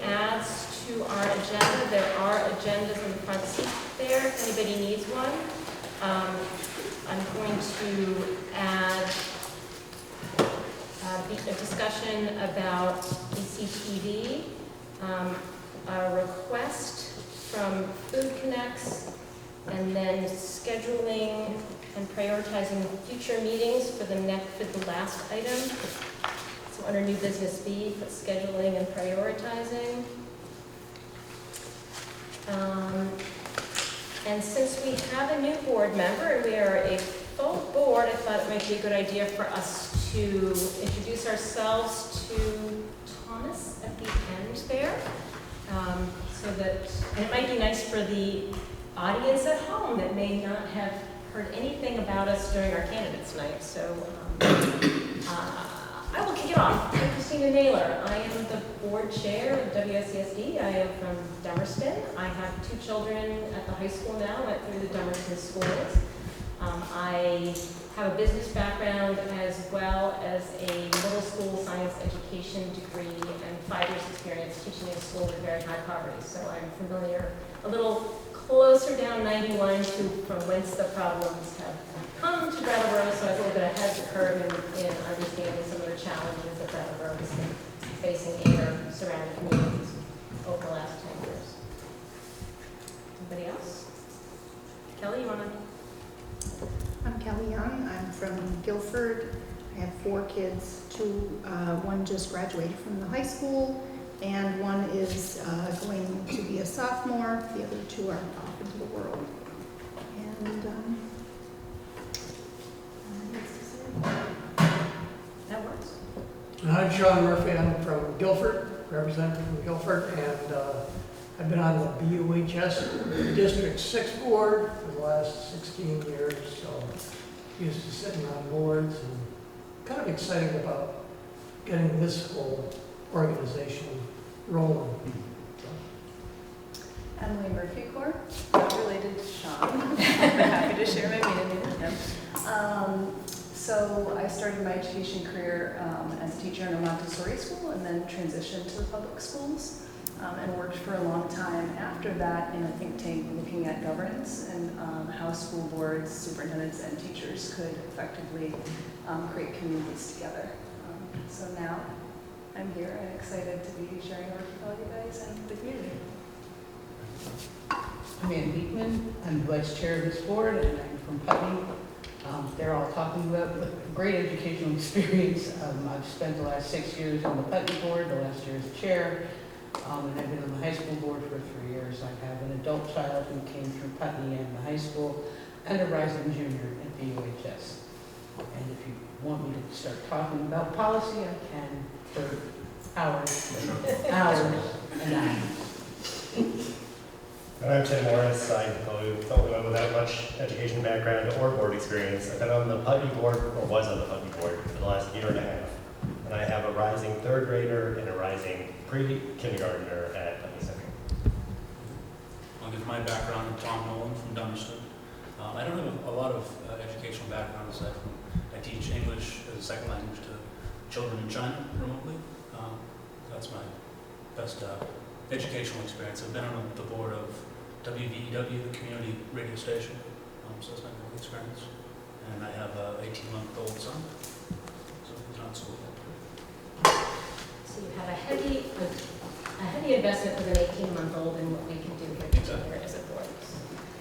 adds to our agenda. There are agendas in the front seat there if anybody needs one. I'm going to add a discussion about BCTV, a request from Food Connects, and then scheduling and prioritizing future meetings for the last item. So under new business B, put scheduling and prioritizing. And since we have a new board member and we are a full board, I thought it might be a good idea for us to introduce ourselves to Thomas at the end there. So that, and it might be nice for the audience at home that may not have heard anything about us during our candidates night. So I will kick it off. I'm Christina Naylor. I am the board chair of WSESD. I am from Dummerston. I have 2 children at the high school now, went through the Dummerston schools. I have a business background as well as a middle school science education degree and 5 years experience teaching in a school with very high poverty. So I'm familiar, a little closer down 91 to from whence the problems have come to Brattleboro, so I was a little bit ahead of the curve in understanding some of the challenges that Brattleboro has been facing in their surrounding communities over the last 10 years. Anybody else? Kelly, you want to? I'm Kelly Young. I'm from Guilford. I have 4 kids. One just graduated from the high school, and one is going to be a sophomore. The other 2 are off into the world. And That works. I'm Sean Murphy. I'm from Guilford, representative from Guilford, and I've been on the BUHS District 6 board for the last 16 years, so used to sitting on boards and kind of excited about getting this whole organization rolling. Emily Murphy-Core, not related to Sean. I'm happy to share my meeting with him. So I started my education career as a teacher in a Montessori school and then transitioned to the public schools and worked for a long time after that in a think tank looking at governance and how school boards, superintendents, and teachers could effectively create communities together. So now I'm here and excited to be sharing work with all you guys and the community. I'm Ann Beekman. I'm vice chair of this board, and I'm from Putney. They're all talking about great educational experience. I've spent the last 6 years on the Putney board, the last year as chair, and I've been on the high school board for 3 years. I have an adult child who came through Putney and the high school, and a rising junior at BUHS. And if you want me to start talking about policy, I can for hours and hours and hours. I'm Tim Morris. I don't know that much education background or board experience. I've been on the Putney board, or was on the Putney board, for the last year and a half. And I have a rising 3rd grader and a rising pre-kindergartner at Putney Central. I'll give my background. I'm Tom Nolan from Dummerston. I don't have a lot of educational background aside from I teach English as a second language to children in China remotely. That's my best educational experience. I've been on the board of WVEW, the community radio station, so that's my work experience. And I have an 18-month-old son, so he's not in school yet. So you have a heavy investment with an 18-month-old in what we can do here together as a board.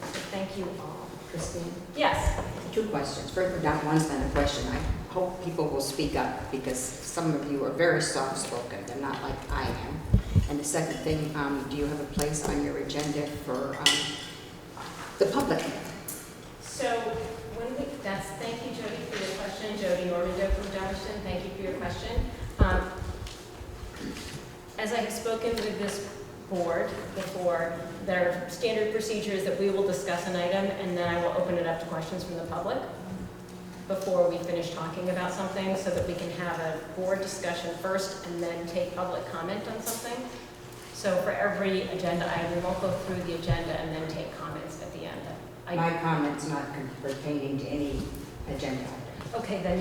So thank you all. Christine? Yes. 2 questions. First, not one's not a question. I hope people will speak up because some of you are very soft-spoken. They're not like I am. And the second thing, do you have a place on your agenda for the public? So thank you, Jody, for your question. Jody Normando from Dummerston, thank you for your question. As I have spoken with this board before, there are standard procedures that we will discuss an item and then I will open it up to questions from the public before we finish talking about something so that we can have a board discussion first and then take public comment on something. So for every agenda item, we won't go through the agenda and then take comments at the end. My comment's not pertaining to any agenda item. Okay, then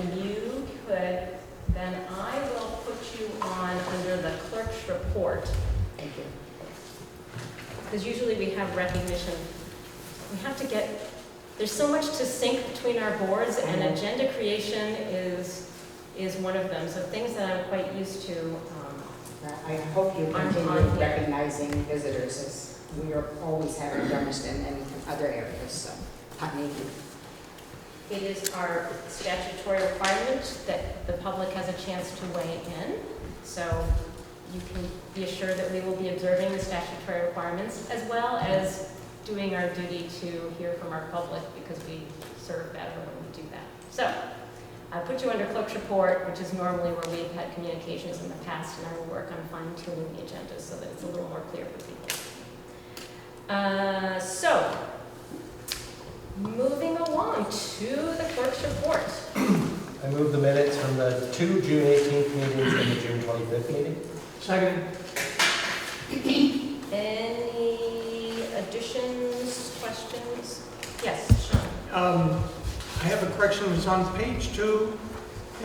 I will put you on under the clerk's report. Thank you. Because usually we have recognition. We have to get, there's so much to sync between our boards, and agenda creation is one of them. So things that I'm quite used to. I hope you I'm continue on here. recognizing visitors, as we are always having Dummerston and other areas, so Putney. It is our statutory requirement that the public has a chance to weigh in. So you can be assured that we will be observing the statutory requirements, as well as doing our duty to hear from our public, because we serve better when we do that. So I put you under clerk's report, which is normally where we've had communications in the past, and I will work on fine-tuning the agenda so that it's a little more clear for people. So, moving along to the clerk's report. I move the minutes from the 2 June 18th meetings and the June 25th meeting. Second. Any additions, questions? Yes, Sean. I have a correction. It was on page 2,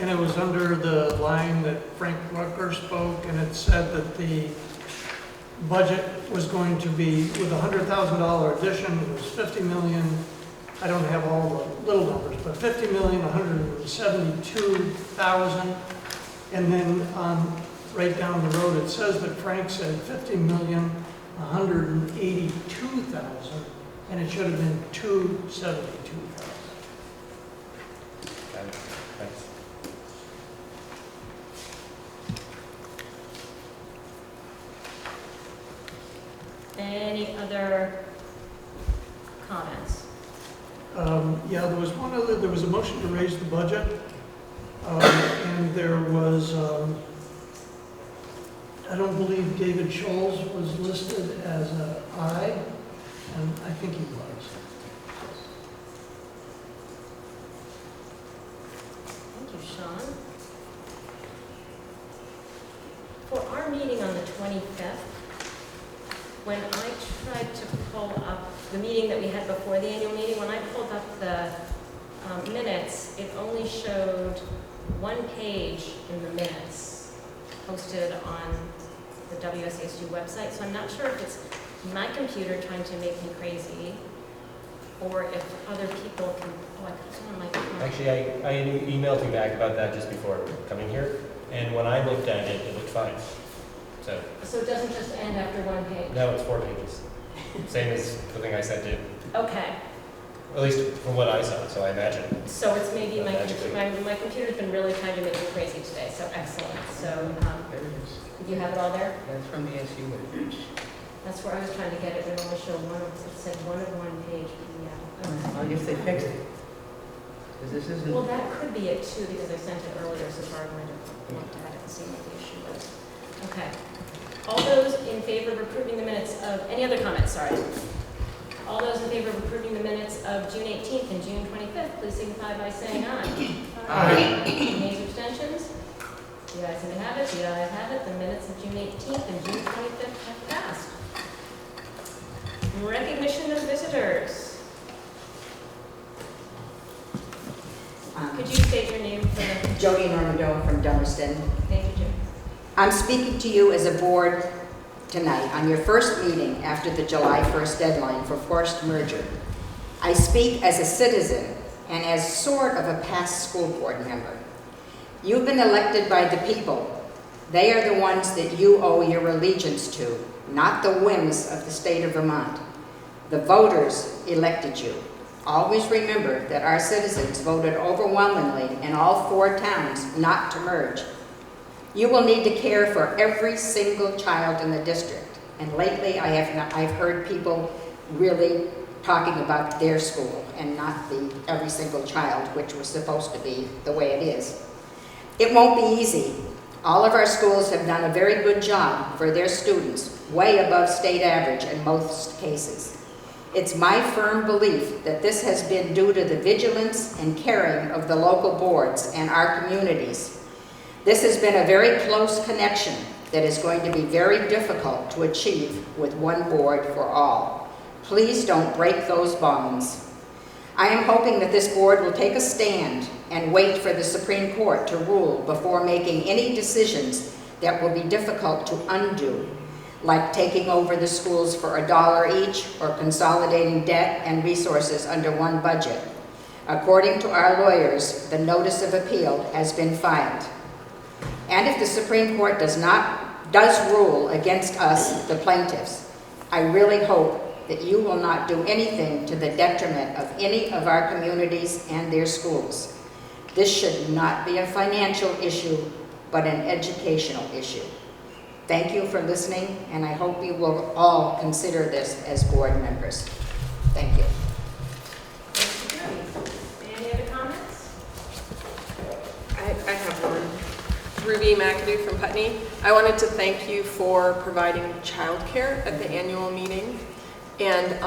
and it was under the line that Frank Rucker spoke, and it said that the budget was going to be, with a $100,000 addition, it was 50 million. I don't have all the little numbers, but 50,172,000. And then right down the road, it says that Frank said 50,182,000, and it should have been 272,000. Okay, thanks. Any other comments? Yeah, there was one other, there was a motion to raise the budget, and there was, I don't believe David Scholes was listed as an aye, and I think he was. Thank you, Sean. For our meeting on the 25th, when I tried to pull up the meeting that we had before the annual meeting, when I pulled up the minutes, it only showed one page in the minutes posted on the WSESD website. So I'm not sure if it's my computer trying to make me crazy, or if other people can, oh, I put it on my computer. Actually, I emailed you back about that just before coming here, and when I looked at it, it looked fine. So it doesn't just end after one page? No, it's 4 pages. Same as the thing I sent in, Okay. at least from what I saw, so I imagine. So it's maybe my Magically. my computer's been really trying to make me crazy today, so excellent. So, There it is. did you have it all there? That's from the SU. That's where I was trying to get it, and only show one of, it said one page, but yeah. I guess they fixed it. Because this isn't. Well, that could be it too, because I sent it earlier, so Barb might have looked at it and seen what the issue was. Okay. All those in favor of approving the minutes of, any other comments, sorry? All those in favor of approving the minutes of June 18th and June 25th, please signify by saying aye. Aye. Any abstentions? The ayes have it, the ayes have it, the minutes of June 18th and June 25th have passed. Recognition of visitors. Could you state your name for the, Jody Normando from Dummerston. thank you, Jim. I'm speaking to you as a board tonight on your first meeting after the July 1st deadline for forced merger. I speak as a citizen and as sort of a past school board member. You've been elected by the people. They are the ones that you owe your allegiance to, not the whims of the state of Vermont. The voters elected you. Always remember that our citizens voted overwhelmingly in all 4 towns not to merge. You will need to care for every single child in the district. And lately I've heard people really talking about their school and not the every single child, which was supposed to be the way it is. It won't be easy. All of our schools have done a very good job for their students, way above state average in most cases. It's my firm belief that this has been due to the vigilance and caring of the local boards and our communities. This has been a very close connection that is going to be very difficult to achieve with one board for all. Please don't break those bonds. I am hoping that this board will take a stand and wait for the Supreme Court to rule before making any decisions that will be difficult to undo. like taking over the schools for $1 each or consolidating debt and resources under one budget. According to our lawyers, the notice of appeal has been filed. And if the Supreme Court does rule against us, the plaintiffs, I really hope that you will not do anything to the detriment of any of our communities and their schools. This should not be a financial issue, but an educational issue. Thank you for listening, and I hope you will all consider this as board members. Thank you. Any other comments? I have one. Ruby McAdoo from Putney. I wanted to thank you for providing childcare at the annual meeting. And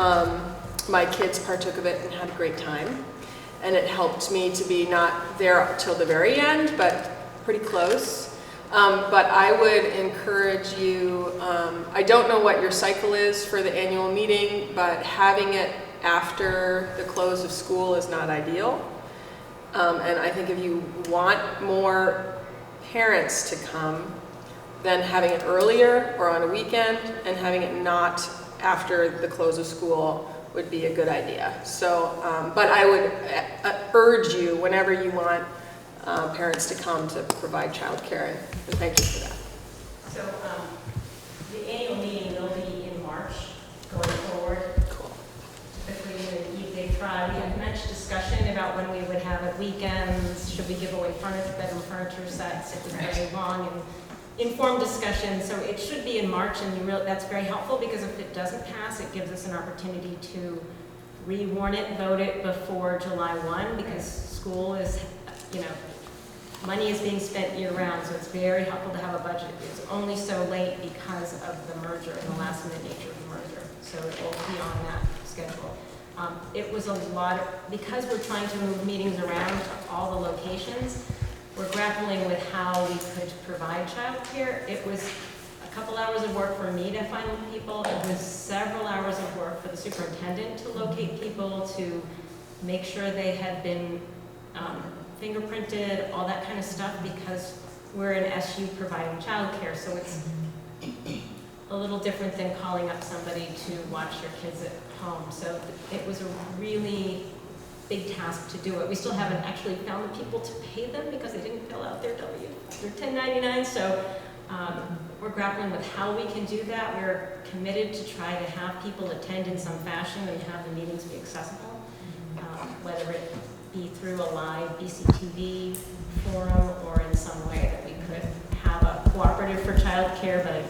my kids partook of it and had a great time. And it helped me to be not there till the very end, but pretty close. But I would encourage you, I don't know what your cycle is for the annual meeting, but having it after the close of school is not ideal. And I think if you want more parents to come, then having it earlier or on a weekend and having it not after the close of school would be a good idea. So, but I would urge you whenever you want parents to come to provide childcare, and thank you for that. So the annual meeting will be in March going forward. Cool. Typically the evening Friday. We had much discussion about when we would have it weekends. Should we give away furniture, bedroom furniture sets? It was very long and informed discussion. So it should be in March, and that's very helpful because if it doesn't pass, it gives us an opportunity to rewarn it, vote it before July 1, because school is, money is being spent year-round, so it's very helpful to have a budget. It's only so late because of the merger and the last-minute nature of the merger, so it will be on that schedule. It was a lot, because we're trying to move meetings around to all the locations, we're grappling with how we could provide childcare. It was a couple hours of work for me to find people. It was several hours of work for the superintendent to locate people, to make sure they had been fingerprinted, all that kind of stuff, because we're an SU providing childcare, so it's a little different than calling up somebody to watch your kids at home. So it was a really big task to do it. We still haven't actually found the people to pay them because they didn't fill out their 1099. So we're grappling with how we can do that. We're committed to try to have people attend in some fashion and have the meetings be accessible, whether it be through a live BCTV forum or in some way that we could have a cooperative for childcare. But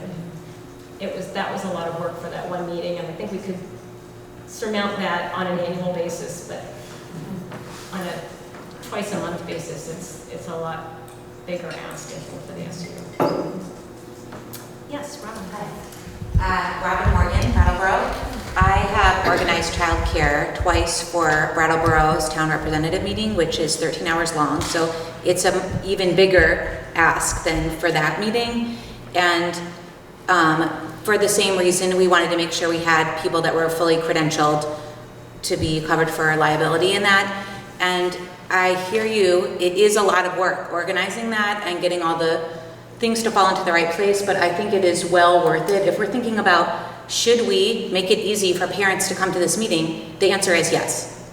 that was a lot of work for that one meeting, and I think we could surmount that on an annual basis, but on a twice-a-month basis, it's a lot bigger ask, I think, for the SU. Yes, Robin. Hi. Robin Morgan, Brattleboro. I have organized childcare twice for Brattleboro's town representative meeting, which is 13 hours long. So it's an even bigger ask than for that meeting. And for the same reason, we wanted to make sure we had people that were fully credentialed to be covered for liability in that. And I hear you, it is a lot of work organizing that and getting all the things to fall into the right place, but I think it is well worth it. If we're thinking about, should we make it easy for parents to come to this meeting, the answer is yes.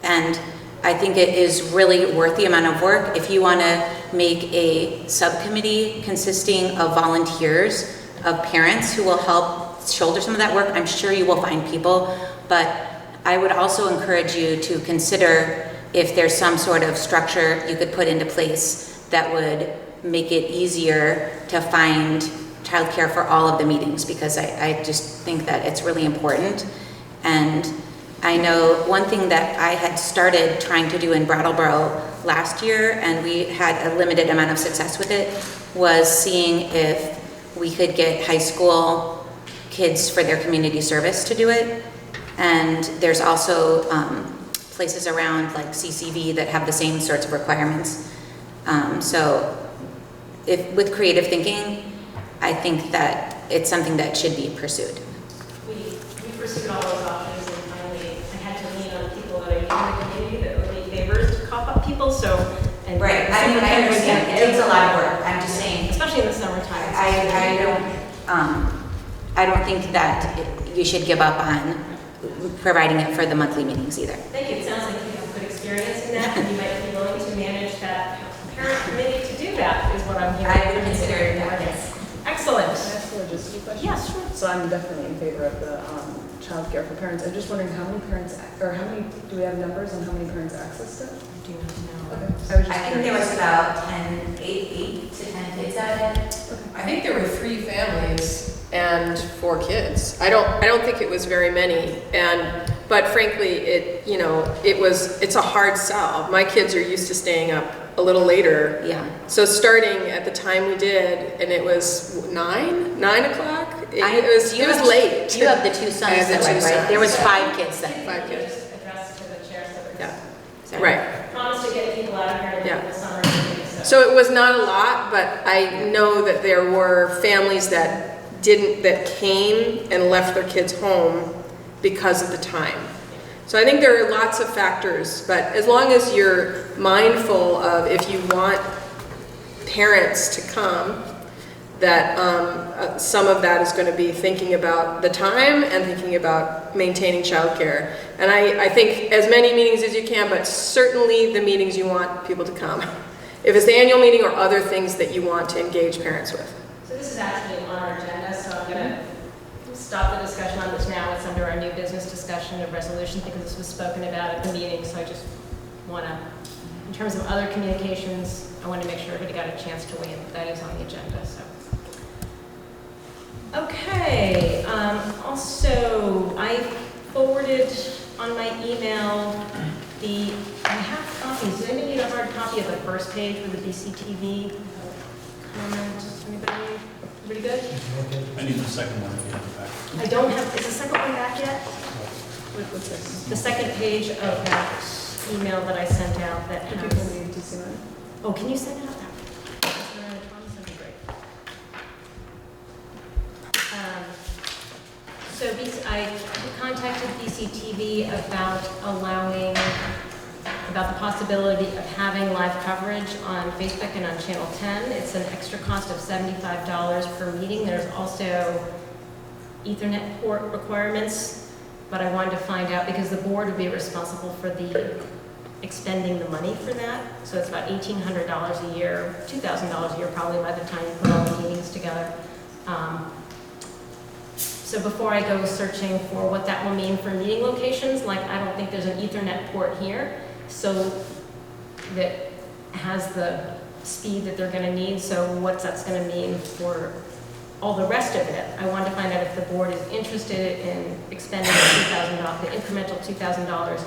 And I think it is really worth the amount of work. If you want to make a subcommittee consisting of volunteers, of parents who will help shoulder some of that work, I'm sure you will find people, but I would also encourage you to consider if there's some sort of structure you could put into place that would make it easier to find childcare for all of the meetings, because I just think that it's really important. And I know one thing that I had started trying to do in Brattleboro last year, and we had a limited amount of success with it, was seeing if we could get high school kids for their community service to do it. And there's also places around like CCV that have the same sorts of requirements. So with creative thinking, I think that it's something that should be pursued. We pursued all those options, and finally I had to lean on people that I knew in the community that would be favors to cop up people. So, and Right, I mean, I understand, it takes a lot of work, I'm just saying. especially in the summertime. I don't, I don't think that you should give up on providing it for the monthly meetings either. Thank you. It sounds like you have good experience in that, and you might be willing to manage that parent committee to do that, is what I'm hearing. I would consider that, yes. Excellent. Can I ask a logistic question? Yes, sure. So I'm definitely in favor of the childcare for parents. I'm just wondering how many parents, or how many, do we have numbers on how many parents accessed it? I do not know. Okay. I was just I think there curious. was about 8 to 10 kids at it. I think there were 3 families and 4 kids. I don't think it was very many. But frankly, it's a hard sell. My kids are used to staying up a little later. Yeah. So starting at the time we did, and it was 9 o'clock. It was late. You have the 2 I sons have the that 2 went, right? sons. There was 5 kids then. 5 kids. Just address to the chairs that Yeah. Sorry. Right. promise to get people out of here Yeah. in the summer. meeting, So it was not a lot, but I know that there were families that came and left their kids home because of the time. So I think there are lots of factors, but as long as you're mindful of, if you want parents to come, that some of that is going to be thinking about the time and thinking about maintaining childcare. And I think as many meetings as you can, but certainly the meetings you want people to come. If it's the annual meeting or other things that you want to engage parents with. So this is actually on our agenda, so I'm going to stop the discussion on this now. It's under our new business discussion of resolution because this was spoken about at the meeting. So I just want to, in terms of other communications, I want to make sure everybody got a chance to weigh in. That is on the agenda. So. Okay. Also, I forwarded on my email I have copies. Does anybody need a hard copy of the first page with the BCTV comment? Anybody? Everybody good? I need the second one if you have it back. I don't have, is the second one back yet? What's this? The second page of that email that I sent out that Could you has, send me to see mine? oh, can you send it out? That'd be great. So I contacted BCTV about the possibility of having live coverage on Facebook and on Channel 10. It's an extra cost of $75 per meeting. There's also Ethernet port requirements, but I wanted to find out because the board would be responsible for expending the money for that. So it's about $1,800 a year, $2,000 a year probably by the time you put all the meetings together. So before I go searching for what that will mean for meeting locations, like I don't think there's an Ethernet port here, so that has the speed that they're going to need. So what that's going to mean for all the rest of it. I wanted to find out if the board is interested in expending the $2,000, the incremental $2,000.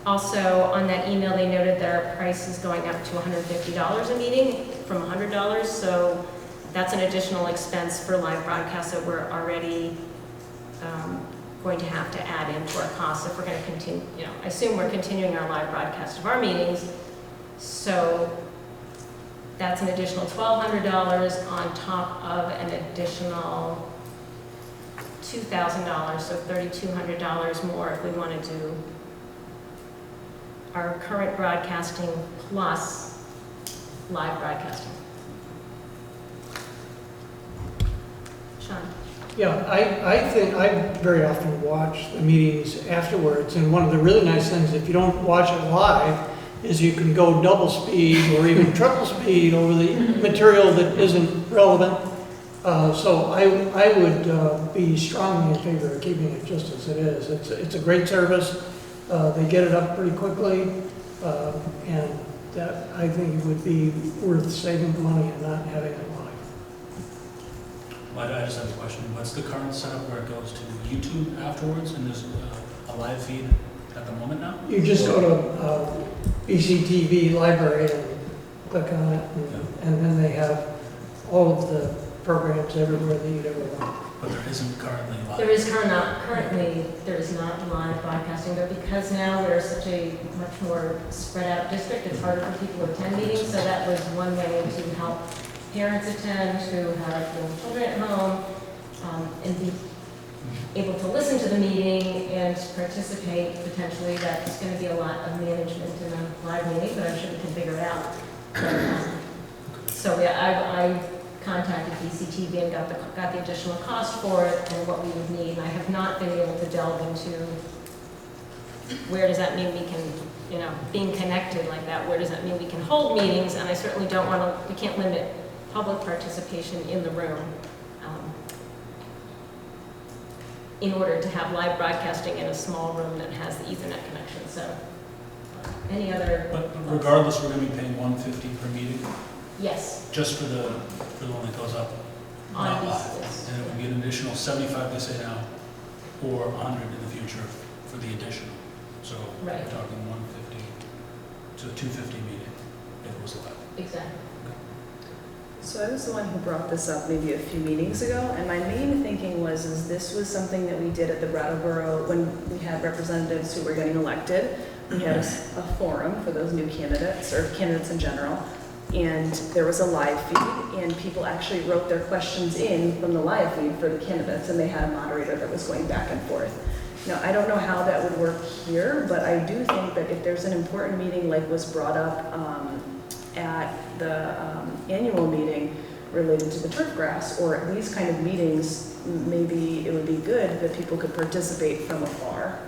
Also, on that email, they noted that our price is going up to $150 a meeting from $100. So that's an additional expense for live broadcast that we're already going to have to add into our costs if we're going to continue, I assume we're continuing our live broadcast of our meetings. So that's an additional $1,200 on top of an additional $2,000, so $3,200 more if we want to do our current broadcasting plus live broadcasting. Sean? Yeah, I think, I very often watch the meetings afterwards, and one of the really nice things, if you don't watch it live, is you can go double speed or even triple speed over the material that isn't relevant. So I would be strongly in favor of keeping it just as it is. It's a great service. They get it up pretty quickly, and that I think it would be worth saving the money and not having it live. Well, I just have a question. What's the current setup where it goes to YouTube afterwards and there's a live feed at the moment now? You just go to BCTV library and click on it, and then they have all of the programs everywhere that you'd ever want. But there isn't currently live. There is currently not live broadcasting, but because now we're such a much more spread out district, it's harder for people to attend meetings, so that was one way to help parents attend who have young children at home, and be able to listen to the meeting and participate potentially. That's going to be a lot of management in a live meeting, but I'm sure we can figure it out. So yeah, I contacted BCTV and got the additional cost for it and what we would need. And I have not been able to delve into where does that mean we can, you know, being connected like that, where does that mean we can hold meetings? And I certainly don't want to, we can't limit public participation in the room in order to have live broadcasting in a small room that has the Ethernet connection. So any other? But regardless, we're going to be paying $150 per meeting, Yes. just for the one that goes up, On not these, live. yes. And it would be an additional 75 they say now, or 100 in the future for the additional. So Right. we're talking 150 to a 250 meeting if it was live. Exactly. So I was the one who brought this up maybe a few meetings ago, and my main thinking was this was something that we did at the Brattleboro when we had representatives who were getting elected. We had a forum for those new candidates, or candidates in general, and there was a live feed, and people actually wrote their questions in from the live feed for the candidates, and they had a moderator that was going back and forth. Now, I don't know how that would work here, but I do think that if there's an important meeting like was brought up at the annual meeting related to the turf grass, or these kind of meetings, maybe it would be good that people could participate from afar.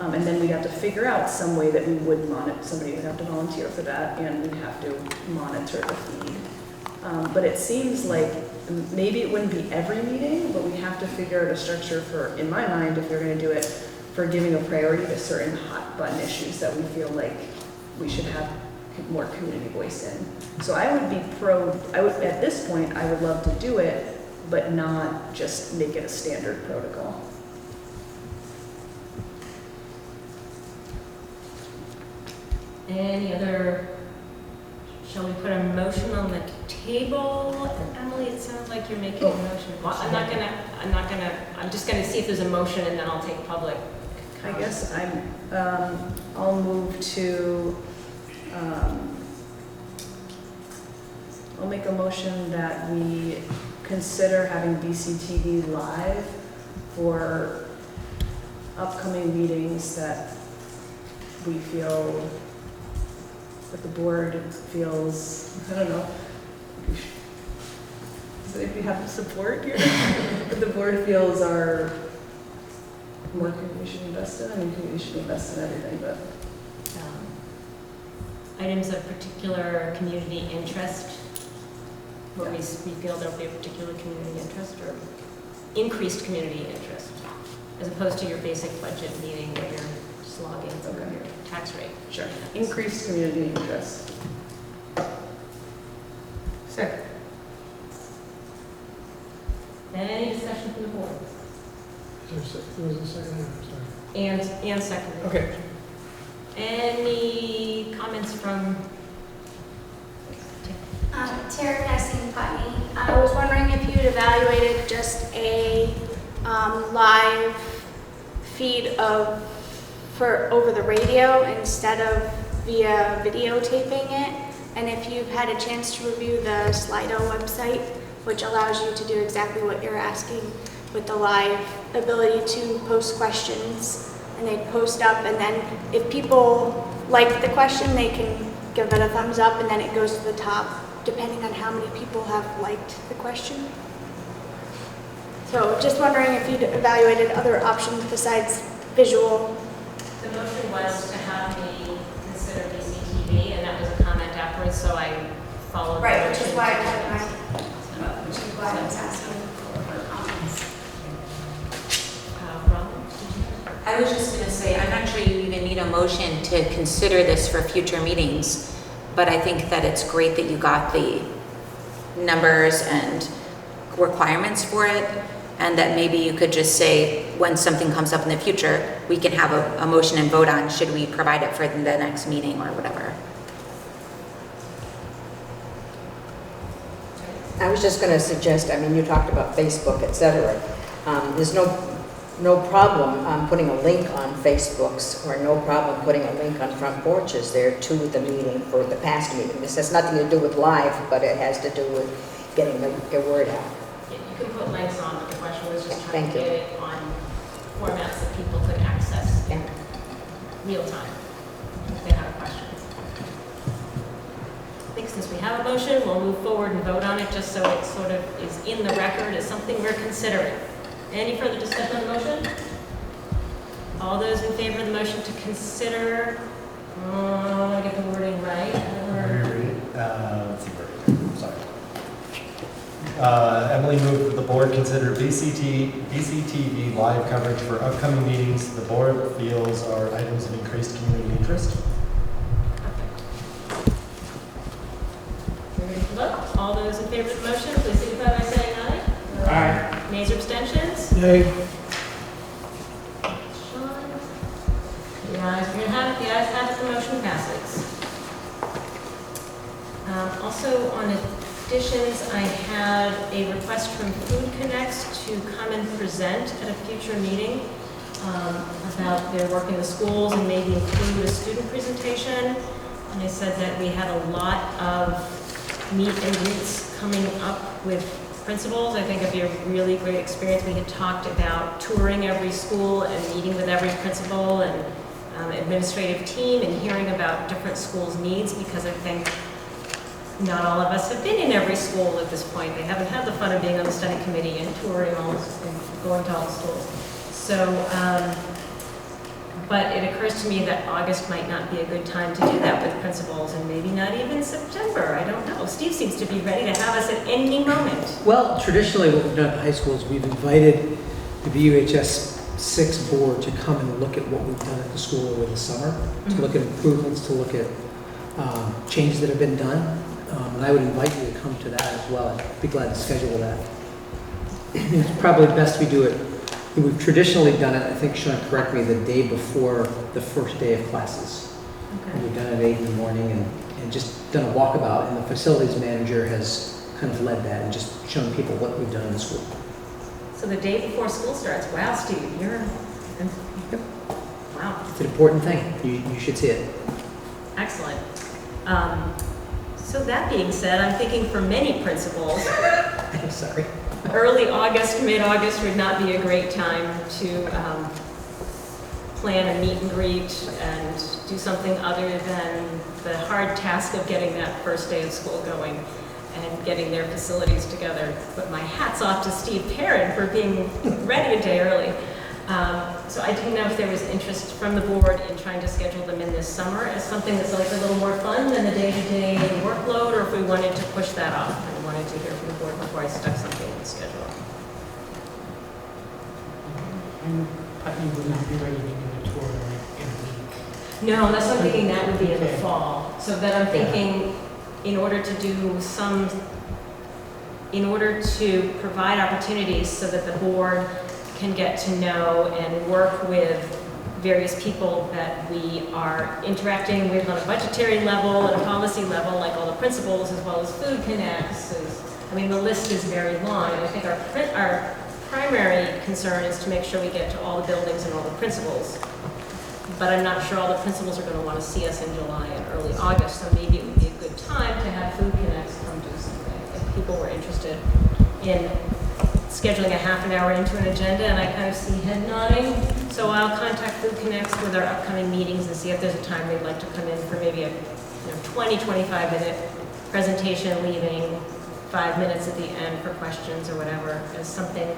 And then we'd have to figure out some way that we would monitor, somebody would have to volunteer for that, and we'd have to monitor the feed. But it seems like maybe it wouldn't be every meeting, but we have to figure out a structure for, in my mind, if you're gonna do it, for giving a priority to certain hot button issues that we feel like we should have more community voice in. So I would be at this point, I would love to do it, but not just make it a standard protocol. Any other, shall we put a motion on the table? Emily, it sounds like you're making a motion. Well, I'm just gonna see if there's a motion and then I'll take public. I guess I'll move to, I'll make a motion that we consider having BCTV live for upcoming meetings that we feel, that the board feels, I don't know, so if we have support here, that the board feels are more we should invest in. I mean, we should invest in everything, but Items of particular community interest, where we feel there'll be a particular community interest or increased community interest, as opposed to your basic budget meeting where you're slogging through your tax rate. sure. Increased community interest. Second. Any discussion from the board? There was a second, I'm sorry. And second. Okay. Any comments from? Tara Casting Putney. I was wondering if you'd evaluated just a live feed for over the radio instead of via videotaping it, and if you've had a chance to review the Slido website, which allows you to do exactly what you're asking with the live ability to post questions, and they post up, and then if people like the question, they can give it a thumbs up, and then it goes to the top, depending on how many people have liked the question. So just wondering if you'd evaluated other options besides visual. The motion was to have me consider BCTV, and that was a comment afterwards, so I followed. Right, which is why I was asking for comments. Robin? I was just going to say, I'm not sure you even need a motion to consider this for future meetings, but I think that it's great that you got the numbers and requirements for it, and that maybe you could just say, when something comes up in the future, we can have a motion and vote on, should we provide it for the next meeting or whatever. I was just going to suggest, I mean, you talked about Facebook, et cetera. There's no problem putting a link on Facebooks, or no problem putting a link on front porches there to the meeting, for the past meeting. This has nothing to do with live, but it has to do with getting the word out. You can put links on, but the question was just trying Thank to you. get it on formats that people could access in real time if they have questions. I think since we have a motion, we'll move forward and vote on it just so it sort of is in the record as something we're considering. Any further discussion on the motion? All those in favor of the motion to consider, I want to get the wording right. Let's see where, sorry. Emily moved that the board consider BCTV live coverage for upcoming meetings the board feels are items of increased community interest. We're ready to vote. All those in favor of the motion, please signify by saying aye. Aye. Nays or abstentions? Nay. Sean? The ayes have it, the motion passes. Also on additions, I had a request from Food Connects to come and present at a future meeting about their work in the schools and maybe include a student presentation. And they said that we had a lot of meet and greets coming up with principals. I think it'd be a really great experience. We had talked about touring every school and meeting with every principal and administrative team and hearing about different schools' needs, because I think not all of us have been in every school at this point. They haven't had the fun of being on the study committee and touring all and going to all the schools. So, but it occurs to me that August might not be a good time to do that with principals, and maybe not even September. I don't know. Steve seems to be ready to have us at any moment. Well, traditionally what we've done at the high school is we've invited the BUHS 6 board to come and look at what we've done at the school over the summer, to look at improvements, to look at changes that have been done. And I would invite you to come to that as well. I'd be glad to schedule that. It's probably best we do it. We've traditionally done it, I think, Sean, correct me, the day before the first day of classes. Okay. We've done it at 8 in the morning and just done a walkabout, and the facilities manager has kind of led that and just shown people what we've done in the school. So the day before school starts. Wow, Steve, you're... Yep. Wow. It's an important thing. You should see it. Excellent. So that being said, I'm thinking for many principals, I'm sorry. early August, mid-August would not be a great time to plan a meet and greet and do something other than the hard task of getting that first day of school going and getting their facilities together. But my hat's off to Steve Perrin for being ready a day early. So I didn't know if there was interest from the board in trying to schedule them in this summer as something that's like a little more fun than the day-to-day workload, or if we wanted to push that off. I wanted to hear from the board before I stuck something in the schedule. And Putney would not be ready to do a tour in a week. No, that's what I'm thinking, that would be in the fall. So that I'm thinking, in order to provide opportunities so that the board can get to know and work with various people that we are interacting with on a budgetary level and a policy level, like all the principals as well as Food Connects. I mean, the list is very long, and I think our primary concern is to make sure we get to all the buildings and all the principals. But I'm not sure all the principals are going to want to see us in July and early August, so maybe it would be a good time to have Food Connects come do something if people were interested in scheduling a half an hour into an agenda, and I kind of see head nodding. So I'll contact Food Connects with our upcoming meetings and see if there's a time they'd like to come in for maybe a 20, 25-minute presentation, leaving 5 minutes at the end for questions or whatever, as something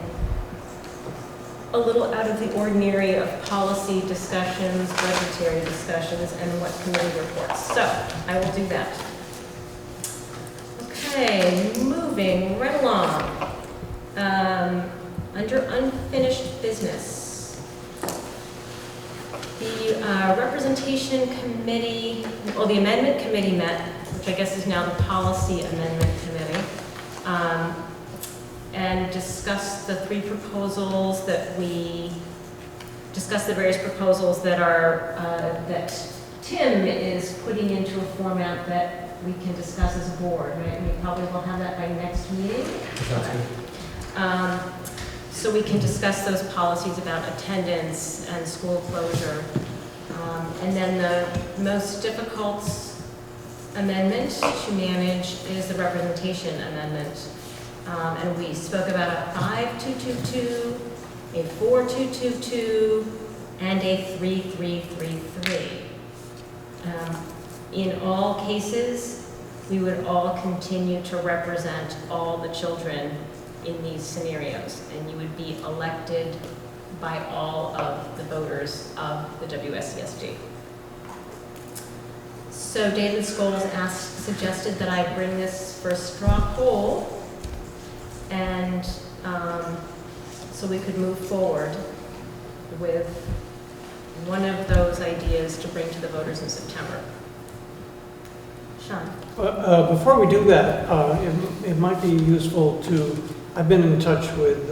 a little out of the ordinary of policy discussions, budgetary discussions, and what committee reports. So I will do that. Okay, moving right along. Under unfinished business, the representation committee, well, the amendment committee met, which I guess is now the policy amendment committee, and discussed the three proposals that we discussed, the various proposals that are that Tim is putting into a format that we can discuss as a board, right? We probably will have that by next meeting. So we can discuss those policies about attendance and school closure. And then the most difficult amendment to manage is the representation amendment. And we spoke about a 5222, a 4222, and a 3333. In all cases, we would all continue to represent all the children in these scenarios, and you would be elected by all of the voters of the WSESD. So David Scholes suggested that I bring this for a straw poll, and so we could move forward with one of those ideas to bring to the voters in September. Sean? Before we do that, it might be useful to, I've been in touch with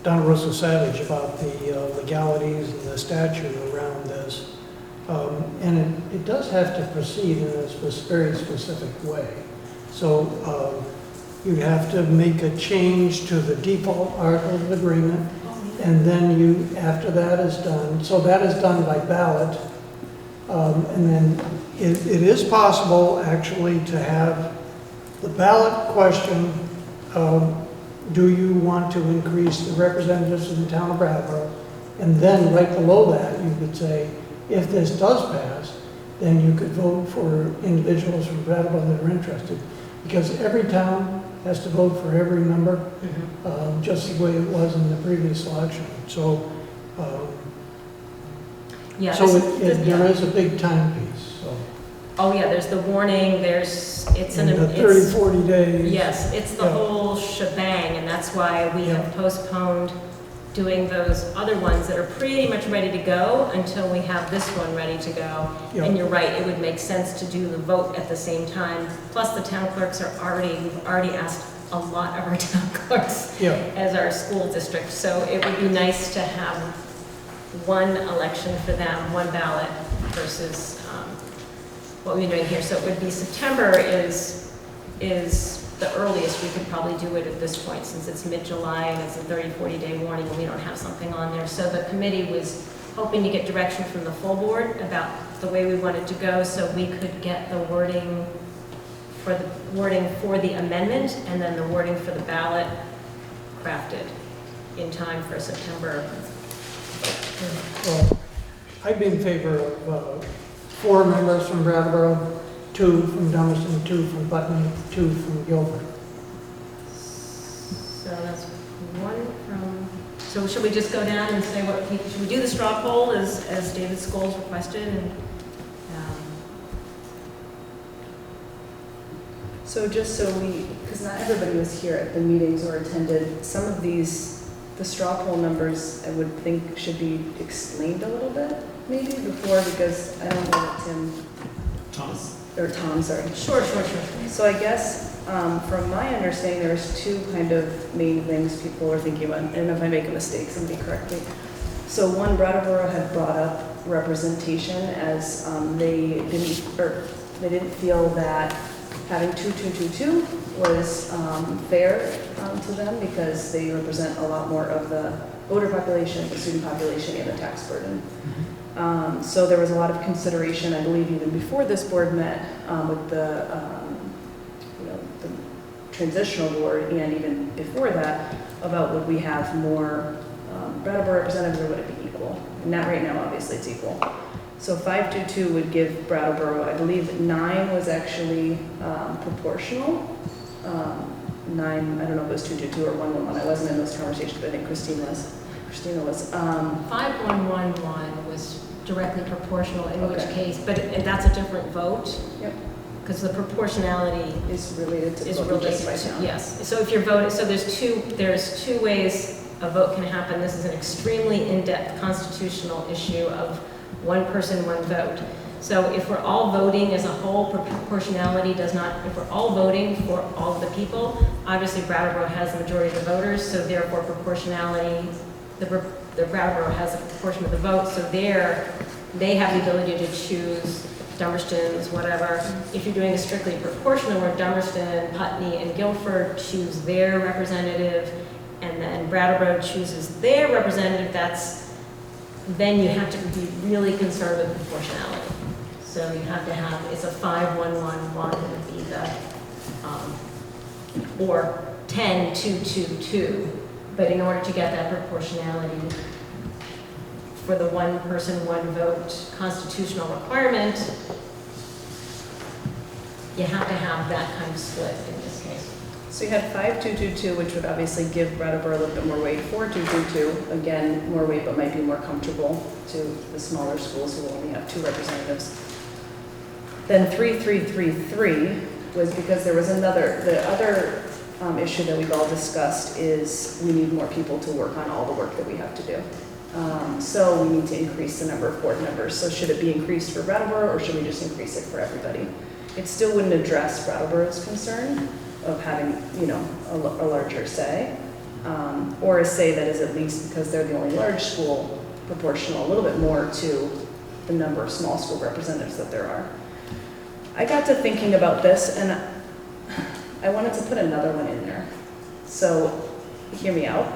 Donna Russell Savage about the legalities and the statute around this. And it does have to proceed in a very specific way. So you'd have to make a change to the default article of agreement, and then after that is done, so that is done by ballot. And then it is possible actually to have the ballot question, do you want to increase the representatives in the town of Brattleboro? And then right below that, you could say, if this does pass, then you could vote for individuals from Brattleboro that are interested. Because every town has to vote for every member, just the way it was in the previous election. So, Yeah, there is a big time piece. So. Oh yeah, there's the warning, it's And the 30, 40 days. Yes, it's the whole shebang, and that's why we have postponed doing those other ones that are pretty much ready to go until we have this one ready to go. Yeah. And you're right, it would make sense to do the vote at the same time. Plus the town clerks are we've already asked a lot of our town clerks as our school district. So it would be nice to have one election for them, one ballot versus what we're doing here. So it would be September is the earliest we could probably do it at this point, since it's mid-July and it's a 30, 40-day warning and we don't have something on there. So the committee was hoping to get direction from the full board about the way we wanted to go, so we could get the wording for the amendment and then the wording for the ballot crafted in time for September. Well, I'd be in favor of 4 members from Brattleboro, 2 from Dummerston, 2 from Putney, 2 from Guilford. So that's one from, so should we just go down and say should we do the straw poll as David Scholes requested? And, So just so because not everybody was here at the meetings or attended, some of these, the straw poll numbers, I would think should be explained a little bit, maybe, before, because I don't know that Tom, sorry. Sure. So I guess, from my understanding, there's 2 kind of main things people are thinking about, and if I make a mistake, somebody correct me. So one, Brattleboro had brought up representation as they didn't feel that having 2-2-2-2 was fair to them, because they represent a lot more of the voter population, the student population, and the tax burden. So there was a lot of consideration, I believe, even before this board met, with the transitional board, and even before that, about would we have more Brattleboro representatives or would it be equal? And that right now, obviously, it's equal. So 5-2-2 would give Brattleboro, I believe 9 was actually proportional. 9, I don't know if it was 2-2-2 or 1-1-1. I wasn't in those conversations, but I think Christina was. 5111 was directly proportional, in which case, but that's a different vote. Yep. Because the proportionality is related to yes. So if you're voting, so there's two ways a vote can happen. This is an extremely in-depth constitutional issue of one person, one vote. So if we're all voting as a whole, proportionality does not, if we're all voting for all of the people, obviously Brattleboro has the majority of the voters, so therefore proportionality, the Brattleboro has a proportion of the vote, so they have the ability to choose Dummerston's, whatever. If you're doing a strictly proportional where Dummerston, Putney, and Guilford choose their representative, and then Brattleboro chooses their representative, then you have to be really concerned with proportionality. So you have to have, it's a 5-1-1-1 would be or 10-2-2-2. But in order to get that proportionality for the one person, one vote constitutional requirement, you have to have that kind of split in this case. So you had 5222, which would obviously give Brattleboro a little bit more weight. 4222, again, more weight, but might be more comfortable to the smaller schools who only have 2 representatives. Then 3333 was because there was the other issue that we've all discussed is we need more people to work on all the work that we have to do. So we need to increase the number of board members. So should it be increased for Brattleboro, or should we just increase it for everybody? It still wouldn't address Brattleboro's concern of having, you know, a larger say, or a say that is at least, because they're the only large school, proportional a little bit more to the number of small school representatives that there are. I got to thinking about this, and I wanted to put another one in there. So hear me out.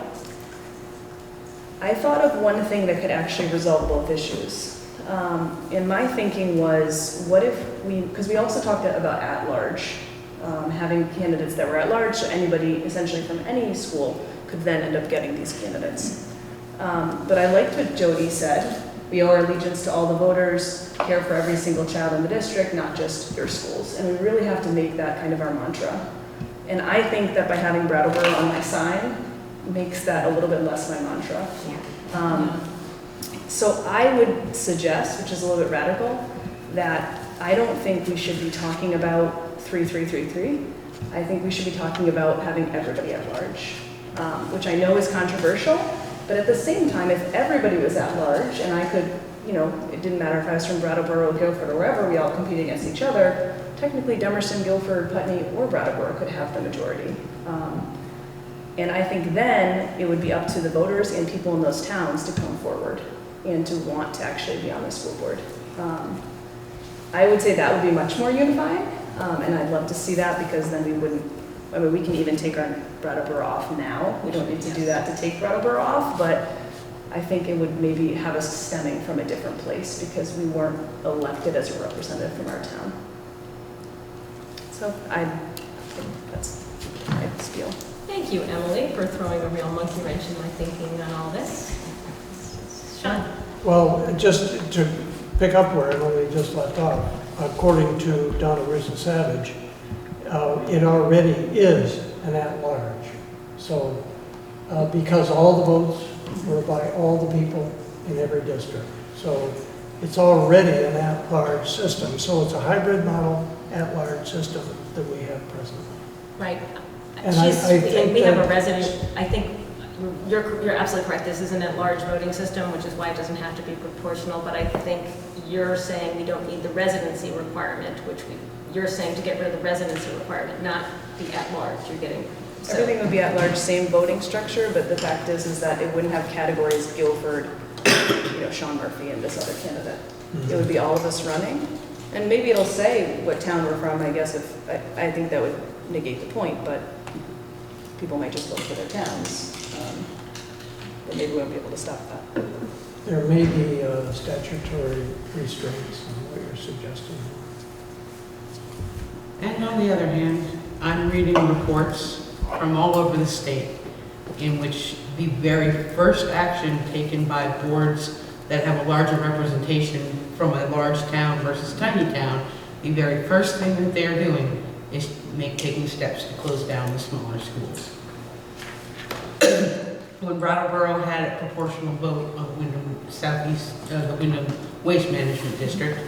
I thought of one thing that could actually resolve both issues. And my thinking was, what if because we also talked about at-large, having candidates that were at-large, so anybody essentially from any school could then end up getting these candidates. But I liked what Jody said. We owe our allegiance to all the voters, care for every single child in the district, not just your schools. And we really have to make that kind of our mantra. And I think that by having Brattleboro on my sign makes that a little bit less my mantra. So I would suggest, which is a little bit radical, that I don't think we should be talking about 3333. I think we should be talking about having everybody at large, which I know is controversial, but at the same time, if everybody was at large and I could, you know, it didn't matter if I was from Brattleboro, Guilford, or wherever, we all compete against each other, technically Dummerston, Guilford, Putney, or Brattleboro could have the majority. And I think then it would be up to the voters and people in those towns to come forward and to want to actually be on the school board. I would say that would be much more unifying, and I'd love to see that, because then we wouldn't, I mean, we can even take our Brattleboro off now. We don't need to do that to take Brattleboro off, but I think it would maybe have us stemming from a different place because we weren't elected as a representative from our town. So I think that's my spiel. Thank you, Emily, for throwing a real monkey wrench in my thinking on all this. Sean? Well, just to pick up where Emily just left off, according to Donna Risen-Savage, it already is an at-large. So, because all the votes were by all the people in every district. So it's already an at-large system. So it's a hybrid model at-large system that we have presently. Right. And I think we have that- a resident, I think you're absolutely correct. This isn't a large voting system, which is why it doesn't have to be proportional, but I think you're saying we don't need the residency requirement, which you're saying to get rid of the residency requirement, not the at-large. You're getting... So. Everything would be at large, same voting structure, but the fact is that it wouldn't have categories Guilford, you know, Sean Murphy and this other candidate. Mm-hmm. It would be all of us running, and maybe it'll say what town we're from. I guess if I think that would negate the point, but people might just vote for their towns. But maybe we won't be able to stop that. There may be statutory restraints on what you're suggesting. And on the other hand, I'm reading reports from all over the state in which the very first action taken by boards that have a larger representation from a large town versus tiny town, the very first thing that they're doing is taking steps to close down the smaller schools. When Brattleboro had a proportional vote on Wyndham Southeast, the Wyndham Waste Management District,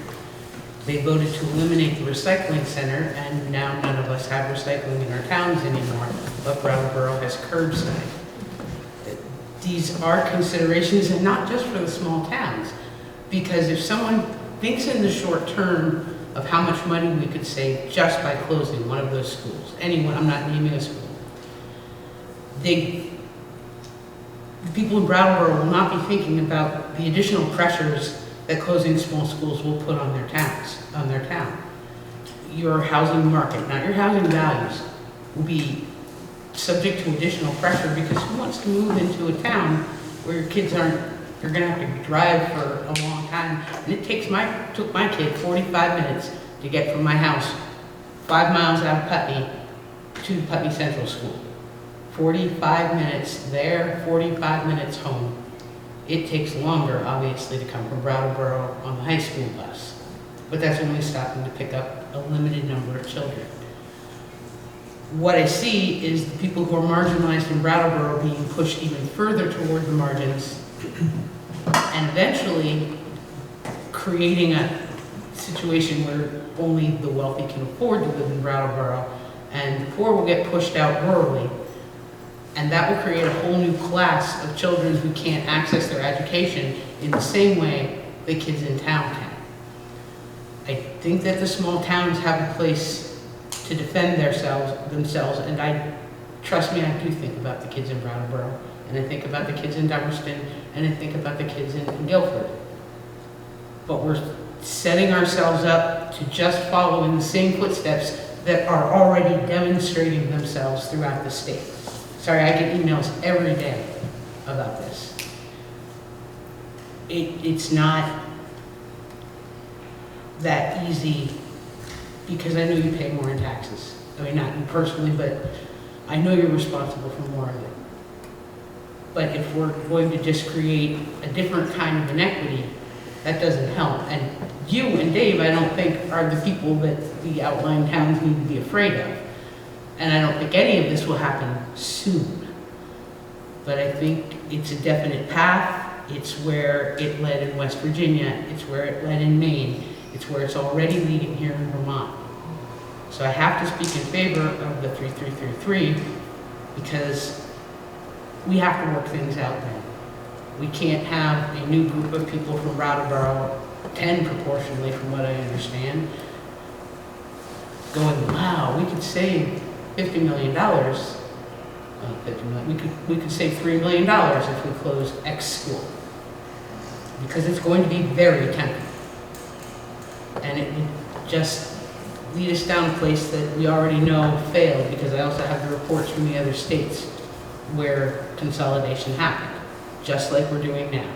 they voted to eliminate the recycling center, and now none of us have recycling in our towns anymore, but Brattleboro has curbside. These are considerations, and not just for the small towns, because if someone thinks in the short term of how much money we could save just by closing one of those schools, anyone, I'm not naming a school, the people in Brattleboro will not be thinking about the additional pressures that closing small schools will put on their towns, on their town. Your housing market, not your housing values, will be subject to additional pressure, because who wants to move into a town where your kids aren't, you're gonna have to drive for a long time. And it took my kid 45 minutes to get from my house 5 miles out of Putney to Putney Central School. 45 minutes there, 45 minutes home. It takes longer, obviously, to come from Brattleboro on the high school bus. But that's only stopping to pick up a limited number of children. What I see is the people who are marginalized in Brattleboro being pushed even further toward the margins and eventually creating a situation where only the wealthy can afford to live in Brattleboro and the poor will get pushed out rurally. And that will create a whole new class of children who can't access their education in the same way the kids in town can. I think that the small towns have a place to defend themselves, and trust me, I do think about the kids in Brattleboro, and I think about the kids in Dummerston, and I think about the kids in Guilford. But we're setting ourselves up to just follow in the same footsteps that are already demonstrating themselves throughout the state. Sorry, I get emails every day about this. It's not that easy because I know you pay more in taxes. I mean, not you personally, but I know you're responsible for more of it. But if we're going to just create a different kind of inequity, that doesn't help. And you and Dave, I don't think, are the people that the outlying towns need to be afraid of. And I don't think any of this will happen soon. But I think it's a definite path. It's where it led in West Virginia. It's where it led in Maine. It's where it's already leading here in Vermont. So I have to speak in favor of the 3333 because we have to work things out then. We can't have a new group of people from Brattleboro, 10 proportionally from what I understand, going, wow, we could save $50 million. We could save $3 million if we closed X school. Because it's going to be very tempting. And it would just lead us down a place that we already know failed, because I also have the reports from the other states where consolidation happened, just like we're doing now.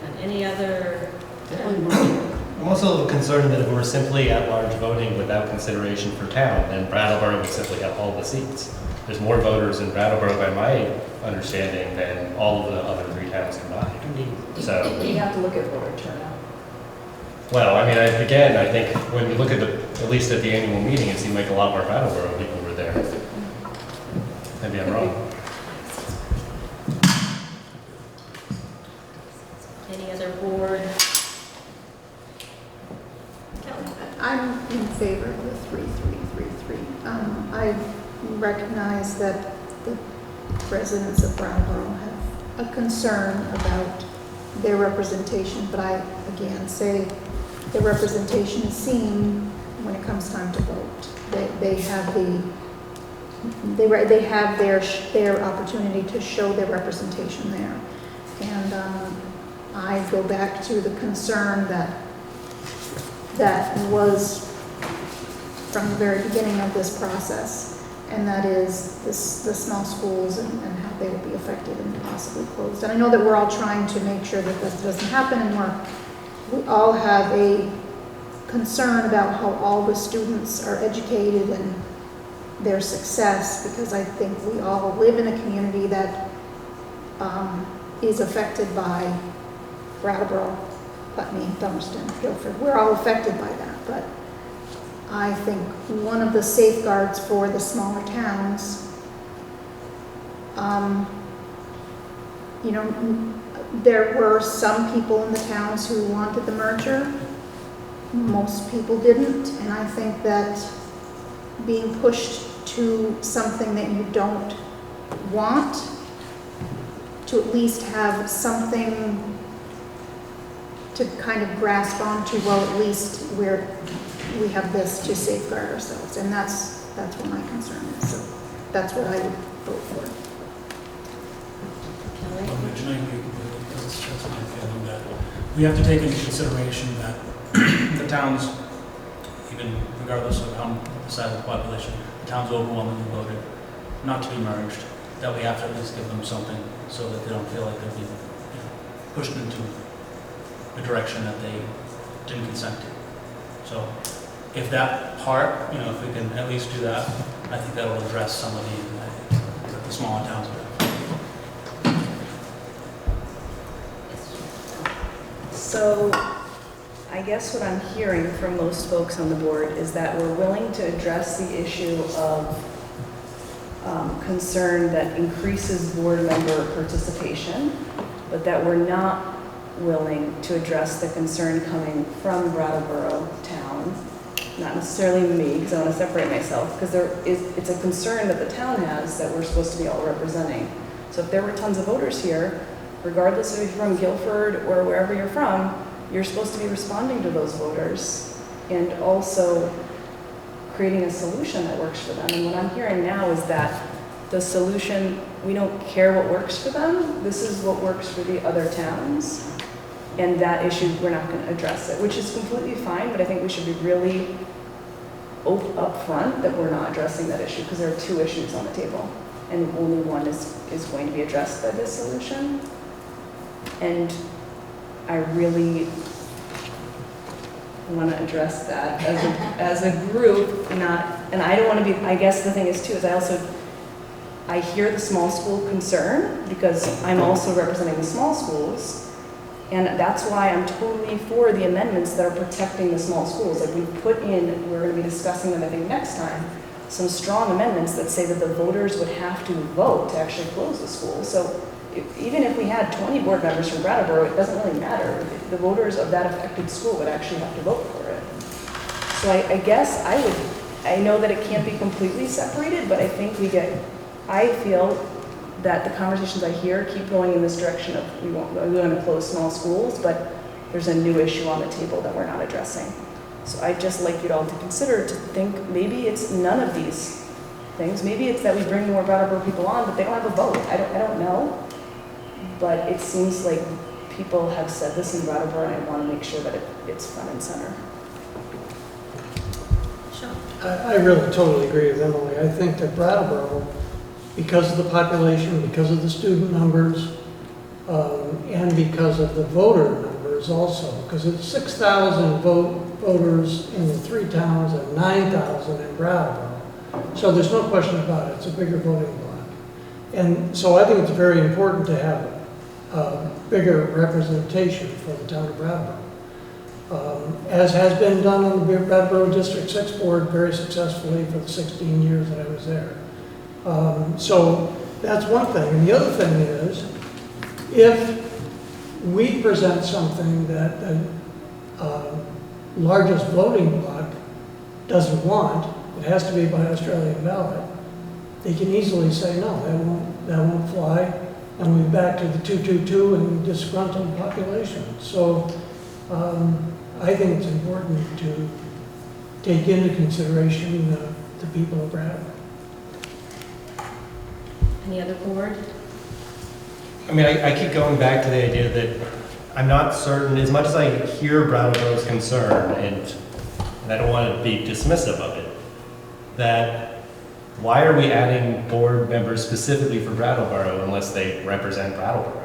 And any other? I'm also a little concerned that if we were simply at-large voting without consideration for town, then Brattleboro would simply have all the seats. There's more voters in Brattleboro, by my understanding, than all of the other 3 towns combined. So, You have to look at voter turnout. well, I mean, again, I think when you look at at least at the annual meeting, it seemed like a lot of our Brattleboro people were there. Maybe I'm wrong. Any other board? I'm in favor of the 3333. I recognize that the residents of Brattleboro have a concern about their representation, but I again say their representation is seen when it comes time to vote. They have their opportunity to show their representation there, and I go back to the concern that was from the very beginning of this process, and that is the small schools and how they will be affected and possibly closed. And I know that we're all trying to make sure that this doesn't happen, and we all have a concern about how all the students are educated and their success, because I think we all live in a community that is affected by Brattleboro, Putney, Dummerston, Guilford. We're all affected by that, but I think one of the safeguards for the smaller towns, there were some people in the towns who wanted the merger. Most people didn't, and I think that being pushed to something that you don't want, to at least have something to kind of grasp onto, well, at least we have this to safeguard ourselves, and that's what my concern is. So that's what I would vote for. Originally, that's my feeling, that we have to take into consideration that the towns, even regardless of the size of the population, the towns overwhelmingly voted not to be merged, that we have to at least give them something so that they don't feel like they're being pushed into a direction that they didn't consent to. So if that part, if we can at least do that, I think that will address some of the smaller towns. So I guess what I'm hearing from most folks on the board is that we're willing to address the issue of concern that increases board member participation, but that we're not willing to address the concern coming from Brattleboro town, not necessarily me, because I want to separate myself, because it's a concern that the town has that we're supposed to be all representing. So if there were tons of voters here, regardless if you're from Guilford or wherever you're from, you're supposed to be responding to those voters and also creating a solution that works for them. And what I'm hearing now is that the solution, we don't care what works for them. This is what works for the other towns. And that issue, we're not going to address it, which is completely fine, but I think we should be really upfront that we're not addressing that issue, because there are two issues on the table, and only one is going to be addressed by this solution. And I really want to address that as a group, not, and I don't want to be, I guess the thing is too, is I hear the small school concern, because I'm also representing the small schools, and that's why I'm totally for the amendments that are protecting the small schools. Like we put in, we're going to be discussing them I think next time, some strong amendments that say that the voters would have to vote to actually close the school. So even if we had 20 board members from Brattleboro, it doesn't really matter. The voters of that affected school would actually have to vote for it. So I guess I know that it can't be completely separated, but I think I feel that the conversations I hear keep going in this direction of we want to close small schools, but there's a new issue on the table that we're not addressing. So I'd just like you all to consider, to think maybe it's none of these things. Maybe it's that we bring more Brattleboro people on, but they don't have a vote. I don't know. But it seems like people have said this in Brattleboro, and I want to make sure that it's front and center. I really totally agree with Emily. I think that Brattleboro, because of the population, because of the student numbers, and because of the voter numbers also, because it's 6,000 voters in the 3 towns and 9,000 in Brattleboro. So there's no question about it. It's a bigger voting block. And so I think it's very important to have bigger representation for the town of Brattleboro. As has been done on the Brattleboro District 6 board very successfully for the 16 years that I was there. So that's one thing. And the other thing is, if we present something that the largest voting bloc doesn't want, it has to be by Australian ballot, they can easily say, no, that won't fly, and we're back to the 222 and disgruntled population. So I think it's important to take into consideration the people of Brattleboro. Any other board? I mean, I keep going back to the idea that I'm not certain, as much as I hear Brattleboro's concern, and I don't want to be dismissive of it, that why are we adding board members specifically for Brattleboro unless they represent Brattleboro?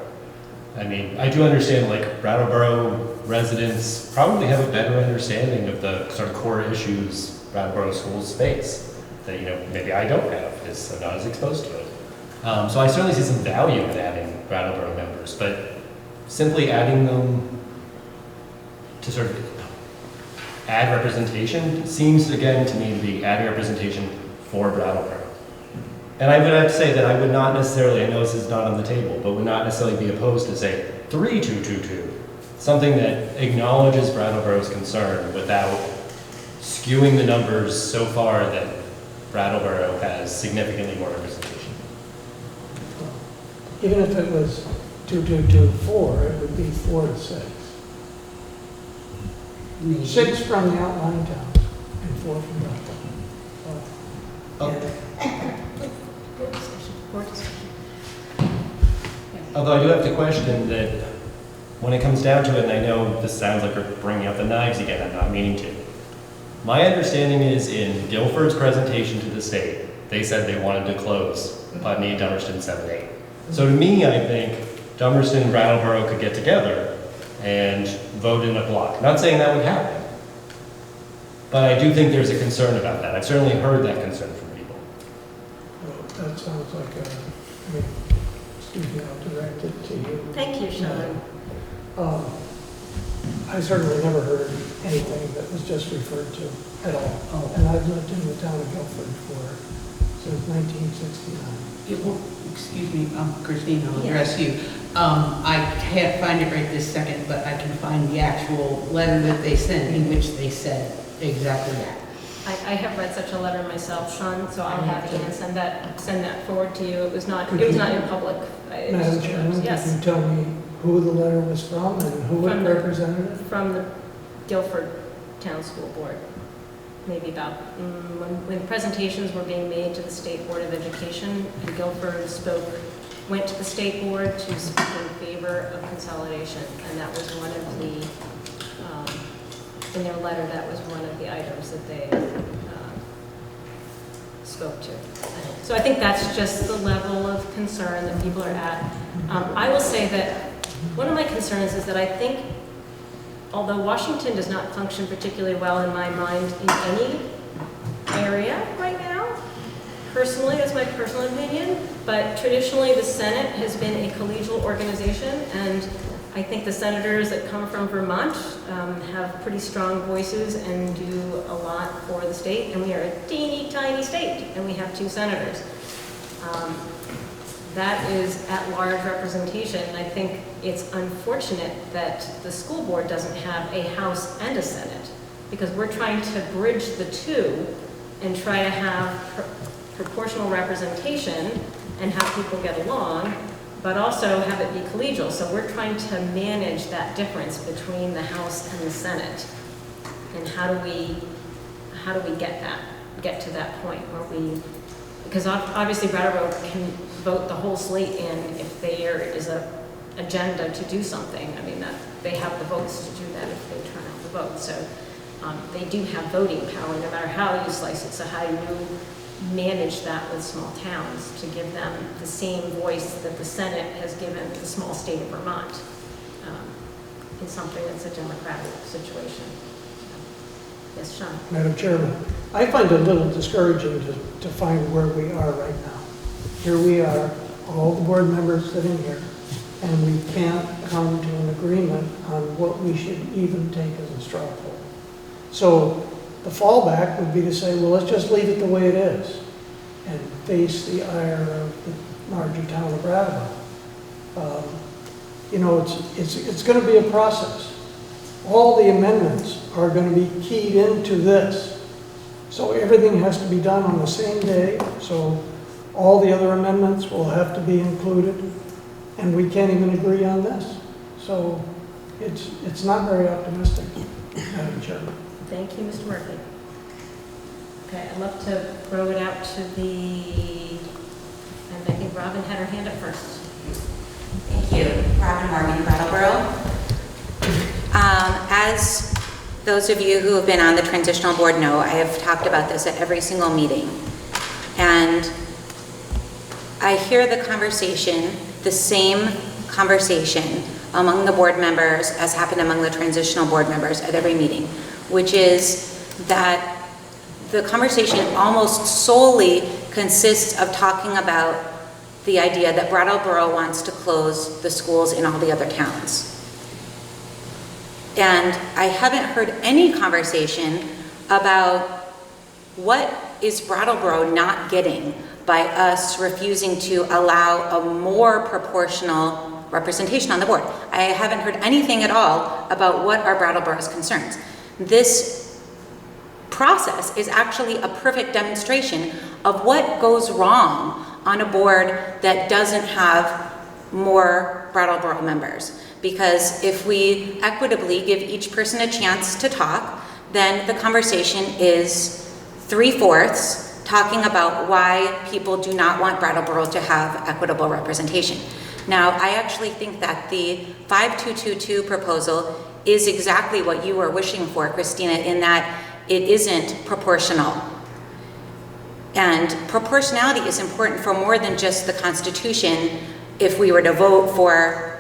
I mean, I do understand, like, Brattleboro residents probably have a better understanding of the sort of core issues Brattleboro schools face that, maybe I don't have, because I'm not as exposed to it. So I certainly see some value in adding Brattleboro members, but simply adding them to sort of add representation seems, again, to me to be adding representation for Brattleboro. And I would have to say that I would not necessarily, I know this is not on the table, but would not necessarily be opposed to, say, 3222, something that acknowledges Brattleboro's concern without skewing the numbers so far that Brattleboro has significantly more representation. Even if it was 2224, it would be 4 to 6. 6 from the outlying towns and 4 from Brattleboro. Although I do have to question that when it comes down to it, and I know this sounds like we're bringing up the knives again, I'm not meaning to. My understanding is in Guilford's presentation to the state, they said they wanted to close Putney, Dummerston, 7-8. So to me, I think Dummerston and Brattleboro could get together and vote in a block. Not saying that would happen, but I do think there's a concern about that. I've certainly heard that concern from people. Well, that sounds like Steve, I'll direct it to you. Thank you, Sean. I certainly never heard anything that was just referred to at all. Oh. And I've lived in the town of Guilford since 1969. Excuse me, Christine, I'll address you. I can't find it right this second, but I can find the actual letter that they sent in which they said exactly that. I have read such a letter myself, Sean, so I'll have to send that forward to you. It was not in public. Madam Chairman, Yes. could you tell me who the letter was from and who it represented? From the Guilford Town School Board. Maybe about, when presentations were being made to the State Board of Education, and Guilford went to the State Board to speak in favor of consolidation, and that was one of the, in their letter, that was one of the items that they spoke to. So I think that's just the level of concern that people are at. I will say that one of my concerns is that I think, although Washington does not function particularly well in my mind in any area right now, personally, that's my personal opinion, but traditionally the Senate has been a collegial organization, and I think the senators that come from Vermont have pretty strong voices and do a lot for the state, and we are a teeny tiny state, and we have 2 senators. That is at-large representation, and I think it's unfortunate that the school board doesn't have a House and a Senate, because we're trying to bridge the 2 and try to have proportional representation and have people get along, but also have it be collegial. So we're trying to manage that difference between the House and the Senate. And how do we get to that point where we, because obviously Brattleboro can vote the whole slate in if there is a agenda to do something. I mean, that they have the votes to do that if they turn out the vote. So they do have voting power no matter how you slice it. So how do you manage that with small towns to give them the same voice that the Senate has given the small state of Vermont in something that's a democratic situation? Yes, Sean. Madam Chairman, I find it a little discouraging to find where we are right now. Here we are, all the board members sitting here, and we can't come to an agreement on what we should even take as a straw poll. So the fallback would be to say, well, let's just leave it the way it is and face the ire of the larger town of Brattleboro. You know, it's going to be a process. All the amendments are going to be keyed into this. So everything has to be done on the same day. So all the other amendments will have to be included. And we can't even agree on this. So it's not very optimistic, Madam Chairman. Thank you, Mr. Murphy. Okay, I'd love to throw it out to and I think Robin had her hand up first. Thank you. Robin Morgan, Brattleboro. As those of you who have been on the transitional board know, I have talked about this at every single meeting. And I hear the conversation, the same conversation among the board members as happened among the transitional board members at every meeting, which is that the conversation almost solely consists of talking about the idea that Brattleboro wants to close the schools in all the other towns. And I haven't heard any conversation about what is Brattleboro not getting by us refusing to allow a more proportional representation on the board. I haven't heard anything at all about what are Brattleboro's concerns. This process is actually a perfect demonstration of what goes wrong on a board that doesn't have more Brattleboro members. Because if we equitably give each person a chance to talk, then the conversation is 3/4 talking about why people do not want Brattleboro to have equitable representation. Now, I actually think that the 5222 proposal is exactly what you were wishing for, Christina, in that it isn't proportional. And proportionality is important for more than just the Constitution. If we were to vote for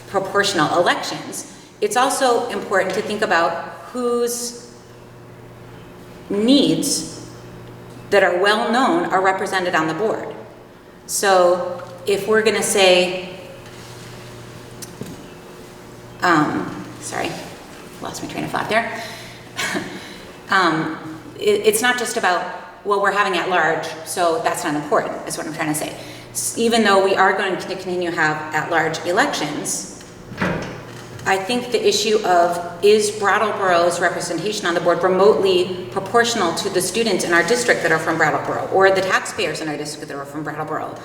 proportional elections, it's also important to think about whose needs that are well known are represented on the board. So if we're going to say, lost my train of thought there. It's not just about, well, we're having at large, so that's not important, is what I'm trying to say. Even though we are going to continue to have at large elections, I think the issue of, is Brattleboro's representation on the board remotely proportional to the students in our district that are from Brattleboro, or the taxpayers in our district that are from Brattleboro?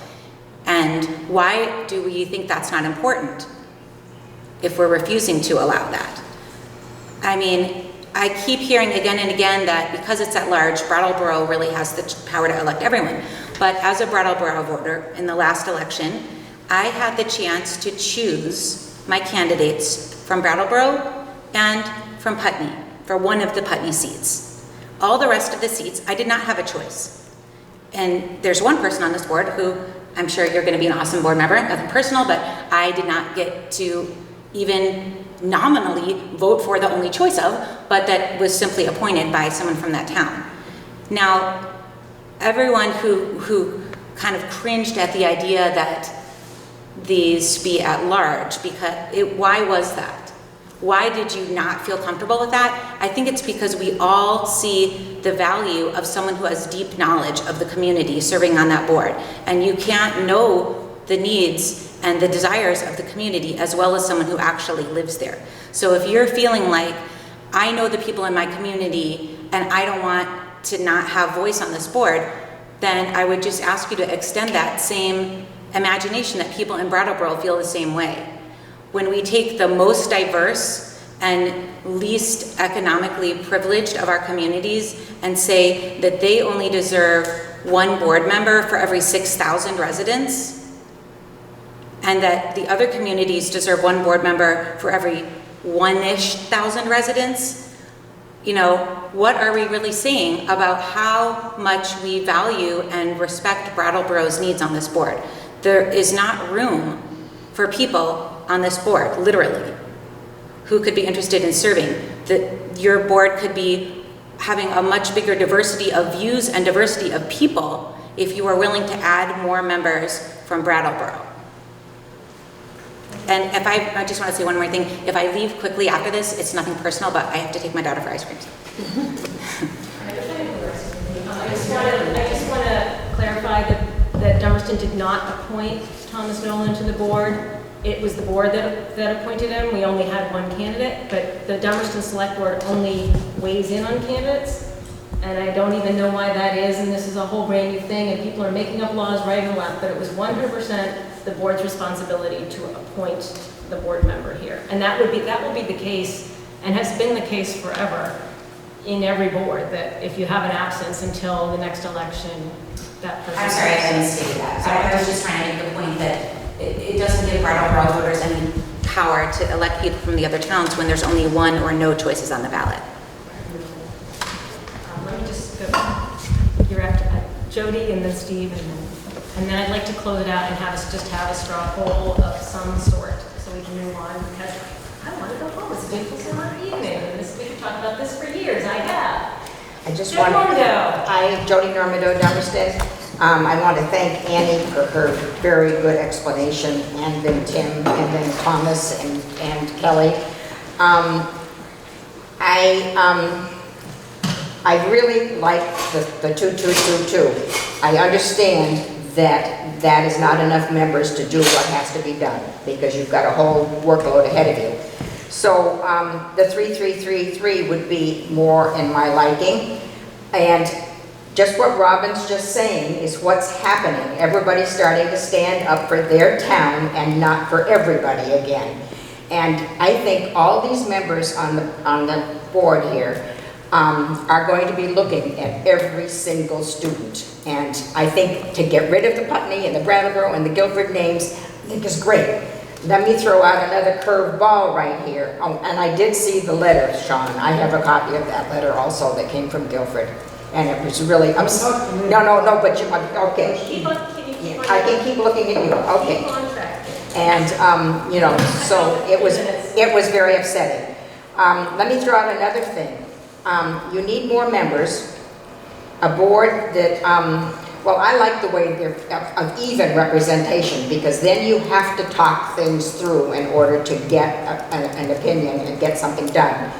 And why do we think that's not important if we're refusing to allow that? I mean, I keep hearing again and again that because it's at large, Brattleboro really has the power to elect everyone. But as a Brattleboro voter in the last election, I had the chance to choose my candidates from Brattleboro and from Putney for one of the Putney seats. All the rest of the seats, I did not have a choice. And there's one person on this board who I'm sure you're going to be an awesome board member, nothing personal, but I did not get to even nominally vote for the only choice of, but that was simply appointed by someone from that town. Now, everyone who kind of cringed at the idea that these be at large, why was that? Why did you not feel comfortable with that? I think it's because we all see the value of someone who has deep knowledge of the community serving on that board. And you can't know the needs and the desires of the community as well as someone who actually lives there. So if you're feeling like, I know the people in my community and I don't want to not have voice on this board, then I would just ask you to extend that same imagination that people in Brattleboro feel the same way. When we take the most diverse and least economically privileged of our communities and say that they only deserve one board member for every 6,000 residents, and that the other communities deserve one board member for every one-ish thousand residents, you know, what are we really saying about how much we value and respect Brattleboro's needs on this board? There is not room for people on this board, literally, who could be interested in serving. Your board could be having a much bigger diversity of views and diversity of people if you are willing to add more members from Brattleboro. And if I just want to say one more thing. If I leave quickly after this, it's nothing personal, but I have to take my daughter for ice cream. I just want to clarify that Dummerston did not appoint Thomas Nolan to the board. It was the board that appointed him. We only had one candidate, but the Dummerston Select Board only weighs in on candidates. And I don't even know why that is, and this is a whole brand new thing, and people are making up laws right and left, but it was 100% the board's responsibility to appoint the board member here. And that will be the case, and has been the case forever in every board, that if you have an absence until the next election, that person... I'm sorry, I misstated that. I was just trying to make the point that it doesn't give Brattleboro voters any power to elect people from the other towns when there's only one or no choices on the ballot. Let me just go, you're after Jody and then Steve, and then I'd like to close it out and have us just have a straw poll of some sort so we can move on, because I want to go home. It's a beautiful summer evening, and we could talk about this for years. I have. I just Jody want to, Normandeau. hi, Jody Normandeau, Dummerston. I want to thank Annie for her very good explanation, and then Tim, and then Thomas, and Kelly. I really like the 2222. I understand that that is not enough members to do what has to be done, because you've got a whole workload ahead of you. So the 3333 would be more in my liking. And just what Robin's just saying is what's happening. Everybody's starting to stand up for their town and not for everybody again. And I think all these members on the board here are going to be looking at every single student. And I think to get rid of the Putney and the Brattleboro and the Guilford names, I think is great. Let me throw out another curved ball right here. Oh, and I did see the letter, Sean. I have a copy of that letter also that came from Guilford. And it was really, no, but you, okay. I can keep looking at you, okay. And, you know, so it was very upsetting. Let me throw out another thing. You need more members, a board that, well, I like the way they're of even representation, because then you have to talk things through in order to get an opinion and get something done.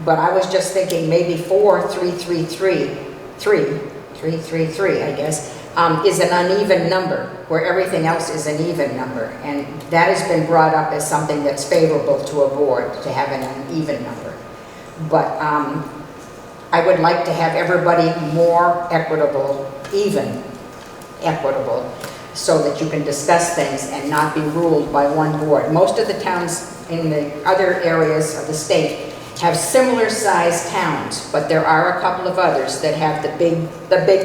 But I was just thinking maybe 333, I guess, is an uneven number, where everything else is an even number. And that has been brought up as something that's favorable to a board, to have an uneven number. But I would like to have everybody more equitable, even equitable, so that you can discuss things and not be ruled by one board. Most of the towns in the other areas of the state have similar sized towns, but there are a couple of others that have the big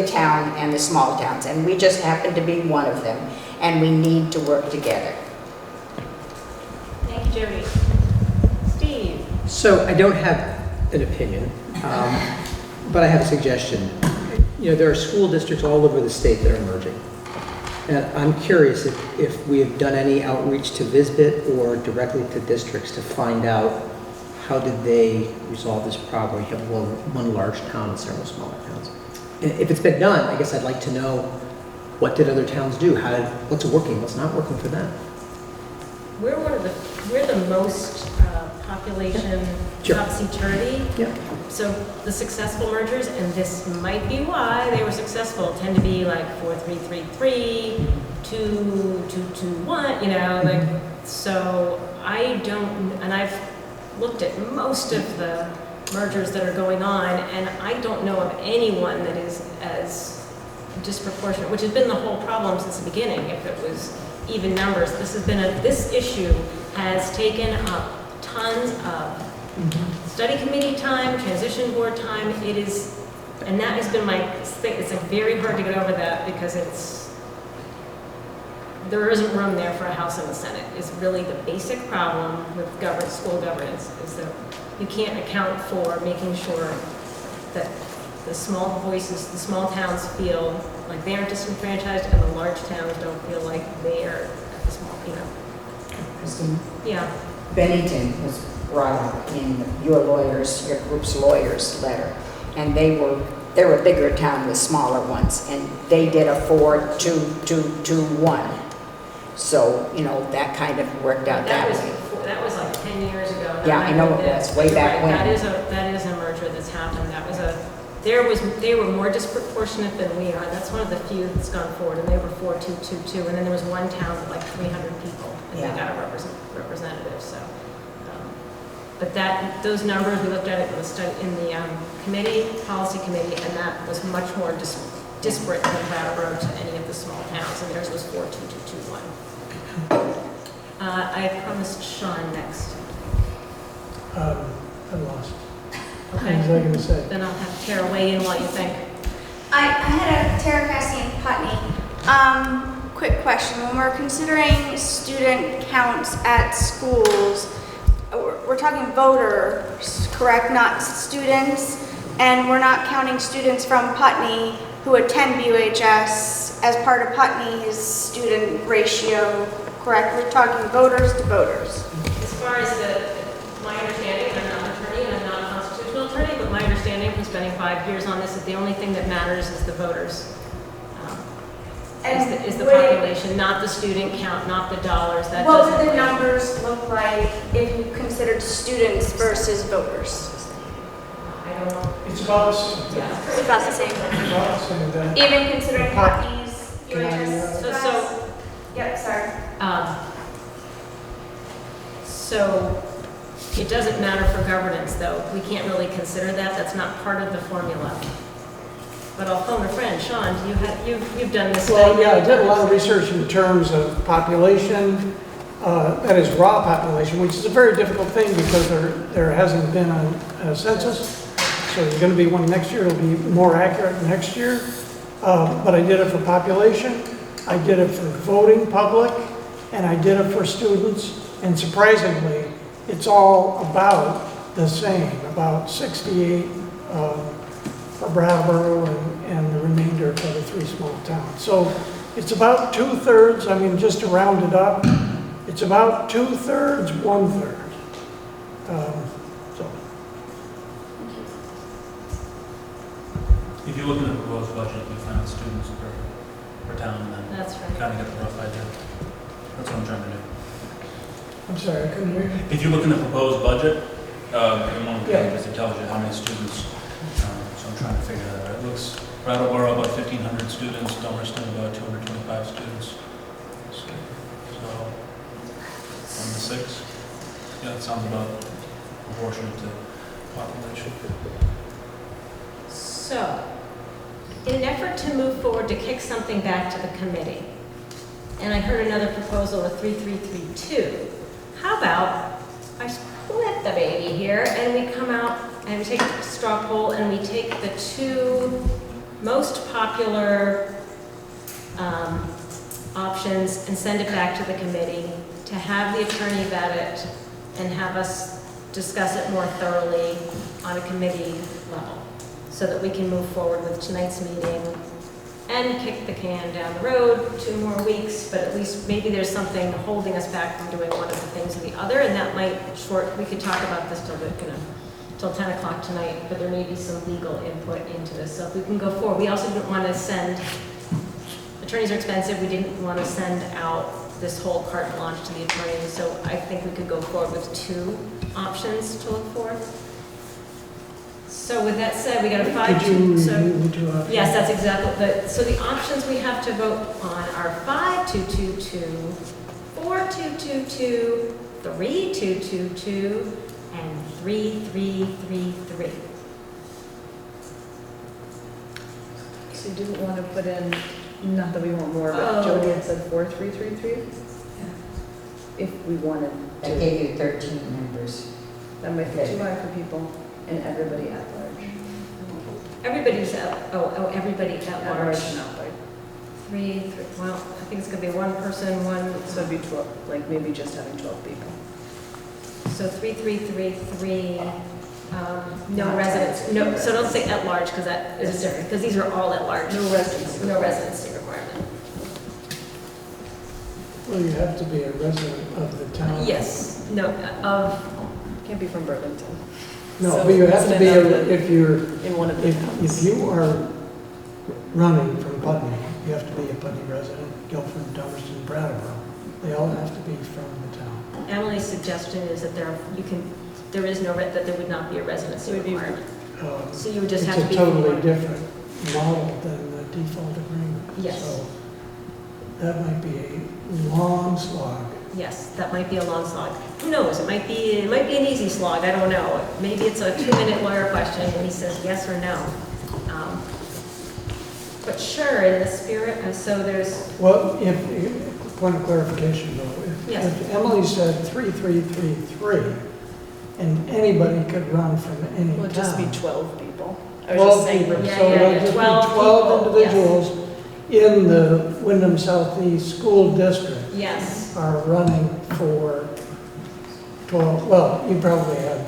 town and the small towns, and we just happen to be one of them, and we need to work together. Thank you, Jody. Steve? So I don't have an opinion, but I have a suggestion. You know, there are school districts all over the state that are merging. And I'm curious if we have done any outreach to Visbit or directly to districts to find out how did they resolve this problem. We have one large town and several smaller towns. And if it's been done, I guess I'd like to know, what did other towns do? What's working, what's not working for them? We're the most population Sure. topsy-turvy. Yeah. So the successful mergers, and this might be why they were successful, tend to be like 4-3-3-3, 2-2-2-1, you know, like, so I don't, and I've looked at most of the mergers that are going on, and I don't know of anyone that is as disproportionate, which has been the whole problem since the beginning. If it was even numbers, this issue has taken up tons of study committee time, transition board time. It is, and that has been my thing. It's like very hard to get over that because there isn't room there for a House and the Senate. Is really the basic problem with school governance, is that you can't account for making sure that the small voices, the small towns feel like they aren't disenfranchised, and the large towns don't feel like they are at the small, you know. Christine? Yeah. Bennington was brought up in your group's lawyers letter, and they're a bigger town with smaller ones, and they did a 4-2-2-2-1. So, you know, that kind of worked out that way. That was like 10 years ago. Yeah, I know it was, way back when. That is a merger that's happened. They were more disproportionate than we are. That's one of the few that's gone forward, and they were 4-2-2-2. And then there was one town with like 300 people, and they got a representative. So, but those numbers, we looked at it in the policy committee, and that was much more disparate than Brattleboro to any of the small towns, and theirs was 4-2-2-2-1. I promised Sean next. I'm lost. Okay. What was I going to say? Then I'll have Tara weigh in while you think. I had a Tara Cassian Putney. Quick question. When we're considering student counts at schools, we're talking voters, correct? Not students. And we're not counting students from Putney who attend BUHS as part of Putney's student ratio, correct? We're talking voters to voters. As far as my understanding, and I'm not an attorney and I'm not a constitutional attorney, but my understanding from spending 5 years on this is the only thing that matters is the voters. Is the population, not the student count, not the dollars. What would the numbers look like if you considered students versus voters? I don't know. It's about, It's about the same. Even considering Putney's UHS. Yep, sorry. So it doesn't matter for governance, though. We can't really consider that. That's not part of the formula. But I'll phone a friend. Sean, you've done this study. well, yeah, I did a lot of research in terms of population, that is raw population, which is a very difficult thing because there hasn't been a census. So there's going to be one next year. It'll be more accurate next year. But I did it for population, I did it for voting public, and I did it for students. And surprisingly, it's all about the same, about 68 for Brattleboro and the remainder for the 3 small towns. So it's about 2/3, I mean, just to round it up, it's about 2/3, 1/3. So. If you look at the proposed budget, you find out students per town, and then That's right. kind of get the rough idea. That's what I'm trying to do. I'm sorry, I couldn't hear you. If you look in the proposed budget, In one of the pages, it tells you how many students, so I'm trying to figure that out. It looks, Brattleboro about 1,500 students, Dummerston about 225 students. So, on the 6, yeah, it sounds about proportionate to population. So, in an effort to move forward to kick something back to the committee, and I heard another proposal of 3332, how about I split the baby here and we come out and we take a straw poll and we take the 2 most popular options and send it back to the committee to have the attorney vet it and have us discuss it more thoroughly on a committee level so that we can move forward with tonight's meeting and kick the can down the road 2 more weeks, but at least maybe there's something holding us back from doing one of the things or the other, and that might we could talk about this till 10 o'clock tonight, but there may be some legal input into this. So if we can go forward, we also didn't want to send, attorneys are expensive, we didn't want to send out this whole carte blanche to the attorney, so I think we could go forward with 2 options to look for. So with that said, we got a 5-2. Did you review the 2 options? Yes, that's exactly, so the options we have to vote on are 5-2-2-2, 4-2-2-2, 3-2-2-2, and 3-3-3-3. So you didn't want to put in, not that we want more, but Jody had said 4-3-3-3? If we wanted I to. gave you 13 members. That might be too high for people and everybody at large. Everybody's at, everybody at At large. large and at large. 3, well, I think it's gonna be 1 person, 1, So it'd be 12, like maybe just having 12 people. so 3-3-3-3, no Not residents, at- no, so don't say at large, because that is different, because these are all at large. No residency. No residency requirement. Well, you have to be a resident of the town. Yes, no, Can't be from Burlington. No, So but you have to be, instead of if you're, In one of the if towns. you are running from Putney, you have to be a Putney resident, Guilford, Dummerston, Brattleboro. They all have to be from the town. Emily's suggestion is that there would not be a residency It would be- requirement. Um, So you would just have to be. It's a totally different model than the default agreement. Yes. So that might be a long slog. Yes, that might be a long slog. Who knows? It might be an easy slog. I don't know. Maybe it's a 2-minute lawyer question and he says yes or no. But sure, in the spirit, so there's, Well, point of clarification though, Yes. if Emily said 3-3-3-3, and anybody could run from any Well, town. it'd just be 12 people. I was 12 just saying, people, Yeah, so yeah, it'll yeah, just be 12 12 people, yes. individuals in the Wyndham Southeast School District yes, are running for 12, well, you probably have,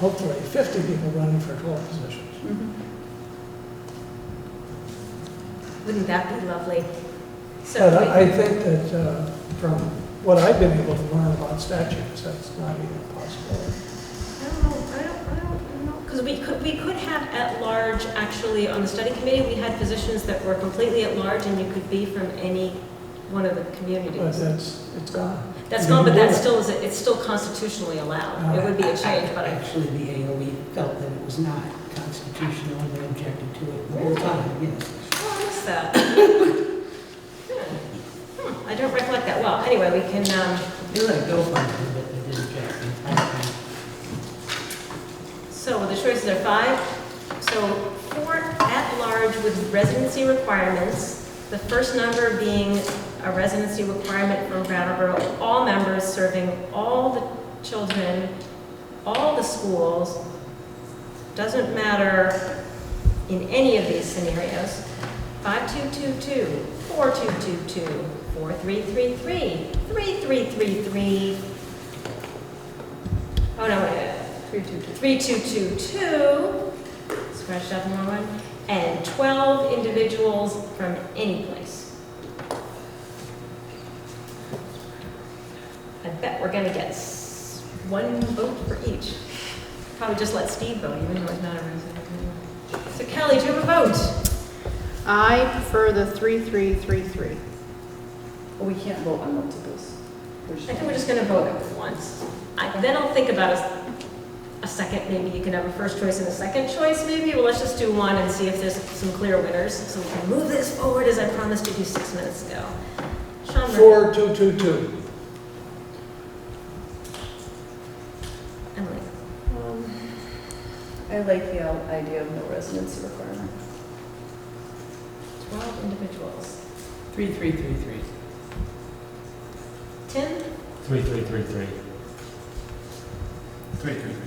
hopefully, 50 people running for 12 positions. wouldn't that be lovely? So But I think that from what I've been able to learn about statutes, that's not even a possibility. I don't know, because we could have at large, actually, on the study committee, we had positions that were completely at large and you could be from any one of the But communities. it's gone. That's You gone, but can do that it. still is, it's still constitutionally allowed. It would be a change, but I, Actually, the AOE felt that it was not constitutional, and they objected to it the whole time, yes. oh, I missed that. I don't recollect that. Well, anyway, we can, They let it go for a little bit, they didn't object. so the choices are 5. So 4 at large with residency requirements. The first number being a residency requirement from Brattleboro, all members serving all the children, all the schools. Doesn't matter in any of these scenarios. 5-2-2-2, 4-2-2-2, 4-3-3-3, 3-3-3-3. Oh no, wait. 3-2-2-2. Scratched out the wrong one. And 12 individuals from any place. I bet we're gonna get 1 vote for each. Probably just let Steve vote, even though he's not a resident. So Kelly, do you have a vote? I prefer the 3-3-3-3. Well, we can't vote on multiples. I think we're just gonna vote once. Then I'll think about a second, maybe you can have a first choice and a second choice maybe. Well, let's just do one and see if there's some clear winners. So we can move this forward as I promised to do 6 minutes ago. Sean Murphy. 4222. Emily. I like the idea of no residency requirement. 12 individuals. 3333. Tim? 3333. 333.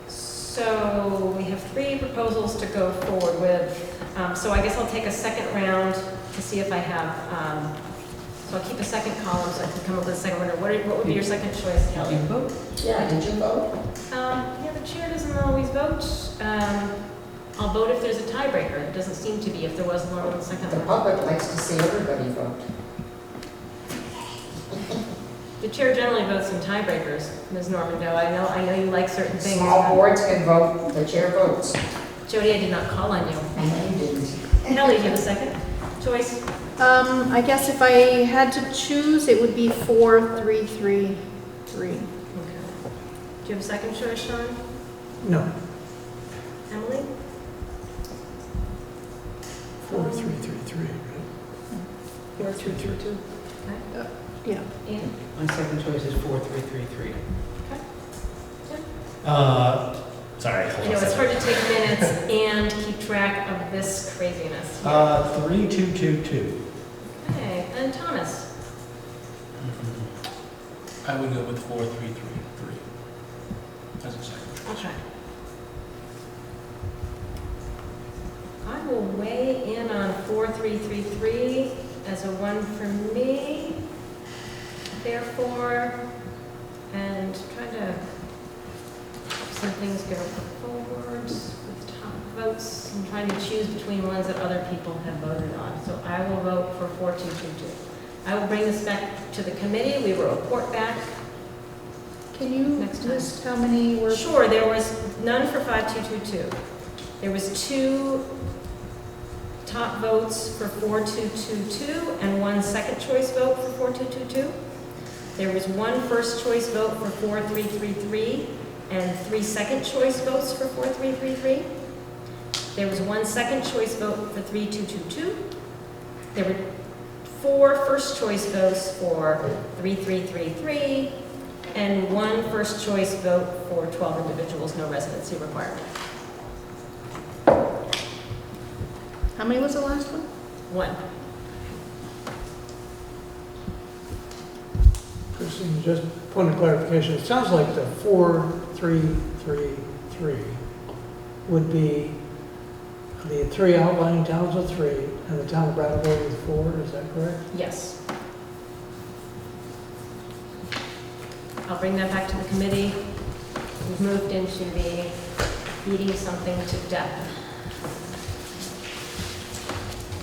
So we have 3 proposals to go forward with. So I guess I'll take a second round to see if I have, so I'll keep a second column so I can come up with a second winner. What would be your second choice, Did Kelly? you vote? Yeah, did you vote? Yeah, the chair doesn't always vote. I'll vote if there's a tiebreaker. It doesn't seem to be if there was one on the second The one. public likes to see everybody vote. The chair generally votes in tiebreakers, Ms. Norman Doe. I know you like certain things. Small boards can vote, the chair votes. Jody, I did not call on you. I know you didn't. Kelly, do you have a second choice? I guess if I had to choose, it would be 4333. Okay. Do you have a second choice, Sean? No, Emily? 4333, right? 4222. Yeah. Ian? My second choice is 4333. Sorry, I hold know on a it's hard second. to take minutes and keep track of this craziness. 3222. Okay, and Thomas? I would go with 4333 as a second choice. Okay. I will weigh in on 4333 as a 1 for me. Therefore, and trying to help some things go forward with top votes and trying to choose between ones that other people have voted on. So I will vote for 4222. I will bring this back to the committee. We will report back. Can you Next time. list how many were? Sure, there was none for 5222. There was 2 top votes for 4222 and 1 second choice vote for 4222. There was 1 first choice vote for 4333 and 3 second choice votes for 4333. There was 1 second choice vote for 3222. There were 4 first choice votes for 3333 and 1 first choice vote for 12 individuals, no residency requirement. How many was the last one? 1. Christine, just point of clarification, it sounds like the 4333 would be the 3 outlying towns with 3 and the town of Brattleboro with 4, is that correct? Yes. I'll bring that back to the committee. We've moved into the beating something to death.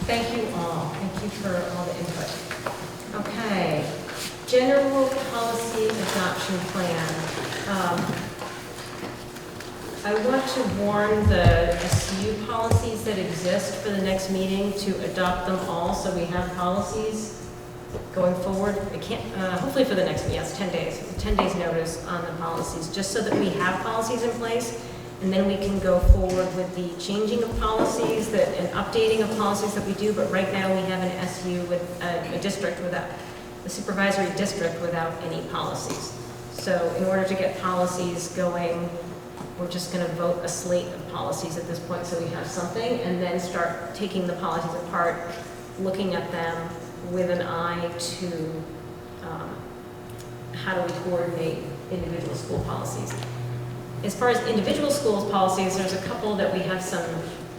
Thank you all. Thank you for all the input. Okay. General policy adoption plan. I want to warn the SU policies that exist for the next meeting to adopt them all so we have policies going forward. I can't, hopefully for the next meeting, yes, 10 days. 10 days notice on the policies, just so that we have policies in place, and then we can go forward with the changing of policies and updating of policies that we do, but right now we have an SU with a district without, a supervisory district without any policies. So in order to get policies going, we're just going to vote a slate of policies at this point so we have something, and then start taking the policies apart, looking at them with an eye to how do we coordinate individual school policies. As far as individual schools policies, there's a couple that we have some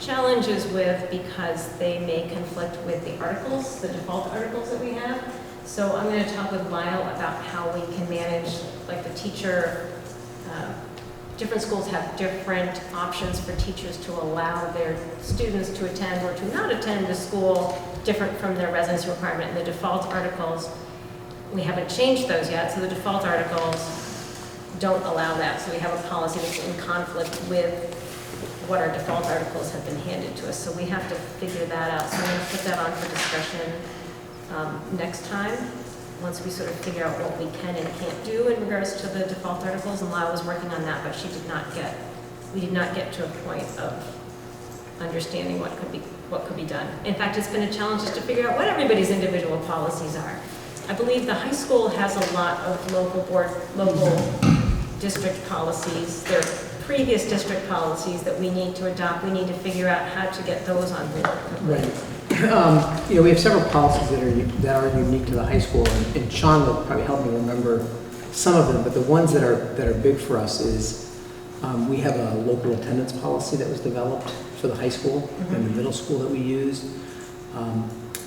challenges with because they may conflict with the articles, the default articles that we have. So I'm going to talk with Lyle about how we can manage, like the teacher, different schools have different options for teachers to allow their students to attend or to not attend the school different from their residency requirement. And the default articles, we haven't changed those yet, so the default articles don't allow that. So we have a policy that's in conflict with what our default articles have been handed to us. So we have to figure that out. So I'm going to put that on for discussion next time. once we sort of figure out what we can and can't do in regards to the default articles, and Lyle was working on that, but we did not get to a point of understanding what could be done. In fact, it's been a challenge just to figure out what everybody's individual policies are. I believe the high school has a lot of local district policies. There are previous district policies that we need to adopt. We need to figure out how to get those on board. Right. We have several policies that are unique to the high school, and Sean will probably help me remember some of them, but the ones that are big for us is we have a local attendance policy that was developed for the high school and the middle school that we use.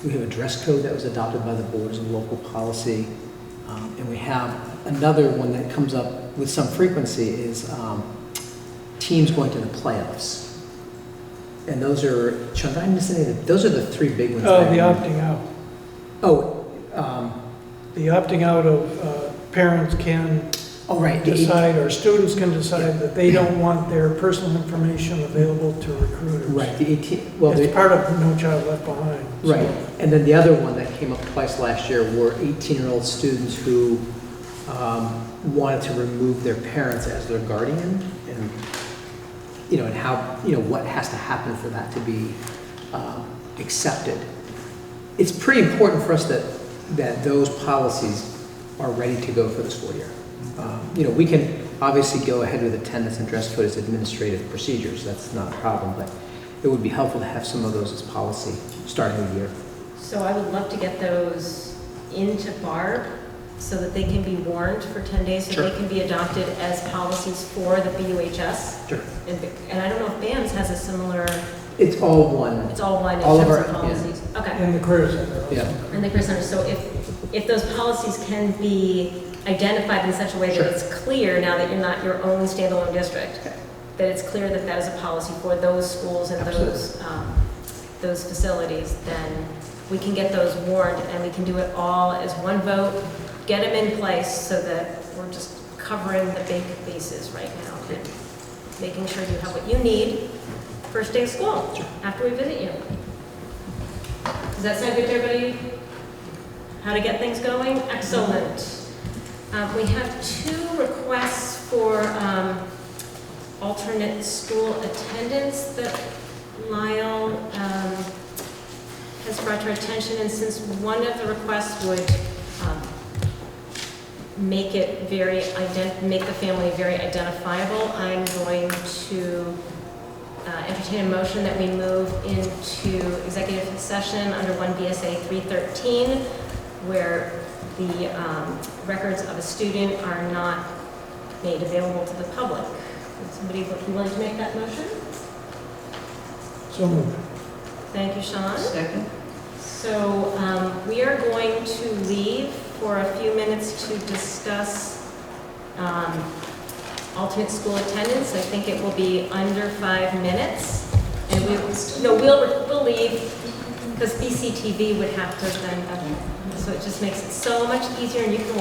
We have a dress code that was adopted by the board as a local policy. And we have another one that comes up with some frequency is teams going to the playoffs. And those are, Sean, did I miss any of them? Those are the three big ones. Oh, the opting out. Oh. The opting out of parents can Right. decide, or students can decide that they don't want their personal information available to recruiters. Right. It's part of No Child Left Behind. So. Right. And then the other one that came up twice last year were 18-year-old students who wanted to remove their parents as their guardian, and and how what has to happen for that to be accepted. It's pretty important for us that those policies are ready to go for the school year. We can obviously go ahead with attendance and dress code as administrative procedures. That's not a problem, but it would be helpful to have some of those as policy starting the year. So I would love to get those into Barb so that they can be warned for 10 days, so Sure. they can be adopted as policies for the BUHS. Sure. And I don't know if BAMS has a similar, It's all one. it's all one in All of terms our- of policies. Okay. And the career center. Yeah. And the Career Center, so if those policies can be identified in such a way that Sure. it's clear now that you're not your own standalone district, that it's clear that that is a policy for those schools and those facilities, then we can get those warned and we can do it all as one vote, get them in place so that we're just covering the big bases right now and making sure you have what you need first day of school after we visit you. Does that sound good to everybody? How to get things going? Excellent. We have 2 requests for alternate school attendance that Lyle has brought to our attention, and since one of the requests would make the family very identifiable, I'm going to entertain a motion that we move into executive session under 1 BSA 313, where the records of a student are not made available to the public. Would somebody be willing to make that motion? So moved. Thank you, Sean. Second? So we are going to leave for a few minutes to discuss alternate school attendance. I think it will be under 5 minutes. And we'll leave because BCTV would have to then, so it just makes it so much easier, and you can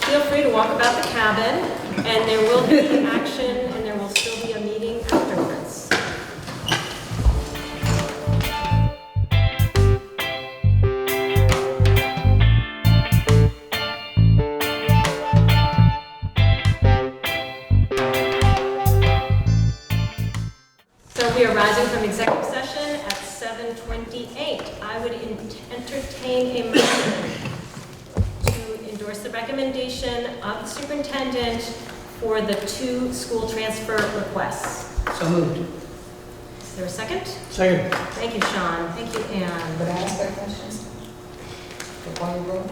feel free to walk about the cabin, and there will be action, and there will still be a meeting afterwards. So we are rising from executive session at 7:28. I would entertain a motion to endorse the recommendation of the superintendent for the 2 school transfer requests. So moved. Is there a second? Second. Thank you, Sean. Thank you, Anne. Could I ask a question? Before you go?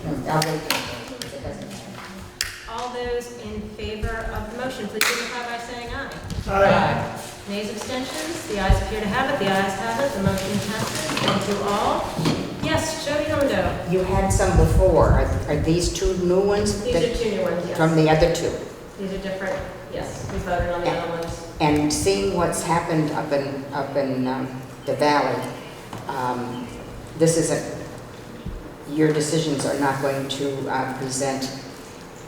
No, I'll wait. It doesn't matter. All those in favor of the motion, please signify by saying aye. Aye. Nays, abstentions? The ayes appear to have it. The ayes have it. The motion passes. Thank you all. Yes, Jody Hondo. You had some before. Are these 2 new ones? These are 2 new ones, yes. From the other 2? These are different, yes. We voted on the other ones. And seeing what's happened up in the valley, this isn't, your decisions are not going to present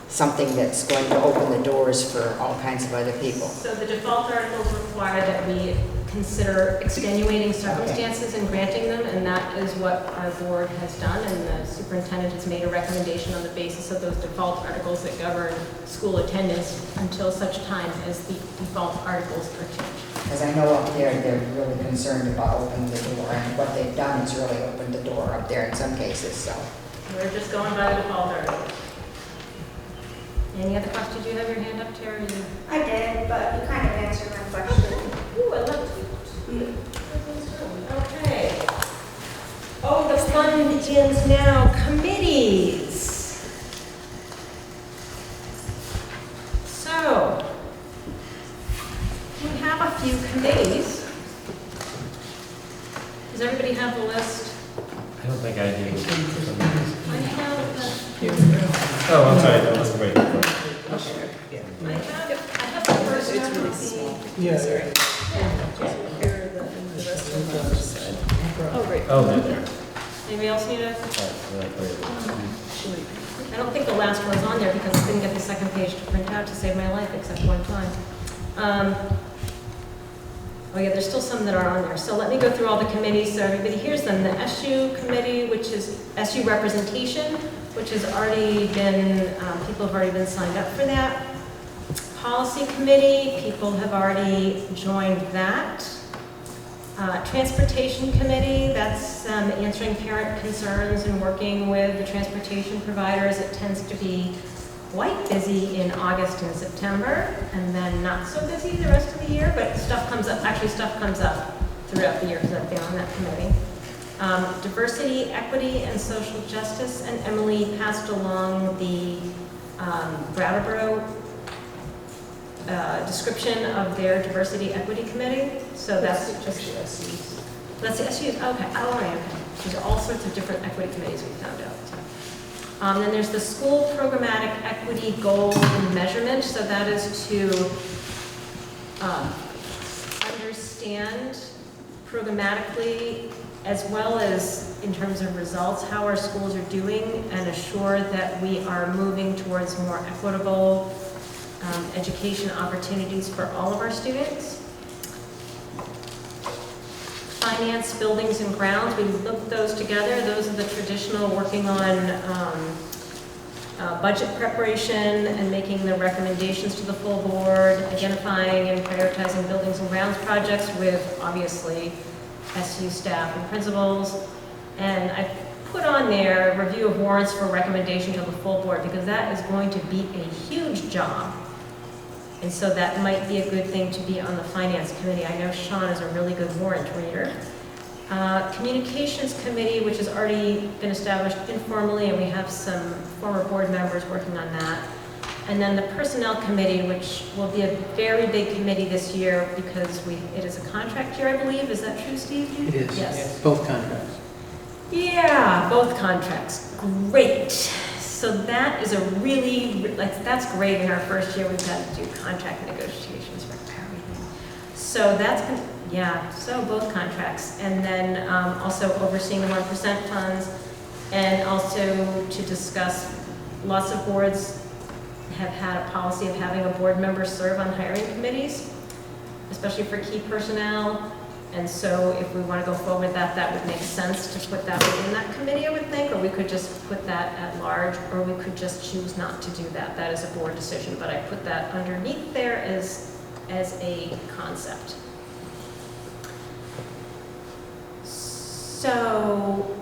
something that's going to open the doors for all kinds of other people. So the default articles require that we consider extenuating circumstances in granting them, and that is what our board has done, and the superintendent has made a recommendation on the basis of those default articles that govern school attendance until such time as the default articles are changed. Because I know up there, they're really concerned about opening the door, and what they've done is really opened the door up there in some cases, so. We're just going by the default articles. Any other questions? Did you have your hand up, Tara? I did, but you kind of answered my question. Ooh, I love it. Okay. Oh, the fun begins now. Committees. So, we have a few committees. Does everybody have the list? I don't think I do. I have Oh, I'm sorry, that wasn't great. I have the first It's one. really small. Yeah. Sorry. Here, the rest of them on the side. Oh, right. Oh, there. Anybody else need a? Actually, I don't think the last one's on there because I didn't get the second page to print out to save my life except one time. Oh yeah, there's still some that are on there. So let me go through all the committees so everybody hears them. The SU committee, which is SU representation, which has already been, people have already been signed up for that. Policy committee, people have already joined that. Transportation committee, that's answering parent concerns and working with the transportation providers. It tends to be quite busy in August and September, and then not so busy the rest of the year, but stuff comes up, actually stuff comes up throughout the year because I've been on that committee. Diversity, equity, and social justice, and Emily passed along the Brattleboro description of their diversity equity committee. So that's just, that's the SU, okay, oh, okay. There's all sorts of different equity committees we found out. Then there's the school programmatic equity goals and measurement. So that is to understand programmatically as well as in terms of results how our schools are doing and assure that we are moving towards more equitable education opportunities for all of our students. Finance, buildings, and grounds, we looked those together. Those are the traditional working on budget preparation and making the recommendations to the full board, identifying and prioritizing buildings and grounds projects with, obviously, SU staff and principals. And I put on there review of warrants for recommendation to the full board because that is going to be a huge job. And so that might be a good thing to be on the finance committee. I know Sean is a really good warrant reader. Communications committee, which has already been established informally, and we have some former board members working on that. And then the personnel committee, which will be a very big committee this year because it is a contract year, I believe. Is that true, Steve? It is. Yes. Both contracts. Yeah, both contracts. Great. So that is a really, that's great. In our first year, we've got to do contract negotiations for everything. So that's, yeah, so both contracts. And then also overseeing the 1% funds, and also to discuss, lots of boards have had a policy of having a board member serve on hiring committees, especially for key personnel. And so if we want to go forward with that, that would make sense to put that within that committee, I would think, or we could just put that at large, or we could just choose not to do that. That is a board decision, but I put that underneath there as a concept. So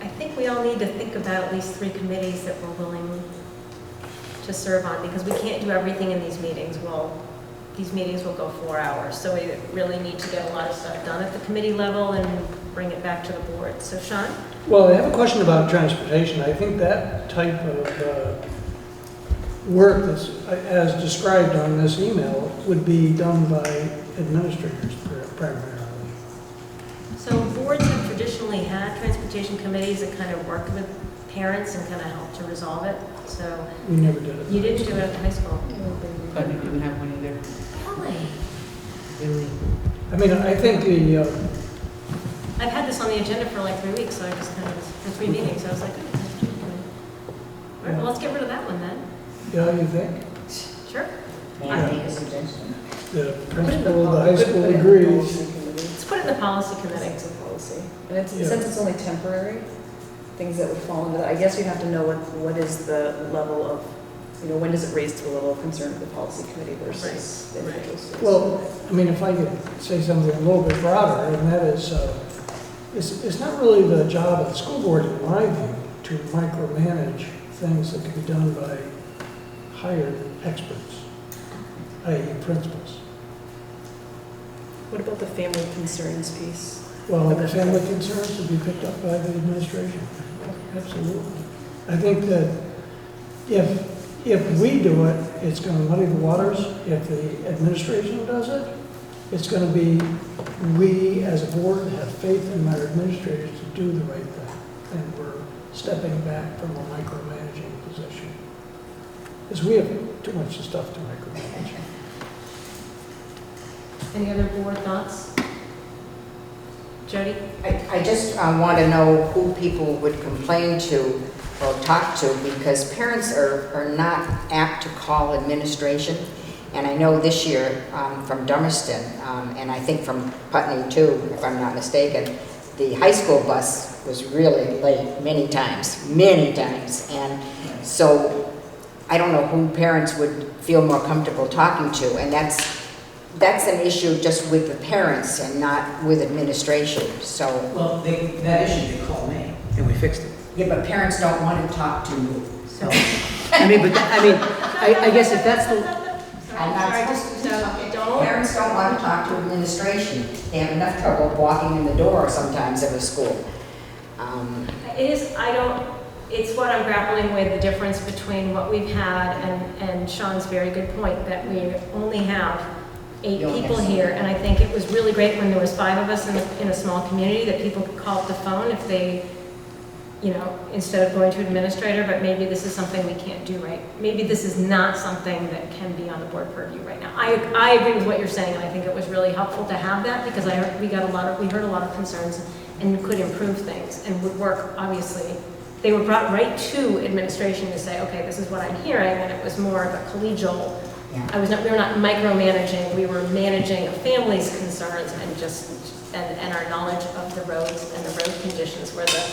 I think we all need to think about at least 3 committees that we're willing to serve on, because we can't do everything in these meetings. Well, these meetings will go 4 hours, so we really need to get a lot of stuff done at the committee level and bring it back to the board. So Sean? Well, I have a question about transportation. I think that type of work that's as described on this email would be done by administrators primarily. So boards have traditionally had transportation committees that kind of work with parents and kind of help to resolve it. So We never did it. you didn't do it at the high school. But we didn't have one either. Really? Really? I mean, I think the, I've had this on the agenda for like 3 weeks, so I just kind of, for 3 meetings, so I was like, oh, that's pretty good. All right, well, let's get rid of that one then. yeah, you think? Sure. May I make a suggestion? The principal of the high school agrees. Let's put it in the policy committee. It's a policy. And it's, Yeah. since it's only temporary, things that would fall into that, I guess you'd have to know what is the level of, when does it raise to a level of concern for the policy committee versus the individual schools? Well, I mean, if I could say something a little bit broader, and that is, it's not really the job of the school board, in my view, to micromanage things that can be done by hired experts, i.e. principals. What about the family concerns piece? Well, the family concerns to be picked up by the administration. Absolutely. I think that if we do it, it's going to muddy the waters. If the administration does it, it's going to be, we as a board have faith in our administrators to do the right thing. And we're stepping back from a micromanaging position. Because we have too much stuff to micromanage. Any other board thoughts? Jody? I just want to know who people would complain to or talk to, because parents are not apt to call administration. And I know this year from Dummerston, and I think from Putney too, if I'm not mistaken, the high school bus was really late many times. And so I don't know who parents would feel more comfortable talking to, and that's an issue just with the parents and not with administration, so. Well, that issue, they call me, and we fixed it. Yeah, but parents don't want to talk to you, so. I guess if that's the, I'm not supposed to, Don't. parents don't want to talk to administration. They have enough trouble walking in the door sometimes of a school. It's what I'm grappling with, the difference between what we've had and Sean's very good point, that we only have 8 people here, and I think it was really great when there was 5 of us in a small community, that people could call up the phone if they, instead of going to administrator, but maybe this is something we can't do right. Maybe this is not something that can be on the board purview right now. I agree with what you're saying, and I think it was really helpful to have that, because we heard a lot of concerns and could improve things and would work, obviously. They were brought right to administration to say, okay, this is what I'm hearing, and it was more of a collegial. Yeah. We were not micromanaging, we were managing a family's concerns and our knowledge of the roads and the road conditions, where the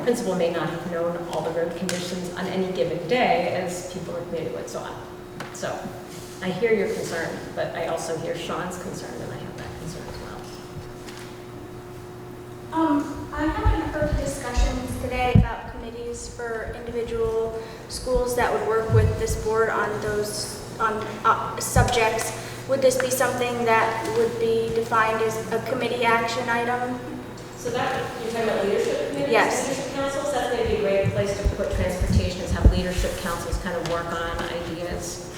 principal may not have known all the road conditions on any given day as people in the community would. So I hear your concern, but I also hear Sean's concern, and I have that concern as well. I haven't heard discussions today about committees for individual schools that would work with this board on those subjects. Would this be something that would be defined as a committee action item? So that, you're talking about leadership committees? Yes. Leadership councils, that's going to be a great place to put transportation, is have leadership councils kind of work on ideas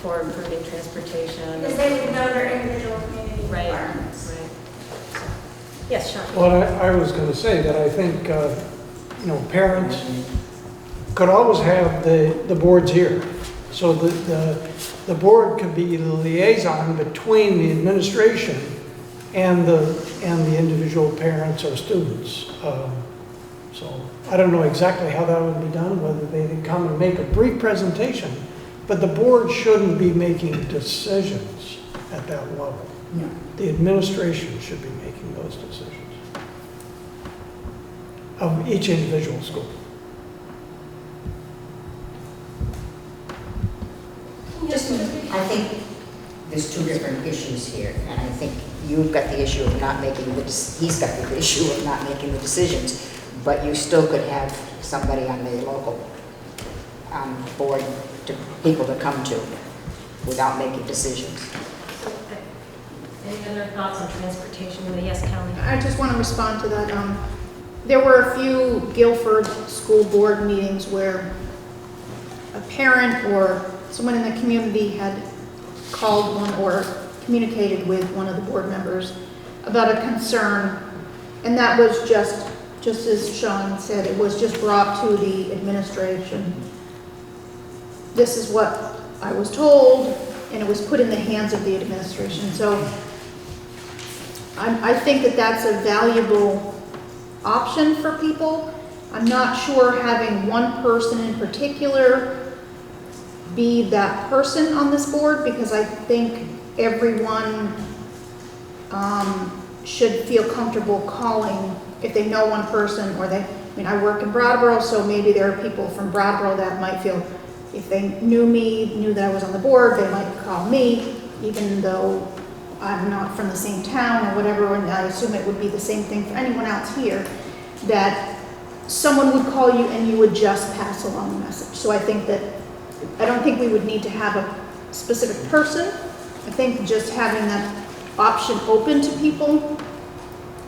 for improving transportation. Because they would know their individual community Right, requirements. right. Yes, Sean? Well, I was going to say that I think, parents could always have the boards here. So the board could be the liaison between the administration and the individual parents or students. So I don't know exactly how that would be done, whether they come and make a brief presentation, but the board shouldn't be making decisions at that level. No. The administration should be making those decisions of each individual school. I think there's 2 different issues here, and I think you've got the issue of not making he's got the issue of not making the decisions, but you still could have somebody on the local board, people to come to without making decisions. Any other thoughts on transportation? Yes, Kelly? I just want to respond to that. There were a few Guilford school board meetings where a parent or someone in the community had called one or communicated with one of the board members about a concern, and that was just as Sean said, it was just brought to the administration. This is what I was told, and it was put in the hands of the administration. So I think that that's a valuable option for people. I'm not sure having one person in particular be that person on this board, because I think everyone should feel comfortable calling if they know one person, or I I work in Brattleboro, so maybe there are people from Brattleboro that might feel, if they knew that I was on the board, they might call me, even though I'm not from the same town or whatever, and I assume it would be the same thing for anyone else here, that someone would call you and you would just pass along the message. So I don't think we would need to have a specific person. I think just having that option open to people,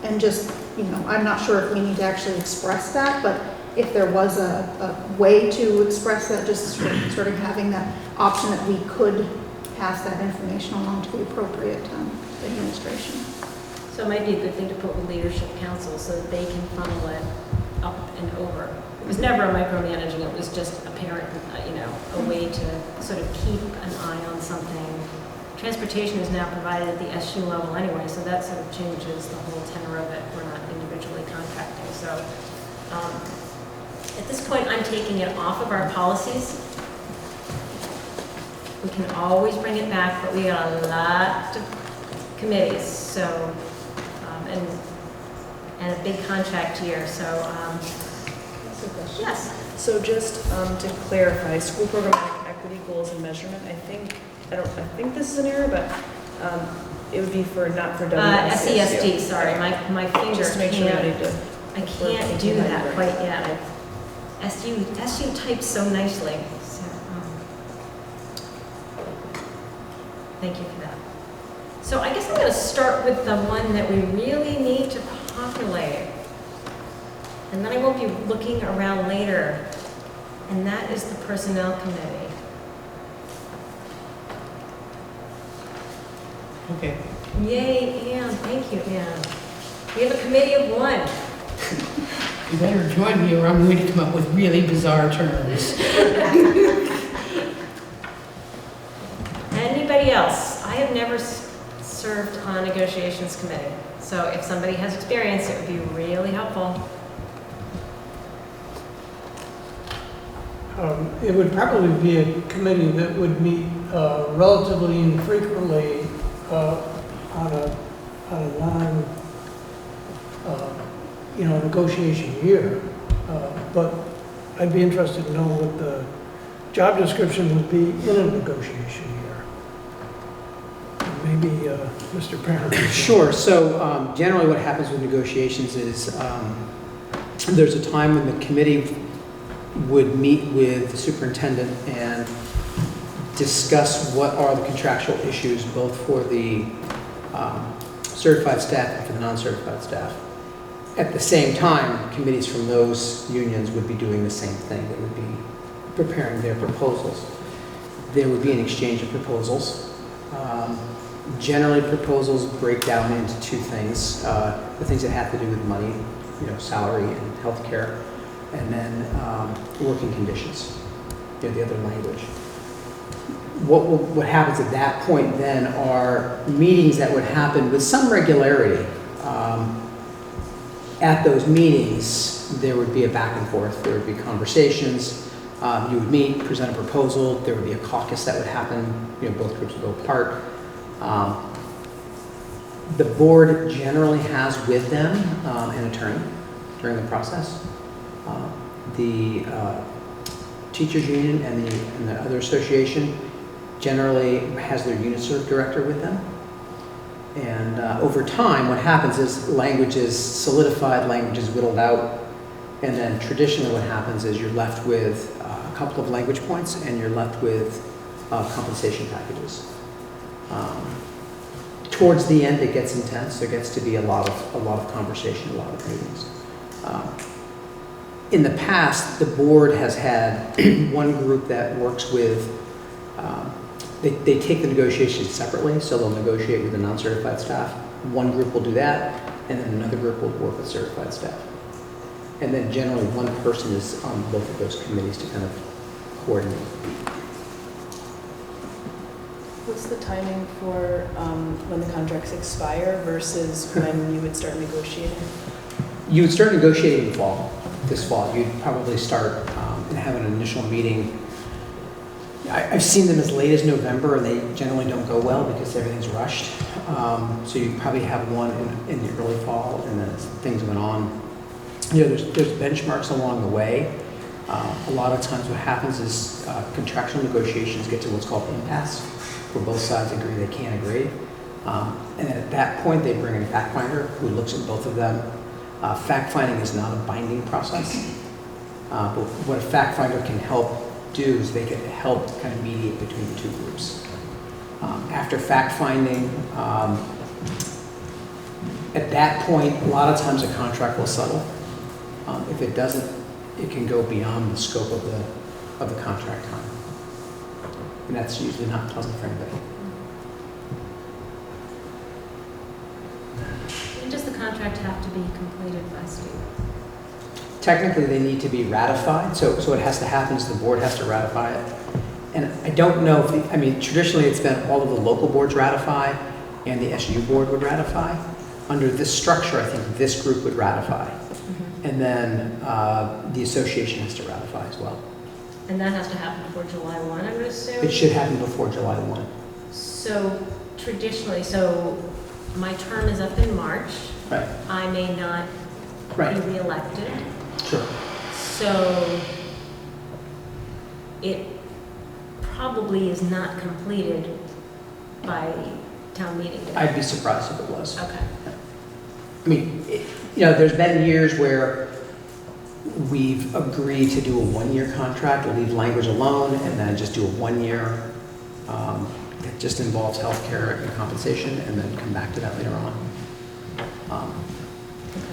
and just, I'm not sure if we need to actually express that, but if there was a way to express that, just sort of having that option that we could pass that information along to the appropriate administration. So it might be a good thing to put with leadership council so that they can funnel it up and over. It was never a micromanaging, it was just a parent, a way to sort of keep an eye on something. Transportation is now provided at the SU level anyway, so that sort of changes the whole tenor of it. We're not individually contracting. So at this point, I'm taking it off of our policies. We can always bring it back, but we got a lot of committees, so and a big contract year. So That's a question. yes. So just to clarify, school programmatic equity goals and measurement, I think this is an error, but it would be not for WSESD. SESD, sorry, my finger Just to make sure can't, we need to. I can't do that quite yet. SU types so nicely. So, thank you for that. So I guess I'm going to start with the one that we really need to populate. And then I won't be looking around later. And that is the Personnel Committee. Okay. Yay, Anne. Thank you, Anne. We have a committee of one. You better join me or I'm going to come up with really bizarre terms. Anybody else? I have never served on a negotiations committee. So if somebody has experience, it would be really helpful. It would probably be a committee that would meet relatively infrequently on a non, negotiation year. But I'd be interested to know what the job description would be in a negotiation year. Maybe Mr. Parent. Sure. So generally what happens with negotiations is there's a time when the committee would meet with the superintendent and discuss what are the contractual issues both for the certified staff and for the non-certified staff. At the same time, committees from those unions would be doing the same thing. They would be preparing their proposals. There would be an exchange of proposals. Generally, proposals break down into two things. The things that have to do with money, salary and health care, and then working conditions, the other language. What happens at that point then are meetings that would happen with some regularity. At those meetings, there would be a back and forth. There would be conversations. You would meet, present a proposal. There would be a caucus that would happen. Both groups would go apart. The board generally has with them an attorney during the process. The teachers union and the other association generally has their unit serve director with them. And over time, what happens is language is solidified, language is whittled out, and then traditionally what happens is you're left with a couple of language points and you're left with compensation packages. Towards the end, it gets intense. There gets to be a lot of conversation, a lot of meetings. In the past, the board has had one group that works with, they take the negotiations separately, so they'll negotiate with the non-certified staff. One group will do that, and then another group will work with certified staff. And then generally one person is on both of those committees to kind of coordinate. What's the timing for when the contracts expire versus when you would start negotiating? You would start negotiating this fall. You'd probably start and have an initial meeting I've seen them as late as November, and they generally don't go well because everything's rushed. So you probably have one in the early fall, and then as things went on. You know, there's benchmarks along the way. A lot of times what happens is contractual negotiations get to what's called impasse, where both sides agree they can't agree. And then at that point, they bring in a fact finder who looks at both of them. Fact finding is not a binding process, but what a fact finder can help do is they can help kind of mediate between the two groups. After fact finding, at that point, a lot of times a contract will settle. If it doesn't, it can go beyond the scope of the contract time, and that's usually not pleasant for anybody. When does the contract have to be completed by, Steve? Technically, they need to be ratified, so what has to happen is the board has to ratify it. And I don't know if, I mean, traditionally it's been all of the local boards ratify and the SU board would ratify. Under this structure, I think this group would ratify. And then the association has to ratify as well. And that has to happen before July 1, I would assume? It should happen before July 1. So traditionally, so my term is up in March. Right. I may not Right. be reelected. Sure. So it probably is not completed by town meeting day. I'd be surprised if it was. Okay. I mean, you know, there's been years where we've agreed to do a one-year contract, or leave language alone, and then just do a 1 year that just involves healthcare and compensation, and then come back to that later on.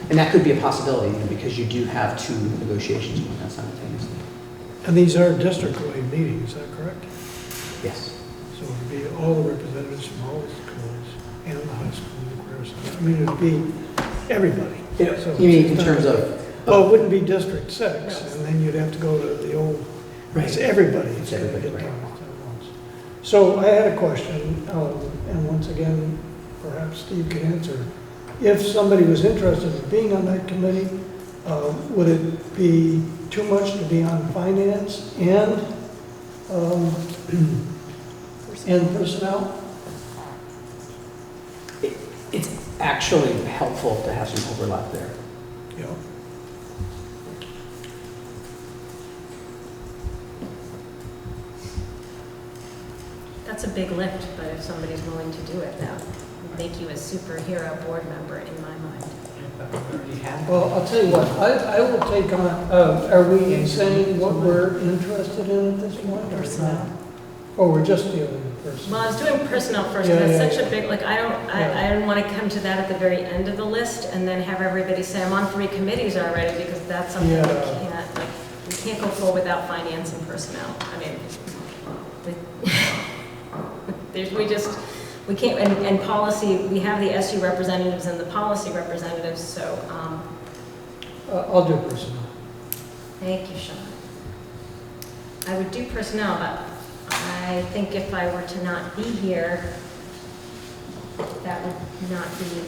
And that could be a possibility, you know, because you do have two negotiations going on simultaneously. And these are district-wide meetings, is that correct? Yes. So it would be all the representatives from all the schools and the high school and the career center. I mean, it would be everybody. So You mean in it's terms not- of? Well, it wouldn't be District 6, and then you'd have to go to the old, it's everybody. It's everybody, right. So I had a question, and once again, perhaps Steve could answer. If somebody was interested in being on that committee, would it be too much to be on finance and personnel? It's actually helpful to have some overlap there. Yeah. That's a big lift, but if somebody's willing to do it, that would make you a superhero board member in my mind. Well, I'll tell you what, I will take on, are we saying what we're interested in at this point? Personnel. Oh, we're just dealing with personnel. Well, I was doing personnel first, Yeah, because yeah, that's such yeah. a big, like, I didn't want to come to that at the very end of the list and then have everybody say, I'm on 3 committees already, because that's something we Yeah. can't, like, we can't go forward without finance and personnel. I mean, we can't, and policy, we have the SU representatives and the policy representatives, so, I'll do personnel. thank you, Sean. I would do personnel, but I think if I were to not be here, that would not be,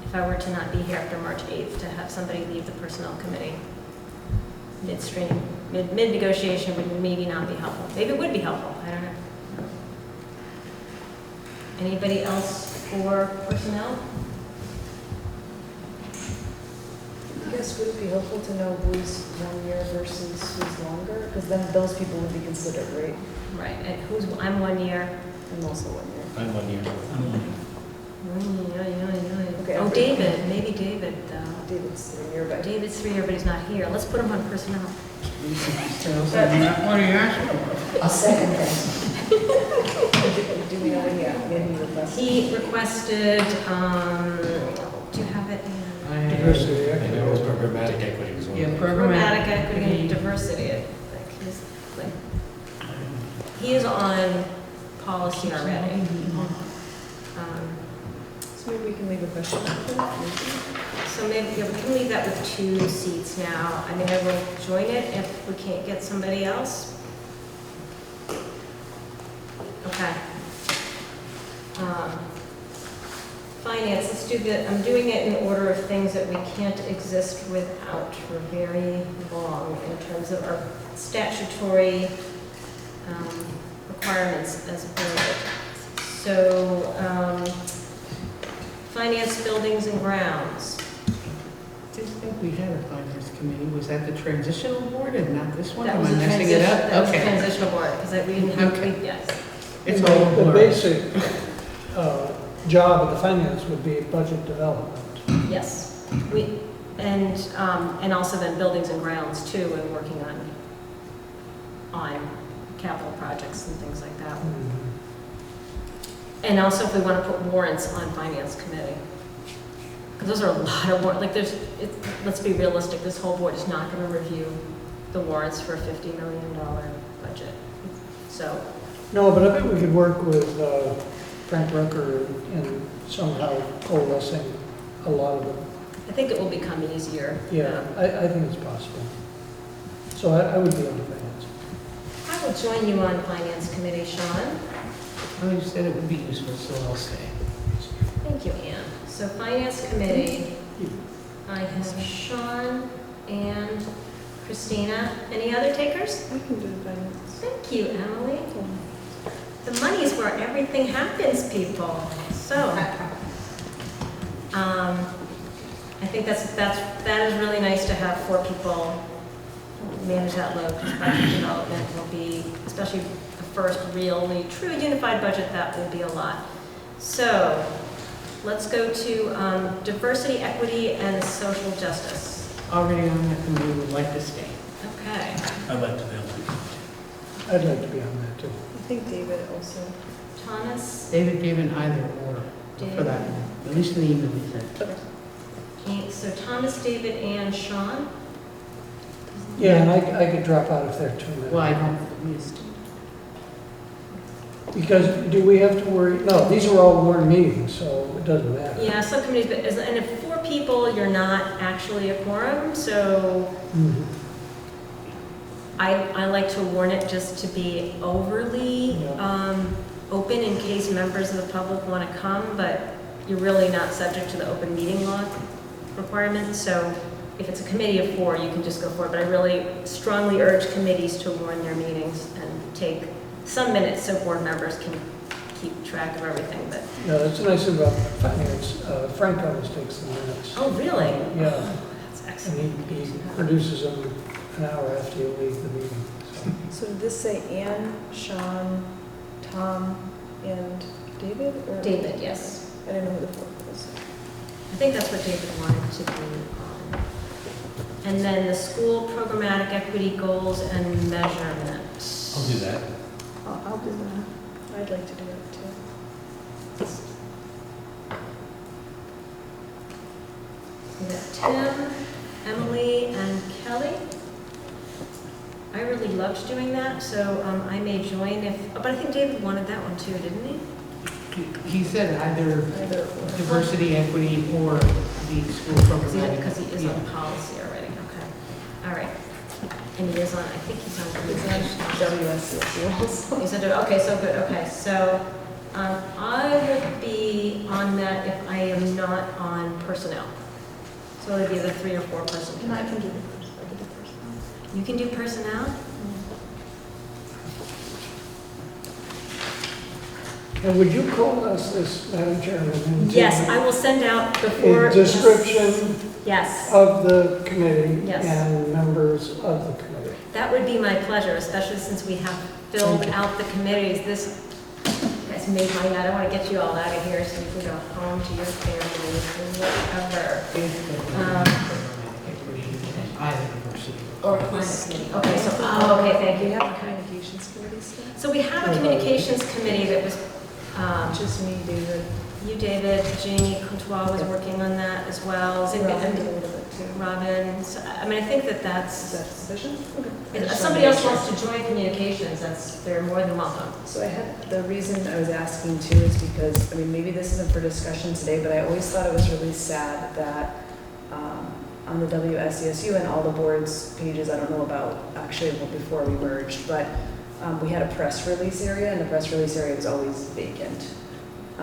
if I were to not be here after March 8th, to have somebody leave the personnel committee midstream, mid-negotiation would maybe not be helpful. Maybe it would be helpful, I don't know. Anybody else for personnel? I guess would it be helpful to know who's 1 year versus who's longer? Because then those people would be considered, right? Right, and I'm 1 year. I'm also 1 year. I'm 1 year. Okay, Oh, I'm David, maybe David, though. David's 3 year, but David's 3 year, but he's not here. Let's put him on personnel. What are you asking for? I'll second that. Do we know what he requested? He requested, do you have it in? Diversity, I know it was equity. programmatic equity was one. Yeah, of them. Programmatic equity and diversity. He is on policy already. So maybe we can leave a question up for that. So maybe, yeah, we can leave that with 2 seats now. I mean, I will join it if we can't get somebody else. Okay. finance, let's do I'm doing it in order of things that we can't exist without for very long in terms of our statutory requirements as a board. So, finance, buildings, and grounds. I just think we had a finance committee. Was that the transitional board and not this one? That Am was I a messing it up? that was a Okay. transitional board, because we didn't have, Okay. yes. It's The- all The blurred. basic job of the finance would be budget development. Yes, and also then buildings and grounds too, and working on capital projects and things like that. And also if we want to put warrants on finance committee. Because those are a lot of warrants, like let's be realistic, this whole board is not going to review the warrants for a $50 million budget. So, No, but I think we could work with Frank Rucker in somehow coalescing a lot of them. I think it will become easier. Yeah, I think it's possible. So I would be on the finance. I will join you on finance committee, Sean. I just said it would be useful, so I'll stay. Thank you, Anne. So finance committee, I have Sean and Christina. Any other takers? I can do finance. Thank you, Emily. The money is where everything happens, people. So, I think that is really nice to have 4 people manage that load, because budget development will be, especially the first really true unified budget, that will be a lot. So, let's go to diversity, equity, and social justice. Already on that committee, would like to stay. Okay. I'd like to be on that. I'd like to be on that too. I think David also. Thomas, David gave an either or for that one, at least in the email he sent. so Thomas, David, and Sean. Yeah, and I could drop out if there are too many. Well, I don't, yes. Because do we have to worry, no, these are all warned meetings, so it doesn't matter. Yeah, subcommittees, and if 4 people, you're not actually a quorum, so Mhm. I like to warn it just to be overly open in case members of the public want to come, but you're really not subject to the open meeting law requirements. So if it's a committee of 4, you can just go for it. But I really strongly urge committees to warn their meetings and take some minutes so board members can keep track of everything. But Yeah, that's the nice thing about finance. Frank always takes the minutes. oh, really? Yeah, That's and excellent. he produces them an hour after you leave the meeting. So did this say Anne, Sean, Tom, and David? Or? David, yes. I didn't know who the 4th was. I think that's what David wanted to be on. And then the school programmatic equity goals and measurement. I'll do that. I'll do that. I'd like to do it too. We got Tim, Emily, and Kelly. I really loved doing that, so I may join if, but I think David wanted that one too, didn't he? He said either Either or. diversity, equity, or the school programmatic. Because he is Yeah. on policy already, okay. All right. And he is on, I think he's on communications. WSESD also. He said, okay, so good, okay, so I will be on that if I am not on personnel. So it'll be the 3 or 4 person. And I can do the first. I can do first. You can do personnel? And would you call us this, Madam Chairman? Yes, I will send out before. A description Yes, of the committee Yes. and members of the committee. that would be my pleasure, especially since we have filled Thank you. out the committees. This has made my night. I don't want to get you all out of here so you can go home to your families and whatever. Equity and either diversity. Or finance committee. Okay, so, okay, thank Do you. you have a Okay. communications committee still? So we have a communications committee that was, Just me, David. you, David, Jeannie Courtois was working on that as well. Robin And did a little bit too. Robin, so, I mean, I think that Is that's, that sufficient? Okay. if somebody else wants to join communications, they're more than welcome. So I had, the reason I was asking too is because, I mean, maybe this isn't for discussion today, but I always thought it was really sad that on the WSESU and all the boards pages, I don't know about actually before we merged, but we had a press release area and the press release area was always vacant.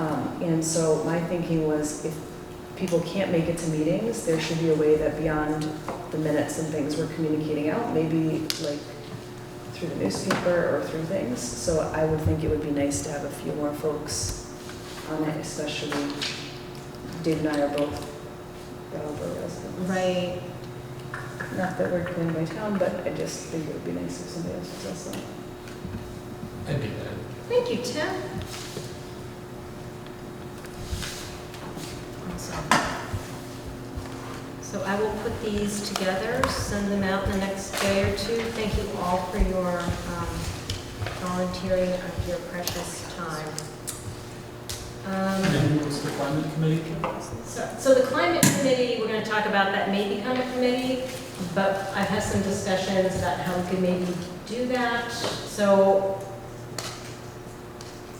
And so my thinking was if people can't make it to meetings, there should be a way that beyond the minutes and things we're communicating out, maybe like through the newspaper or through things. So I would think it would be nice to have a few more folks on it, especially Dave and I are both Brattleboro residents. Right. Not that we're going by town, but I just think it would be nice if somebody else does that. I'd do that. Thank you, Tim. Awesome. So I will put these together, send them out in the next day or two. Thank you all for your volunteering of your precious time. And then who was the climate committee? So the climate committee, we're going to talk about that may become a committee, but I've had some discussions about how we could maybe do that. So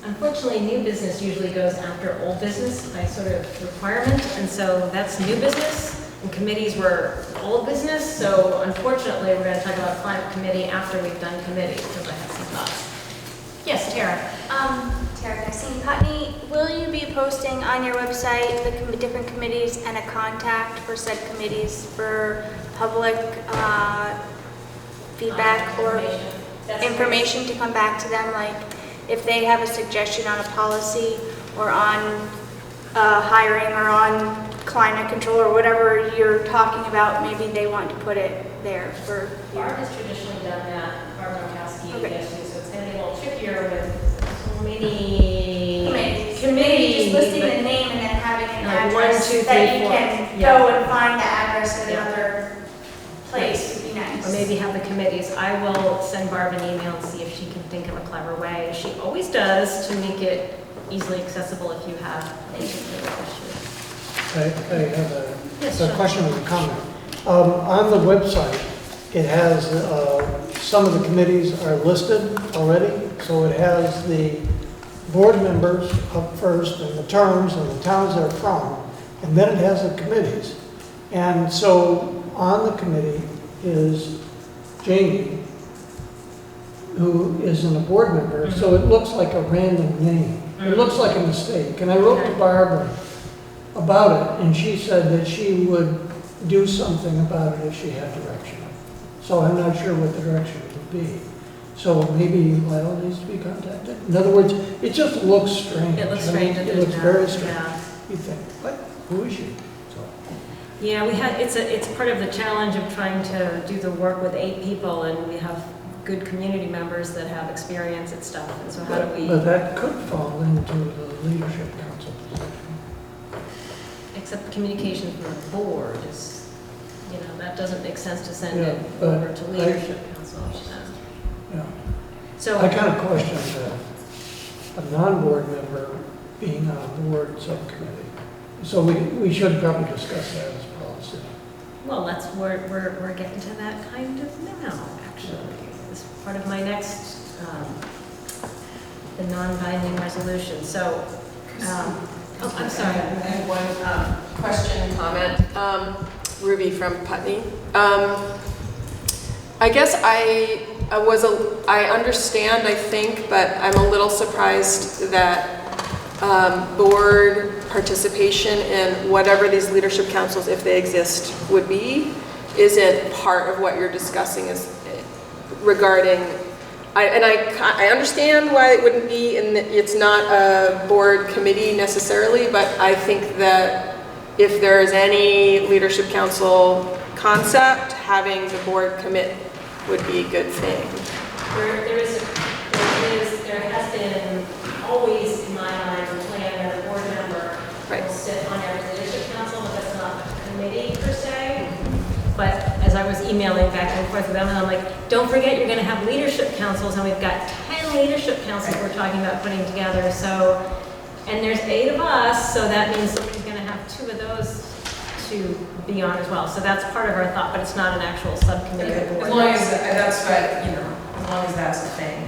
unfortunately, new business usually goes after old business by sort of requirement, and so that's new business, and committees were old business, so unfortunately, we're going to talk about climate committee after we've done committees, because I have some thoughts. Yes, Tara? Tara Maxine Putney, will you be posting on your website the different committees and a contact for said committees for public feedback or information to come back to them, like if they have a suggestion on a policy or on hiring or on climate control or whatever you're talking about, maybe they want to put it there for you. Barb has traditionally done that, Barb Nowakowski, Okay. yes, so it's going to be a little trickier with so many Committees. Just listing but- the name and then having an Like 1, address 2, 3, that you 4. can Yeah. go and find the address at Yeah. another place would be nice. Or maybe have the committees. I will send Barb an email and see if she can think of a clever way. She always does to make it easily accessible if you have particular questions. I have Yes, a Sean. question and a comment. On the website, it has, some of the committees are listed already, so it has the board members up first and the terms and the towns they're from, and then it has the committees. And so on the committee is Jamie, who isn't a board member, so it looks like a random name. It looks like a mistake. And I wrote to Barbara about it, and she said that she would do something about it if she had direction. So I'm not sure what the direction would be. So maybe Lyle needs to be contacted. In other words, it just looks strange. It looks I mean, strange. It looks very strange. Yeah. You think, what? Who is she? So, Yeah, it's part of the challenge of trying to do the work with 8 people, and we have good community members that have experience at stuff, and so how do we, But that could fall into the leadership council position. except communication from the board is, that doesn't make sense to send Yeah, it but over to leadership council. Yeah. So, I kind of question a non-board member being on a board subcommittee. So we should probably discuss that as policy. well, we're getting to that kind of now, actually. It's part of my next, the non-binding resolution. So, I'm sorry. I have one question and comment. Ruby from Putney. I guess I understand, I think, but I'm a little surprised that board participation in whatever these leadership councils, if they exist, would be, isn't part of what you're discussing is regarding. I understand why it wouldn't be, and it's not a board committee necessarily, but I think that if there is any leadership council concept, having the board commit would be a good thing. There has been always, in my mind, a plan where the board member will sit on every leadership council, but that's not a committee per se. But as I was emailing back and forth with them, and I'm like, don't forget you're going to have leadership councils, and we've got 10 leadership councils we're talking about putting together. So, and there's 8 of us, so that means somebody's going to have 2 of those to be on as well. So that's part of our thought, but it's not an actual subcommittee of the board. As long as that's what, as long as that's the thing.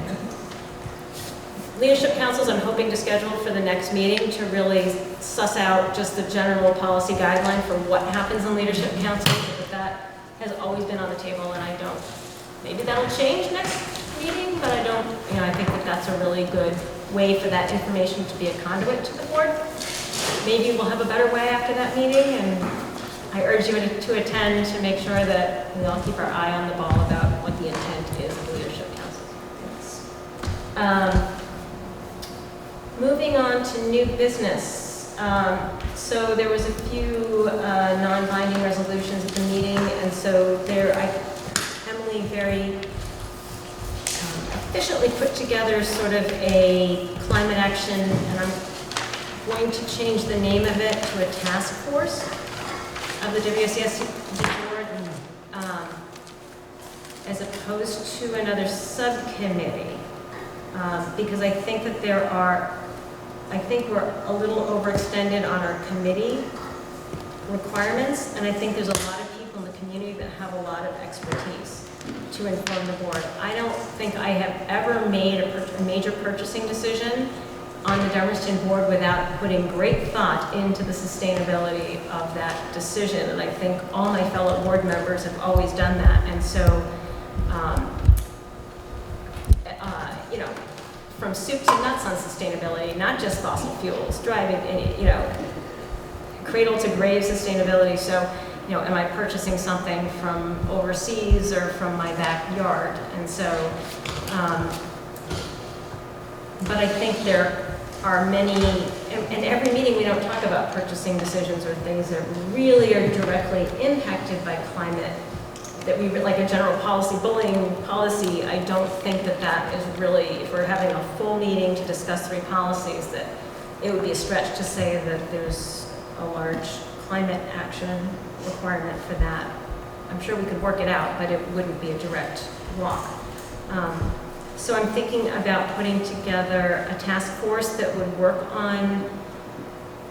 Leadership councils, I'm hoping to schedule for the next meeting to really suss out just the general policy guideline for what happens in leadership councils. But that has always been on the table, and I don't, maybe that'll change next meeting, but I don't, I think that that's a really good way for that information to be a conduit to the board. Maybe we'll have a better way after that meeting, and I urge you to attend to make sure that we all keep our eye on the ball about what the intent is of the Leadership Council. Moving on to new business. So there was a few non-binding resolutions at the meeting, and so Emily very efficiently put together sort of a climate action, and I'm going to change the name of it to a task force of the WSESD board, as opposed to another subcommittee, because I think that I think we're a little overextended on our committee requirements, and I think there's a lot of people in the community that have a lot of expertise to inform the board. I don't think I have ever made a major purchasing decision on the Dummerston board without putting great thought into the sustainability of that decision, and I think all my fellow board members have always done that. And so, you know, from soup to nuts on sustainability, not just fossil fuels, driving, you know, cradle to grave sustainability. So, you know, am I purchasing something from overseas or from my backyard? And so, but I think there are many, in every meeting we don't talk about purchasing decisions or things that really are directly impacted by climate, that we, like a general policy, bullying policy. I don't think that that is really, if we're having a full meeting to discuss 3 policies, that it would be a stretch to say that there's a large climate action requirement for that. I'm sure we could work it out, but it wouldn't be a direct walk. So I'm thinking about putting together a task force that would work on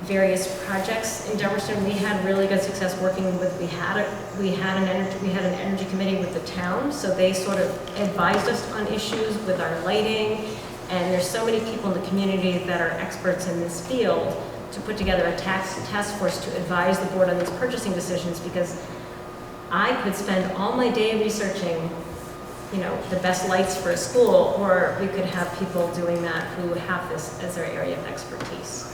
various projects in Dummerston. We had really good success working with, we had an energy committee with the town, so they sort of advised us on issues with our lighting, and there's so many people in the community that are experts in this field to put together a task force to advise the board on these purchasing decisions, because I could spend all my day researching, you know, the best lights for a school, or we could have people doing that who have this as their area of expertise.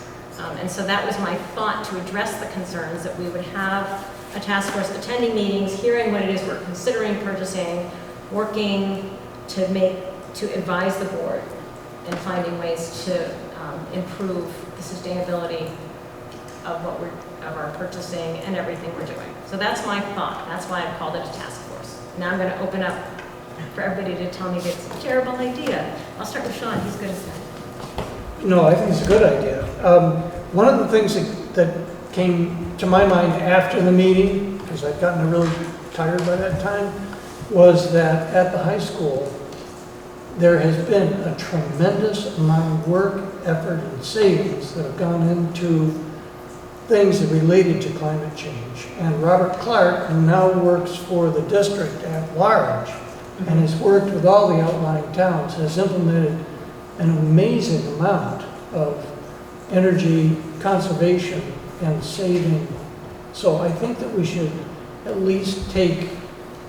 And so that was my thought, to address the concerns, that we would have a task force attending meetings, hearing what it is we're considering purchasing, working to advise the board and finding ways to improve the sustainability of our purchasing and everything we're doing. So that's my thought. That's why I called it a task force. Now I'm going to open up for everybody to tell me if it's a terrible idea. I'll start with Sean. He's good at that. No, I think it's a good idea. One of the things that came to my mind after the meeting, because I'd gotten really tired by that time, was that at the high school, there has been a tremendous amount of work, effort, and savings that have gone into things that related to climate change. And Robert Clerk, who now works for the district at large, and has worked with all the outlying towns, has implemented an amazing amount of energy conservation and saving. So I think that we should at least take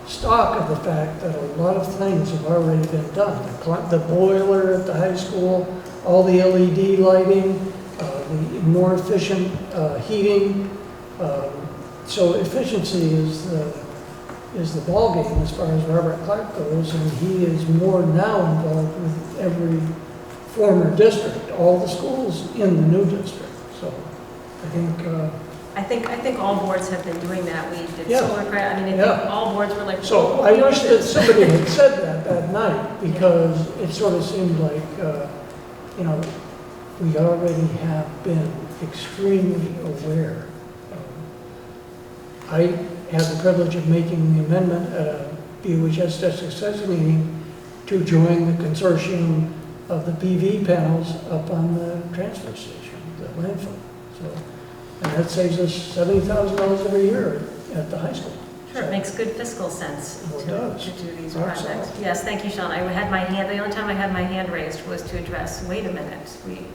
stock of the fact that a lot of things have already been done. The boiler at the high school, all the LED lighting, the more efficient heating. So efficiency is the ballgame as far as Robert Clark goes, and he is more now involved with every former district, all the schools in the new district. So I think all boards have been doing that. We did Yeah. solar credit. I mean, I think Yeah. all boards were like. So I wish that somebody had said that night, because it sort of seemed like, you know, we already have been extremely aware. I had the privilege of making the amendment at a BUHS District 6 meeting to join the consortium of the PV panels up on the transfer station, the landfill. So, and that saves us $70,000 every year at the high school. Sure, it makes good fiscal sense Well, it to does. do these Absolutely. projects. Yes, thank you, Sean. The only time I had my hand raised was to address, wait a minute, we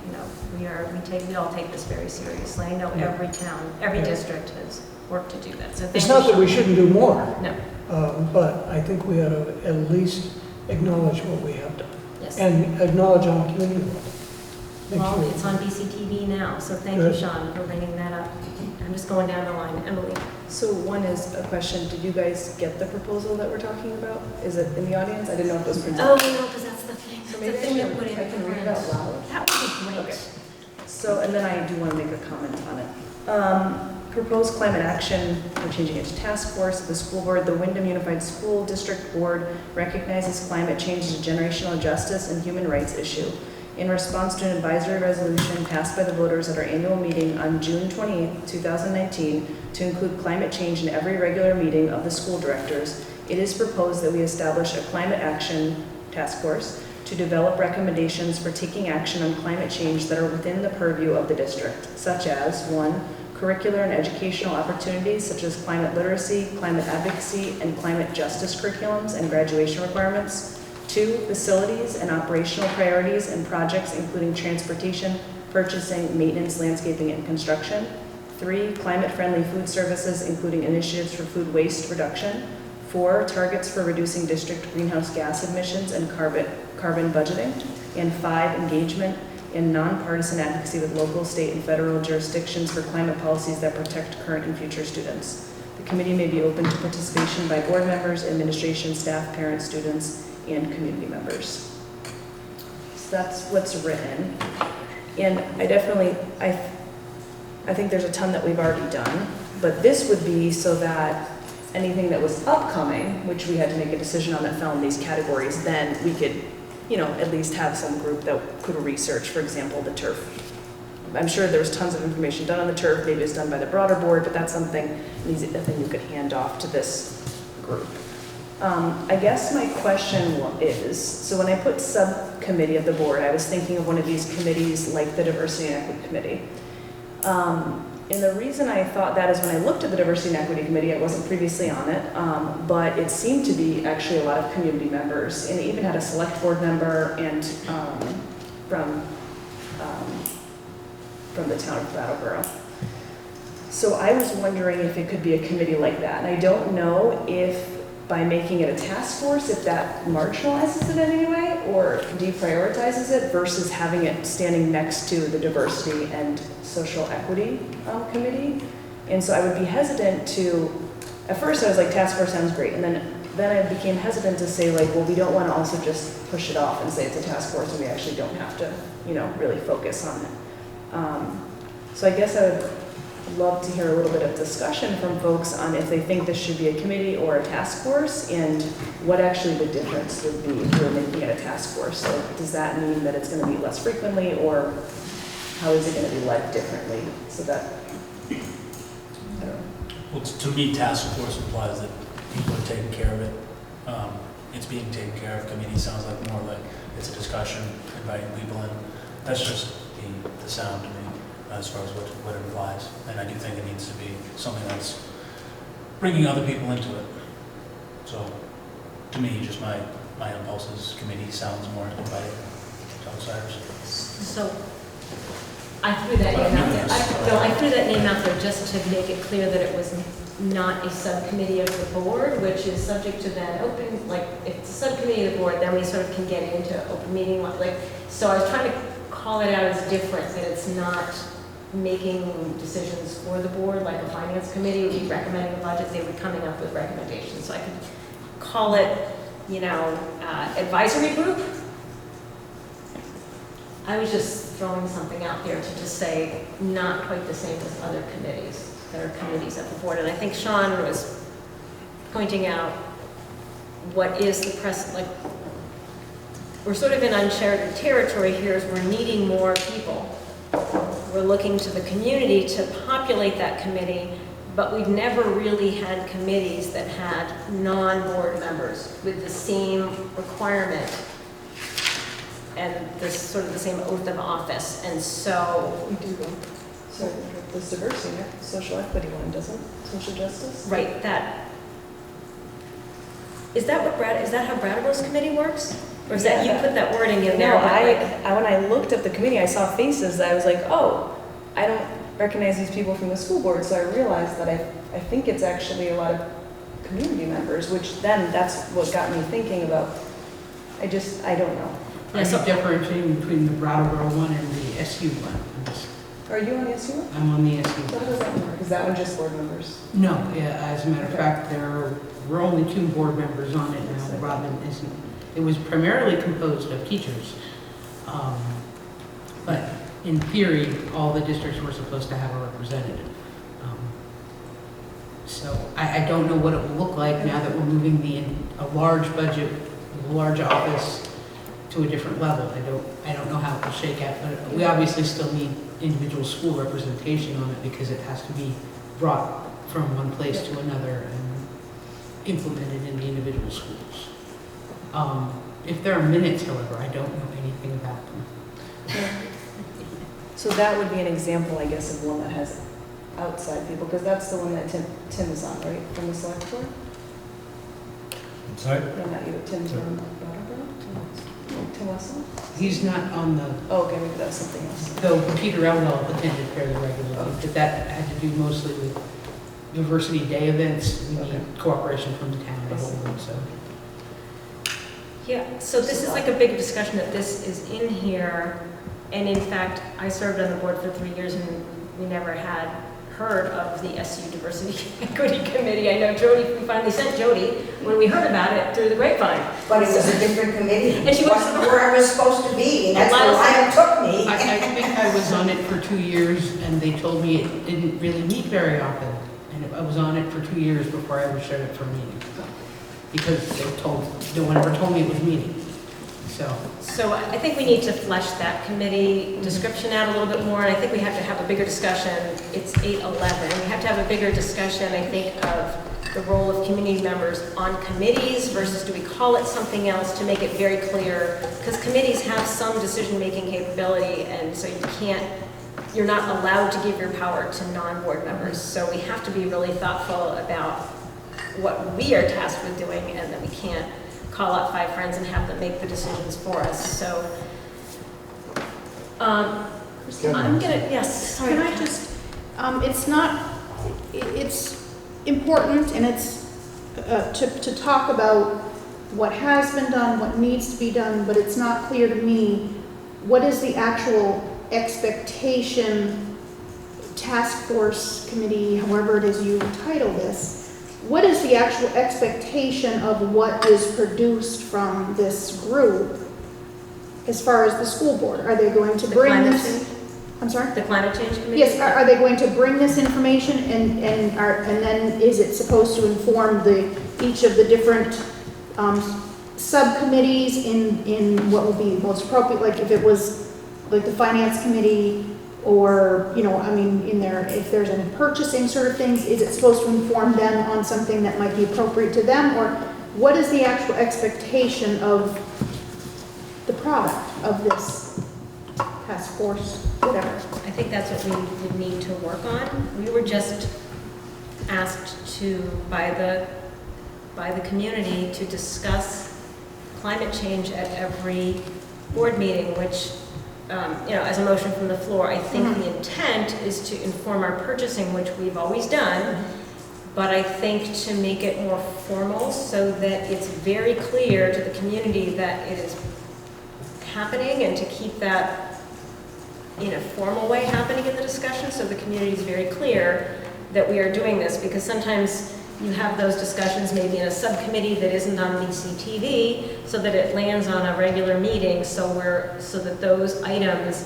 all take this very seriously. I know Yeah. every town, every Yeah. district has worked to do that. So thank It's you, not that Sean. we shouldn't do more, No, but I think we ought to at least acknowledge what we have done yes. and acknowledge on a community level. Well, it's on BCTV now, so thank you, Sean, for bringing that up. I'm just going down the line. Emily? So one is a question, did you guys get the proposal that we're talking about? Is it in the audience? I didn't know if it was printed. Oh, no, because that's the thing. So That's maybe the thing that put in I can read it out loud. That would be great. Okay. So, and then I do want to make a comment on it. Proposed climate action, we're changing it to task force of the school board. The Wyndham Unified School District Board recognizes climate change as a generational justice and human rights issue. In response to an advisory resolution passed by the voters at our annual meeting on June 28, 2019, to include climate change in every regular meeting of the school directors, it is proposed that we establish a climate action task force to develop recommendations for taking action on climate change that are within the purview of the district, such as 1, curricular and educational opportunities such as climate literacy, climate advocacy, and climate justice curriculums and graduation requirements. 2, facilities and operational priorities and projects including transportation, purchasing, maintenance, landscaping, and construction. 3, climate-friendly food services including initiatives for food waste reduction. 4, targets for reducing district greenhouse gas emissions and carbon budgeting. And 5, engagement in nonpartisan advocacy with local, state, and federal jurisdictions for climate policies that protect current and future students. The committee may be open to participation by board members, administration, staff, parents, students, and community members. So that's what's written. And I definitely, I think there's a ton that we've already done, but this would be so that anything that was upcoming, which we had to make a decision on that fell in these categories, then we could, you know, at least have some group that could research, for example, the turf. I'm sure there was tons of information done on the turf, maybe it's done by the broader board, but that's something, a thing you could hand off to this group. I guess my question is, so when I put subcommittee of the board, I was thinking of one of these committees like the Diversity and Equity Committee. And the reason I thought that is when I looked at the Diversity and Equity Committee, I wasn't previously on it, but it seemed to be actually a lot of community members, and it even had a select board member and from the town of Brattleboro. So I was wondering if it could be a committee like that, and I don't know if by making it a task force, if that marginalizes it in any way or deprioritizes it versus having it standing next to the Diversity and Social Equity Committee. And so I would be hesitant to, at first I was like, task force sounds great. And then I became hesitant to say like, well, we don't want to also just push it off and say it's a task force and we actually don't have to, you know, really focus on it. So I guess I would love to hear a little bit of discussion from folks on if they think this should be a committee or a task force and what actually the difference would be if you're making it a task force. So does that mean that it's going to be less frequently, or how is it going to be led differently? So that, I don't know. Well, to me, task force implies that people are taking care of it. It's being taken care of. Committee sounds like more like it's a discussion, inviting people in. That's just the sound to me as far as what it implies. And I do think it needs to be something that's bringing other people into it. So to me, just my impulse is committee sounds more inviting to outsiders. So I threw that name out there. I threw that name out there just to make it clear that it was not a subcommittee of the board, which is subject to then open, like if it's a subcommittee of the board, then we sort of can get into open meeting, like, so I was trying to call it out as different, that it's not making decisions for the board, like a finance committee would be recommending a budget, they would be coming up with recommendations. So I could call it, you know, advisory group. I was just throwing something out there to just say not quite the same as other committees that are committees of the board. And I think Sean was pointing out what is the precedent, like we're sort of in uncharted territory here as we're needing more people. We're looking to the community to populate that committee, but we've never really had committees that had non-board members with the same requirement and this sort of the same oath of office. And so We do go. So this diversity, social equity one doesn't, social justice? right, that is that how Brattleboro's committee works? Or is that you put that wording in there? No, when I looked at the committee, I saw faces that I was like, oh, I don't recognize these people from the school board, so I realized that I think it's actually a lot of community members, which then that's what got me thinking about, I don't know. Are you differentiating between the Brattleboro one and the the SU one. Are you on the SU one? I'm on the SU What one. does that work? Is that one just board members? No, yeah, as a matter of fact, we're only 2 board members on it now. Robin isn't. It was primarily composed of teachers. But in theory, all the districts were supposed to have a representative. So I don't know what it will look like now that we're moving a large budget, a large office to a different level. I don't know how it will shake out, but we obviously still need individual school representation on it because it has to be brought from one place to another and implemented in the individual schools. If there are minutes, however, I don't know anything about them. So that would be an example, I guess, of one that has outside people, because that's the one that Tim is on, right, from the select board? Sorry? No, not you, Tim's on Brattleboro? Tim Wessel? He's not on the, Oh, okay, maybe that's something else. though Peter Elwell attended fairly regularly, but that had to do mostly with diversity day events. We need cooperation from the town to hold them, so. Yeah, so this is like a big discussion that this is in here, and in fact, I served on the board for 3 years and we never had heard of the SU Diversity Equity Committee. I know Jody, we finally sent Jody when we heard about it through the grapevine. But it was a different committee. And she wasn't where I was supposed to be, and that's Lila where it took me. I think I was on it for 2 years, and they told me it didn't really meet very often. And I was on it for 2 years before I ever showed up for a meeting. Because no one ever told me it was meeting. So I think we need to flesh that committee description out a little bit more, and I think we have to have a bigger discussion. It's 8:11. We have to have a bigger discussion, I think, of the role of community members on committees versus do we call it something else to make it very clear? Because committees have some decision-making capability, and so you're not allowed to give your power to non-board members. So we have to be really thoughtful about what we are tasked with doing, and that we can't call out 5 friends and have them make the decisions for us. So, yes, sorry. Can I just, it's important and it's to talk about what has been done, what needs to be done, but it's not clear to me what is the actual expectation, task force committee, however it is you title this. What is the actual expectation of what is produced from this group as far as the school board? Are they going to bring this? I'm sorry? The climate change committee? Yes, are they going to bring this information and then is it supposed to inform each of the different subcommittees in what would be most appropriate? Like if it was like the finance committee, or, if there's any purchasing sort of things, is it supposed to inform them on something that might be appropriate to them? Or what is the actual expectation of the product of this task force, whatever? I think that's what we would need to work on. We were just asked by the community to discuss climate change at every board meeting, which as a motion from the floor, I think the intent is to inform our purchasing, which we've always done, but I think to make it more formal so that it's very clear to the community that it is happening, and to keep that in a formal way happening in the discussion so the community is very clear that we are doing this, because sometimes you have those discussions maybe in a subcommittee that isn't on BCTV, so that it lands on a regular meeting, so that those items,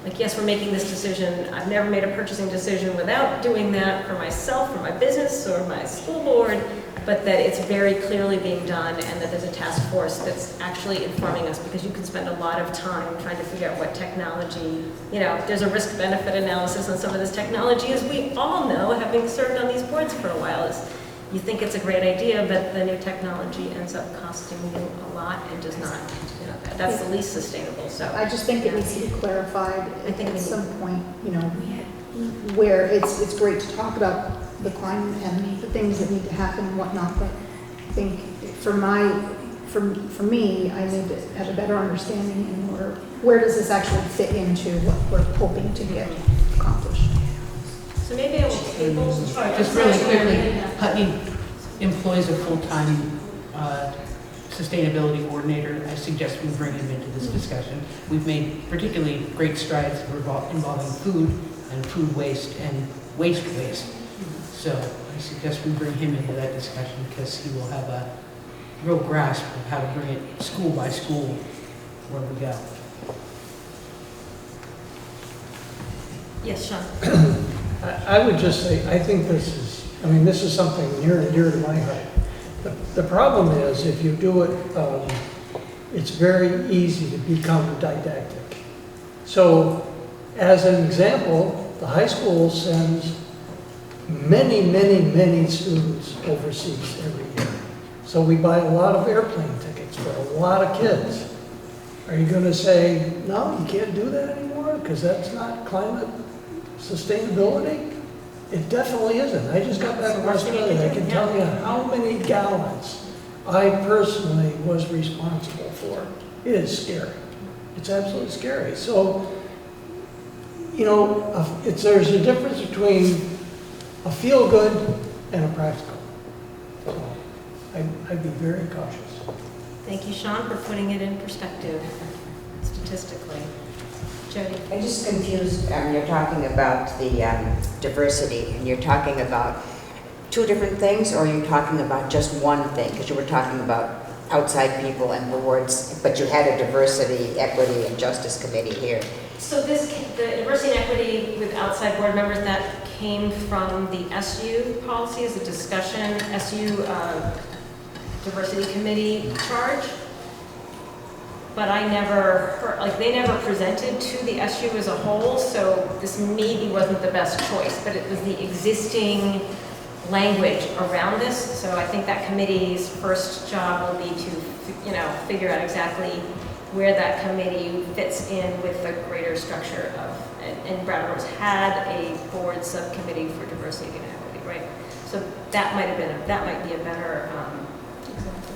like, yes, we're making this decision. I've never made a purchasing decision without doing that for myself, for my business, or my school board, but that it's very clearly being done, and that there's a task force that's actually informing us, because you can spend a lot of time trying to figure out what technology, there's a risk-benefit analysis on some of this technology, as we all know, having served on these boards for a while, is you think it's a great idea, but the new technology ends up costing you a lot and does not, that's the least sustainable, so. I just think it needs to be clarified at some point, where it's great to talk about the climate and the things that need to happen and whatnot, but I think for me, I need to have a better understanding in where does this actually fit into what we're hoping to get accomplished. So maybe I will table. Just really quickly, Putney employs a full-time sustainability coordinator. I suggest we bring him into this discussion. We've made particularly great strides involving food and food waste and waste. So I suggest we bring him into that discussion because he will have a real grasp of how to bring it school by school where we go. Yes, Sean? I would just say, I think this is something near and dear to my heart. The problem is, if you do it, it's very easy to become didactic. So, as an example, the high school sends many, many, many students overseas every year. So we buy a lot of airplane tickets for a lot of kids. Are you going to say, no, you can't do that anymore because that's not climate sustainability? It definitely isn't. I just got back from Australia. I can tell you how many gallons I personally was responsible for. It is scary. It's absolutely scary. So, you know, there's a difference between a feel-good and a practical. So I'd be very cautious. Thank you, Sean, for putting it in perspective statistically. Jody? I'm just confused. You're talking about the diversity, and you're talking about two different things, or are you talking about just one thing? Because you were talking about outside people and boards, but you had a diversity, equity, and justice committee here. So the diversity and equity with outside board members, that came from the SU policy as a discussion, SU diversity committee charge. But I never heard, like, they never presented to the SU as a whole, so this maybe wasn't the best choice, but it was the existing language around this. So I think that committee's first job will be to, figure out exactly where that committee fits in with the greater structure of, and Brattleboro's had a board subcommittee for diversity and equity, right? So that might be a better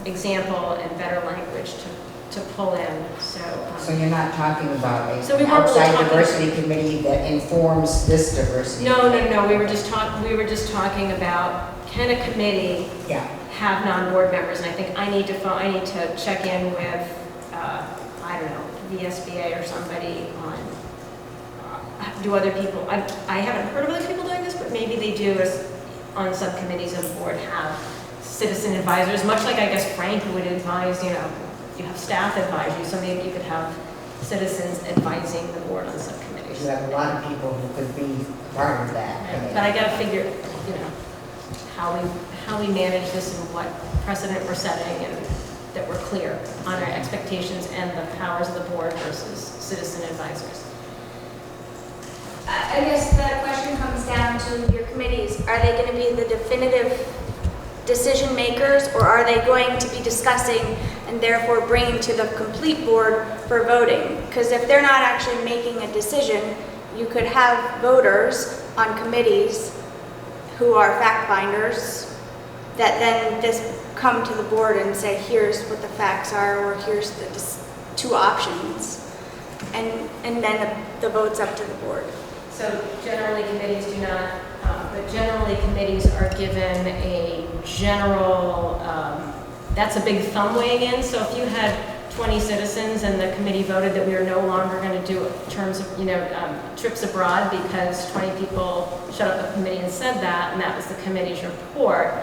example and better language to pull in. So you're not talking about So we an weren't really outside talking- diversity committee that informs this diversity? No. We were just talking about, can a committee Yeah. have non-board members? And I think I need to check in with, I don't know, the SBA or somebody on, do other people, I haven't heard of other people doing this, but maybe they do on subcommittees of the board have citizen advisors, much like I guess Frank would advise, you have staff advise you, so maybe you could have citizens advising the board on subcommittees. You have a lot of people who could be part of that committee. But I gotta figure, how we manage this and what precedent we're setting, and that we're clear on our expectations and the powers of the board versus citizen advisors. I guess the question comes down to your committees. Are they going to be the definitive decision makers, or are they going to be discussing and therefore bringing to the complete board for voting? Because if they're not actually making a decision, you could have voters on committees who are fact finders that then just come to the board and say, here's what the facts are, or here's the two options, and then the vote's up to the board. So generally committees do not, but generally committees are given a general, that's a big thumb weighing in. So if you had 20 citizens and the committee voted that we are no longer going to do terms of, trips abroad because 20 people shut up the committee and said that, and that was the committee's report,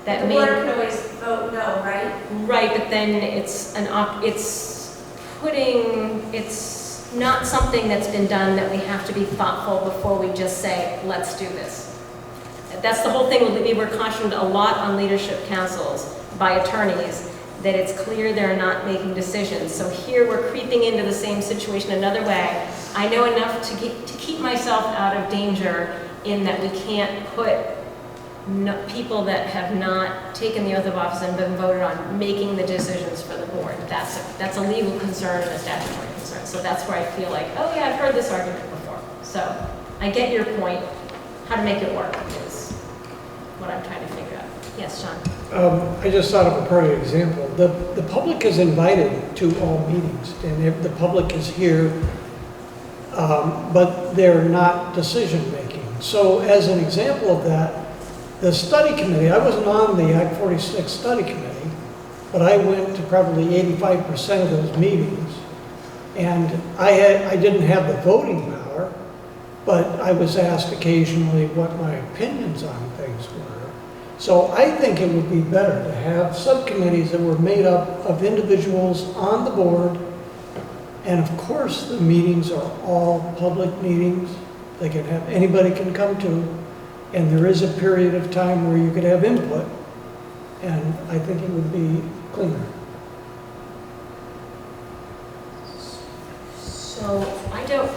that The may... board can always vote no, right? Right, but then it's not something that's been done that we have to be thoughtful before we just say, let's do this. That's the whole thing. We were cautioned a lot on leadership councils by attorneys that it's clear they're not making decisions. So here we're creeping into the same situation another way. I know enough to keep myself out of danger in that we can't put people that have not taken the oath of office and been voted on making the decisions for the board. That's a legal concern and a statutory concern. So that's where I feel like, oh yeah, I've heard this argument before. So I get your point. How to make it work is what I'm trying to figure out. Yes, Sean? I just thought of a perfect example. The public is invited to all meetings, and if the public is here, but they're not decision making. So as an example of that, the study committee, I wasn't on the Act 46 study committee, but I went to probably 85% of those meetings. And I didn't have the voting power, but I was asked occasionally what my opinions on things were. So I think it would be better to have subcommittees that were made up of individuals on the board. And of course, the meetings are all public meetings. They can have, anybody can come to, and there is a period of time where you could have input. And I think it would be cleaner. So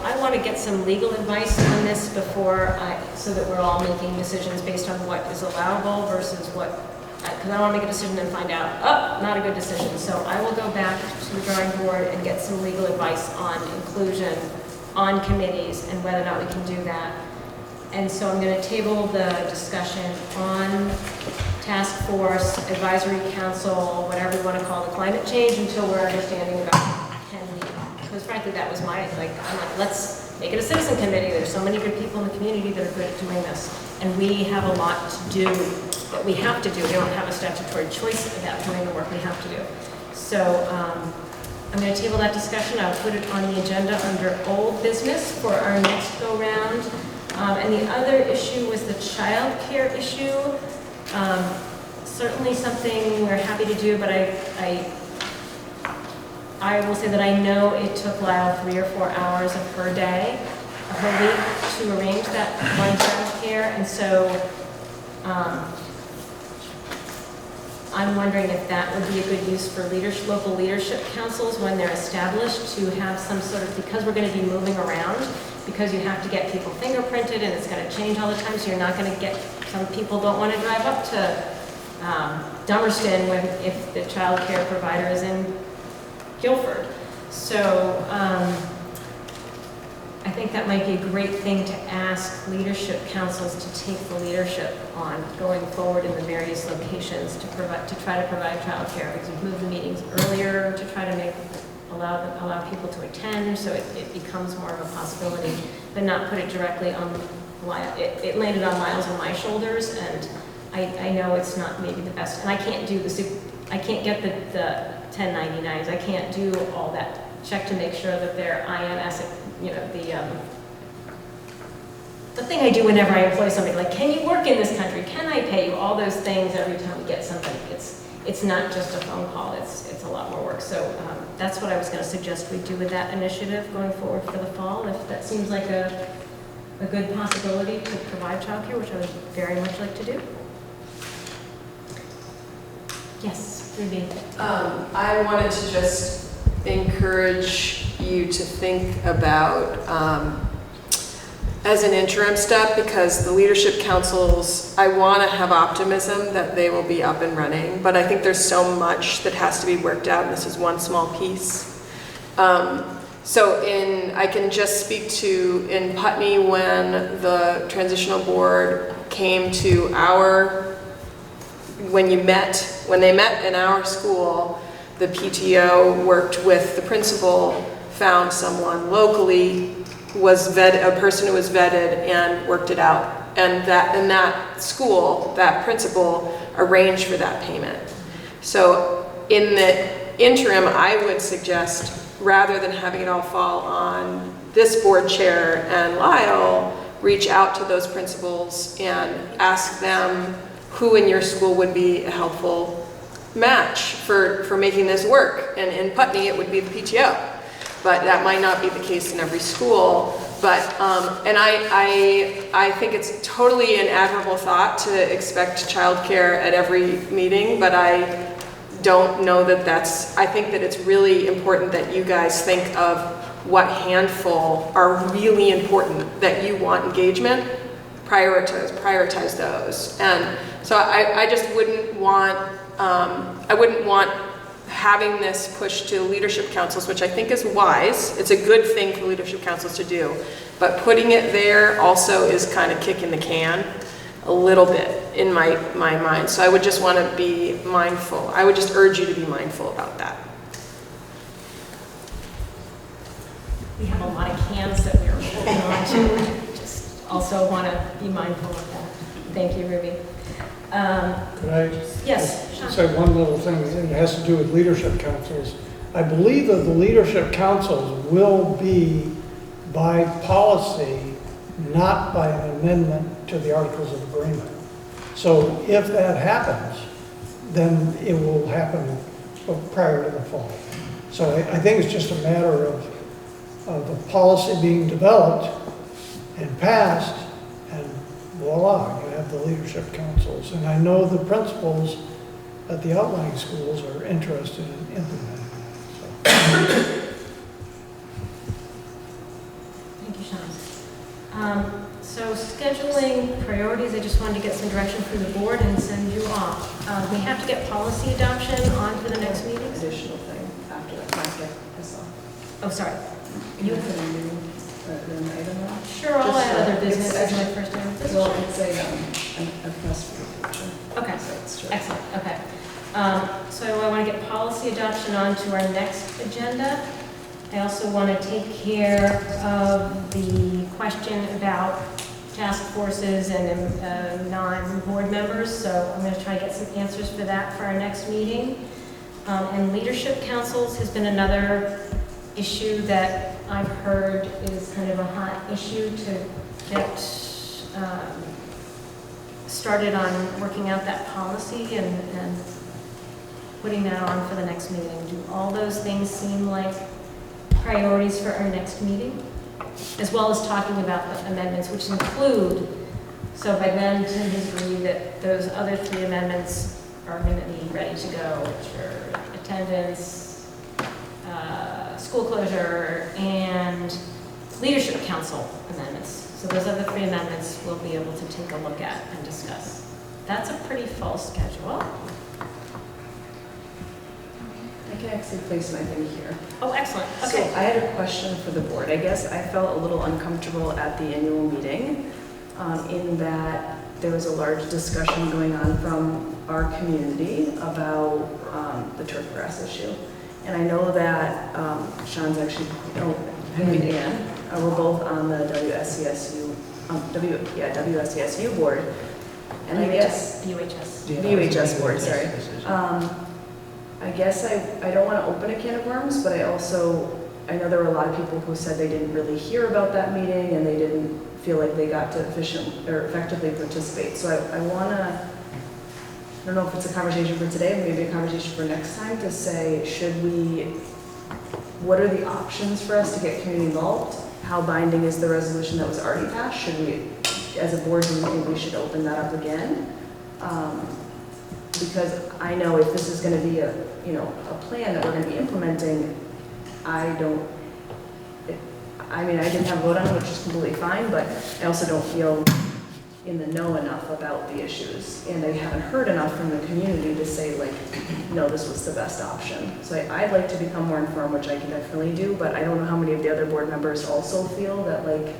I want to get some legal advice on this before so that we're all making decisions based on what is allowable versus what, because I don't want to make a decision and find out, oh, not a good decision. So I will go back to the drawing board and get some legal advice on inclusion on committees and whether or not we can do that. And so I'm going to table the discussion on task force, advisory council, whatever you want to call the climate change until we're understanding about because frankly, that was my, I'm like, let's make it a citizen committee. There's so many good people in the community that are good at doing this. And we have a lot to do that we have to do. We don't have a statutory choice about doing the work we have to do. So I'm going to table that discussion. I'll put it on the agenda under old business for our next go round. And the other issue was the child care issue. Certainly something we're happy to do, but I will say that I know it took Lyle 3 or 4 hours of her day, of her week, to arrange that one child care. And so I'm wondering if that would be a good use for local leadership councils when they're established to have some sort of, because we're going to be moving around, because you have to get people fingerprinted and it's going to change all the time, so you're not going to get, some people don't want to drive up to Dummerston if the child care provider is in Guilford. So I think that might be a great thing to ask leadership councils to take the leadership on going forward in the various locations to try to provide child care, because we've moved the meetings earlier to try to allow people to attend, so it becomes more of a possibility, but not put it directly on it landed on Miles and my shoulders, and I know it's not maybe the best, and I can't do I can't get the 1099s. I can't do all that check to make sure that they're INS, you know, the thing I do whenever I employ somebody, like, can you work in this country? Can I pay you? All those things every time we get somebody. It's not just a phone call. It's a lot more work. So that's what I was going to suggest we do with that initiative going forward for the fall, if that seems like a good possibility to provide childcare, which I would very much like to do. Yes, Ruby. I wanted to just encourage you to think about, as an interim step, because the leadership councils, I want to have optimism that they will be up and running, but I think there's so much that has to be worked out, and this is one small piece. I can just speak to in Putney when the transitional board came to when they met in our school, the PTO worked with the principal, found someone locally, a person who was vetted, and worked it out. And that school, that principal, arranged for that payment. So in the interim, I would suggest, rather than having it all fall on this board chair and Lyle, reach out to those principals and ask them who in your school would be a helpful match for making this work. And in Putney, it would be the PTO. But that might not be the case in every school. But, and I think it's totally an admirable thought to expect childcare at every meeting, but I don't know that I think that it's really important that you guys think of what handful are really important that you want engagement, prioritize those. And so I just wouldn't want, having this push to leadership councils, which I think is wise. It's a good thing for leadership councils to do, but putting it there also is kind of kicking the can a little bit in my mind. So I would just want to be mindful. I would just urge you to be mindful about that. We have a lot of cans that we are holding on to. Just also want to be mindful of that. Thank you, Ruby. Could I Yes, just Sean. say one little thing? It has to do with leadership councils. I believe that the leadership councils will be by policy, not by an amendment to the Articles of Agreement. So if that happens, then it will happen prior to the fall. So I think it's just a matter of a policy being developed and passed, and voila, you have the leadership councils. And I know the principals at the outlying schools are interested in implementing that. So. Thank you, Sean. So scheduling priorities, I just wanted to get some direction from the board and send you off. We have to get policy adoption on for the next meeting. Additional thing after that, might get this off. Oh, sorry. You You, have an item on? sure, I'll Just, add other business it's as my actually- first item of Well, business. it's a request for the future. Okay, So it's true. excellent, okay. So I want to get policy adoption onto our next agenda. I also want to take care of the question about task forces and non-board members, so I'm going to try to get some answers for that for our next meeting. And leadership councils has been another issue that I've heard is kind of a hot issue to get started on working out that policy and putting that on for the next meeting. Do all those things seem like priorities for our next meeting? As well as talking about the amendments, which include, so by then Tim has agreed that those other 3 amendments are going to be ready to go, which are attendance, school closure, and leadership council amendments. So those other 3 amendments we'll be able to take a look at and discuss. That's a pretty full schedule. I can actually place my thing here. Oh, excellent, So okay. I had a question for the board. I guess I felt a little uncomfortable at the annual meeting in that there was a large discussion going on from our community about the turf grass issue. And I know that Sean's actually, him and Dan, we're both on the WSESU board. And I guess, VUHS board, sorry. I guess I don't want to open a can of worms, but I know there were a lot of people who said they didn't really hear about that meeting and they didn't feel like they got to effectively participate. So I want to, I don't know if it's a conversation for today, maybe a conversation for next time, to say, what are the options for us to get community involved? How binding is the resolution that was already passed? Should we, as a board, do you think we should open that up again? Because I know if this is going to be a plan that we're going to be implementing, I didn't have a vote on it, which is completely fine, but I also don't feel in the know enough about the issues. And I haven't heard enough from the community to say, like, no, this was the best option. So I'd like to become more informed, which I can definitely do, but I don't know how many of the other board members also feel that, like,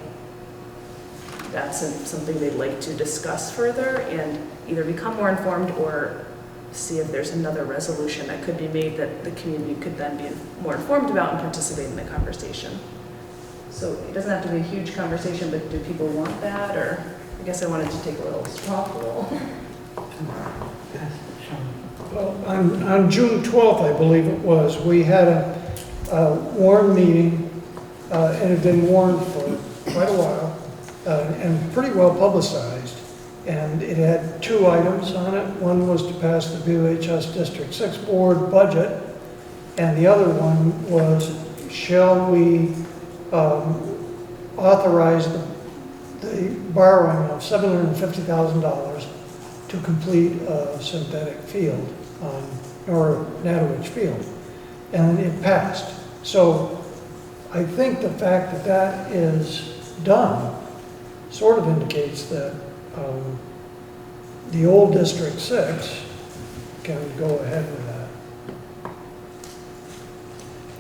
that's something they'd like to discuss further and either become more informed or see if there's another resolution that could be made that the community could then be more informed about and participate in the conversation. So it doesn't have to be a huge conversation, but do people want that? Or I guess I wanted to take a little straw poll. Well, on June 12th, I believe it was, we had a warned meeting, and it had been warned for quite a while, and pretty well publicized. And it had 2 items on it. One was to pass the BUHS District 6 board budget, and the other one was, shall we authorize the borrowing of $750,000 to complete a synthetic field on Natowich Field, and it passed. So I think the fact that that is done sort of indicates that the old District 6 can go ahead with that.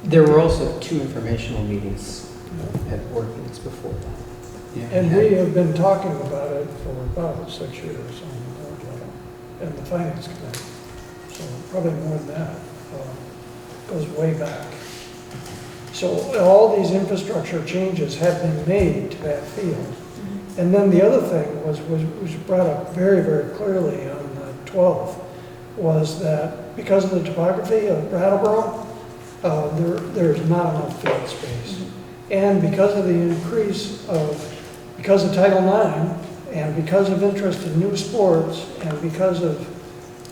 There were also 2 informational meetings at board meetings before that. Yeah, And we have been talking about it for about 6 years on the board level and the finance committee. So probably more than that. Goes way back. So all these infrastructure changes have been made to that field. And then the other thing was brought up very, very clearly on the 12, was that because of the topography of Brattleboro, there's not enough field space. And because of the increase because of Title IX, and because of interest in new sports, and because of,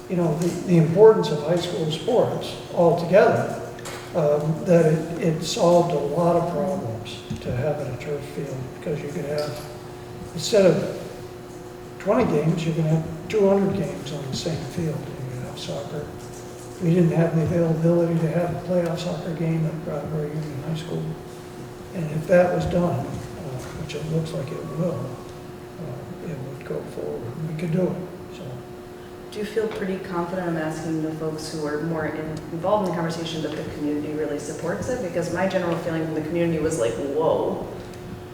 the importance of high school sports altogether, that it solved a lot of problems to have a turf field, because you could have, instead of 20 games, you can have 200 games on the same field. You can have soccer. We didn't have the availability to have a playoff soccer game at Brattleboro Union High School. And if that was done, which it looks like it will, it would go forward. We could do it. So. Do you feel pretty confident? I'm asking the folks who are more involved in the conversation that the community really supports it? Because my general feeling from the community was like, whoa,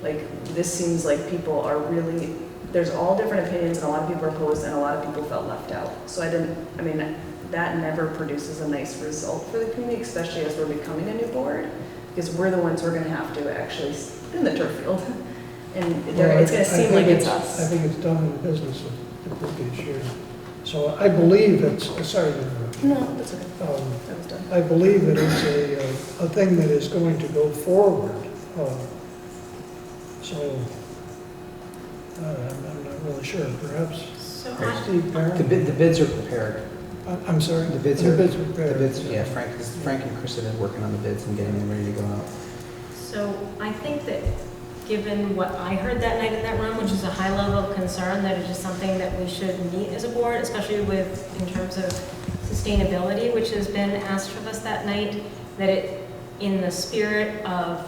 like this seems like people are really, there's all different opinions and a lot of people are opposed and a lot of people felt left out. So that never produces a nice result for the community, especially as we're becoming a new board, because we're the ones who are going to have to actually in the turf field. And it's going to seem like it's us. I think it's done in the business of the previous year. So I believe it's, sorry to interrupt. No, that's okay. That was done. I believe that it's a thing that is going to go forward. I'm not really sure. Perhaps Steve Barron? The bids are prepared. I'm sorry? The bids are prepared. prepared. The bids, yeah, Frank and Chris have been working on the bids and getting them ready to go out. So I think that given what I heard that night in that room, which is a high level of concern, that it is something that we should meet as a board, especially in terms of sustainability, which has been asked of us that night, that it, in the spirit of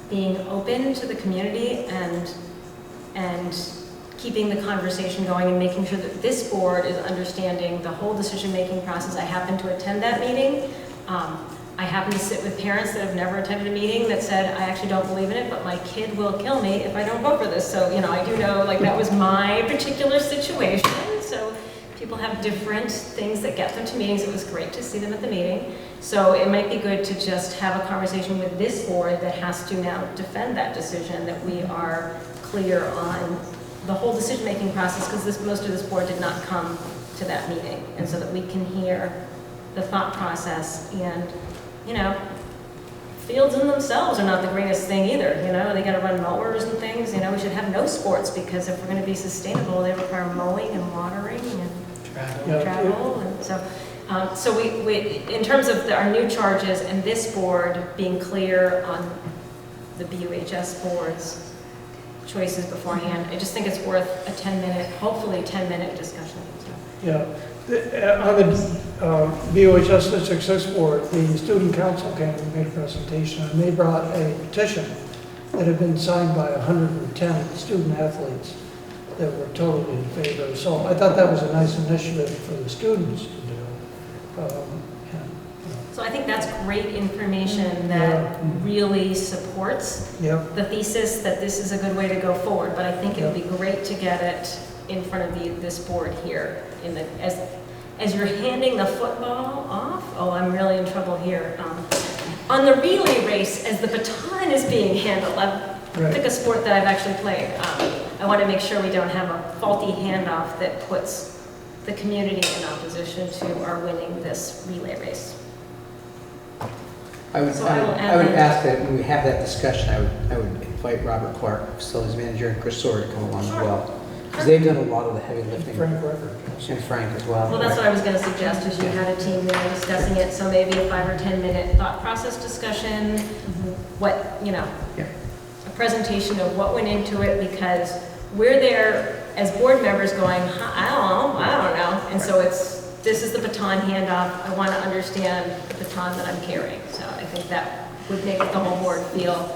being open to the community and keeping the conversation going and making sure that this board is understanding the whole decision-making process. I happened to attend that meeting. I happened to sit with parents that have never attended a meeting that said, I actually don't believe in it, but my kid will kill me if I don't vote for this. So, I do know, that was my particular situation. So people have different things that get them to meetings. It was great to see them at the meeting. So it might be good to just have a conversation with this board that has to now defend that decision, that we are clear on the whole decision-making process, because most of this board did not come to that meeting. And so that we can hear the thought process. And fields in themselves are not the greatest thing either. They got to run mowers and things. We should have no sports, because if we're going to be sustainable, they require mowing and watering and travel. And so we in terms of our new charges and this board being clear on the BUHS board's choices beforehand, I just think it's worth a 10-minute, hopefully 10-minute discussion. Yeah. On the BOHS District 6 board, the student council came and made a presentation, and they brought a petition that had been signed by 110 student athletes that were totally in favor. So I thought that was a nice initiative for the students to do. So I think that's great information that really supports the thesis that this is a good way to go forward. But I think it would be great to get it in front of this board here. As you're handing the football off, I'm really in trouble here. On the relay race, as the baton is being handled, I've picked a sport that I've actually played. I want to make sure we don't have a faulty handoff that puts the community in opposition to our winning this relay race. I would ask that when we have that discussion, I would invite Robert Clark, facilities manager, and Chris Sorr to come along as well. Because they've done a lot of the heavy lifting. And Frank as well. Well, that's what I was going to suggest, is you had a team there discussing it, so maybe a 5 or 10 minute thought process discussion, a presentation of what went into it, because we're there as board members going, I don't know. And so this is the baton handoff. I want to understand the baton that I'm carrying. So I think that would make the whole board feel,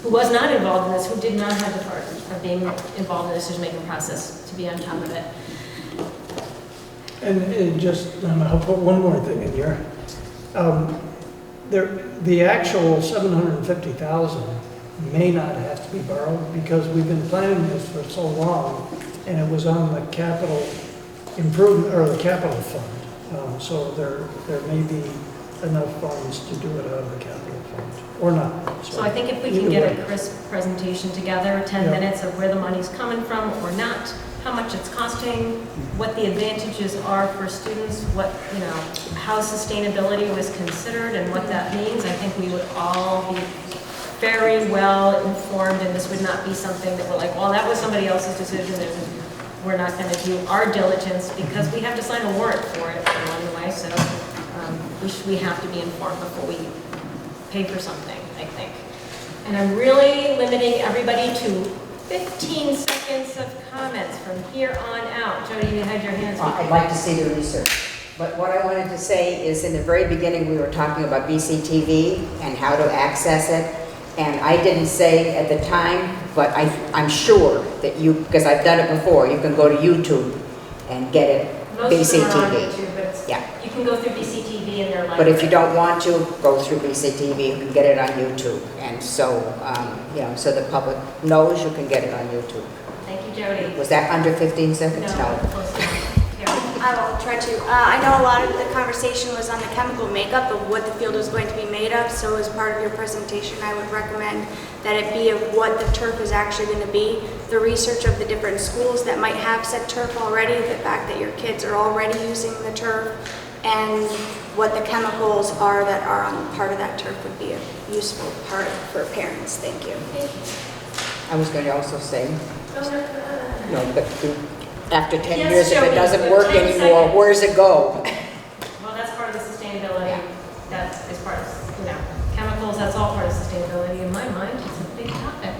who was not involved in this, who did not have the part of being involved in the decision-making process, to be on top of it. And I'll put one more thing in here. The actual $750,000 may not have to be borrowed, because we've been planning this for so long, and it was on the capital improvement, or the capital fund. So there may be enough funds to do it out of the capital fund, or not. So I think if we can get a crisp presentation together, 10 minutes of where the money's coming from or not, how much it's costing, what the advantages are for students, what, you know, how sustainability was considered and what that means, I think we would all be very well informed, and this would not be something that we're like, well, that was somebody else's decision, and we're not going to do our diligence, because we have to sign a warrant for it along the way, so we have to be informed before we pay for something, I think. And I'm really limiting everybody to 15 seconds of comments from here on out. Jody, you had your hands up. I'd like to see the research. But what I wanted to say is in the very beginning, we were talking about BCTV and how to access it. And I didn't say at the time, but I'm sure that you, because I've done it before, you can go to YouTube and get it, Most of them are on BCTV. YouTube, but Yeah. you can go through BCTV and they're like. But if you don't want to, go through BCTV, you can get it on YouTube. And so, you know, so the public knows you can get it on YouTube. Thank you, Jody. Was that under 15 seconds? No, close enough. I will try to. I know a lot of the conversation was on the chemical makeup of what the field is going to be made of, so as part of your presentation, I would recommend that it be of what the turf is actually going to be, the research of the different schools that might have said turf already, the fact that your kids are already using the turf, and what the chemicals are that are on part of that turf would be a useful part for parents. Thank you. I was going to also say, Oh, no, but after 10 Yes, years, if Jody, it doesn't but work 10 anymore, seconds. where does it go? Well, that's part of the sustainability. That is part of, you know, chemicals, that's all part of sustainability. In my mind, it's a big topic.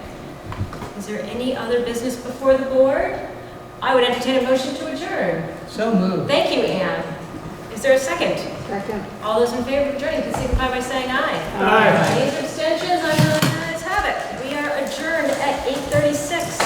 Is there any other business before the board? I would entertain a motion to adjourn. So moved. Thank you, Anne. Is there a second? Second. All those in favor of adjourning, please signify by saying aye. Aye. Any abstentions? I'm going to have it. We are adjourned at 8:36.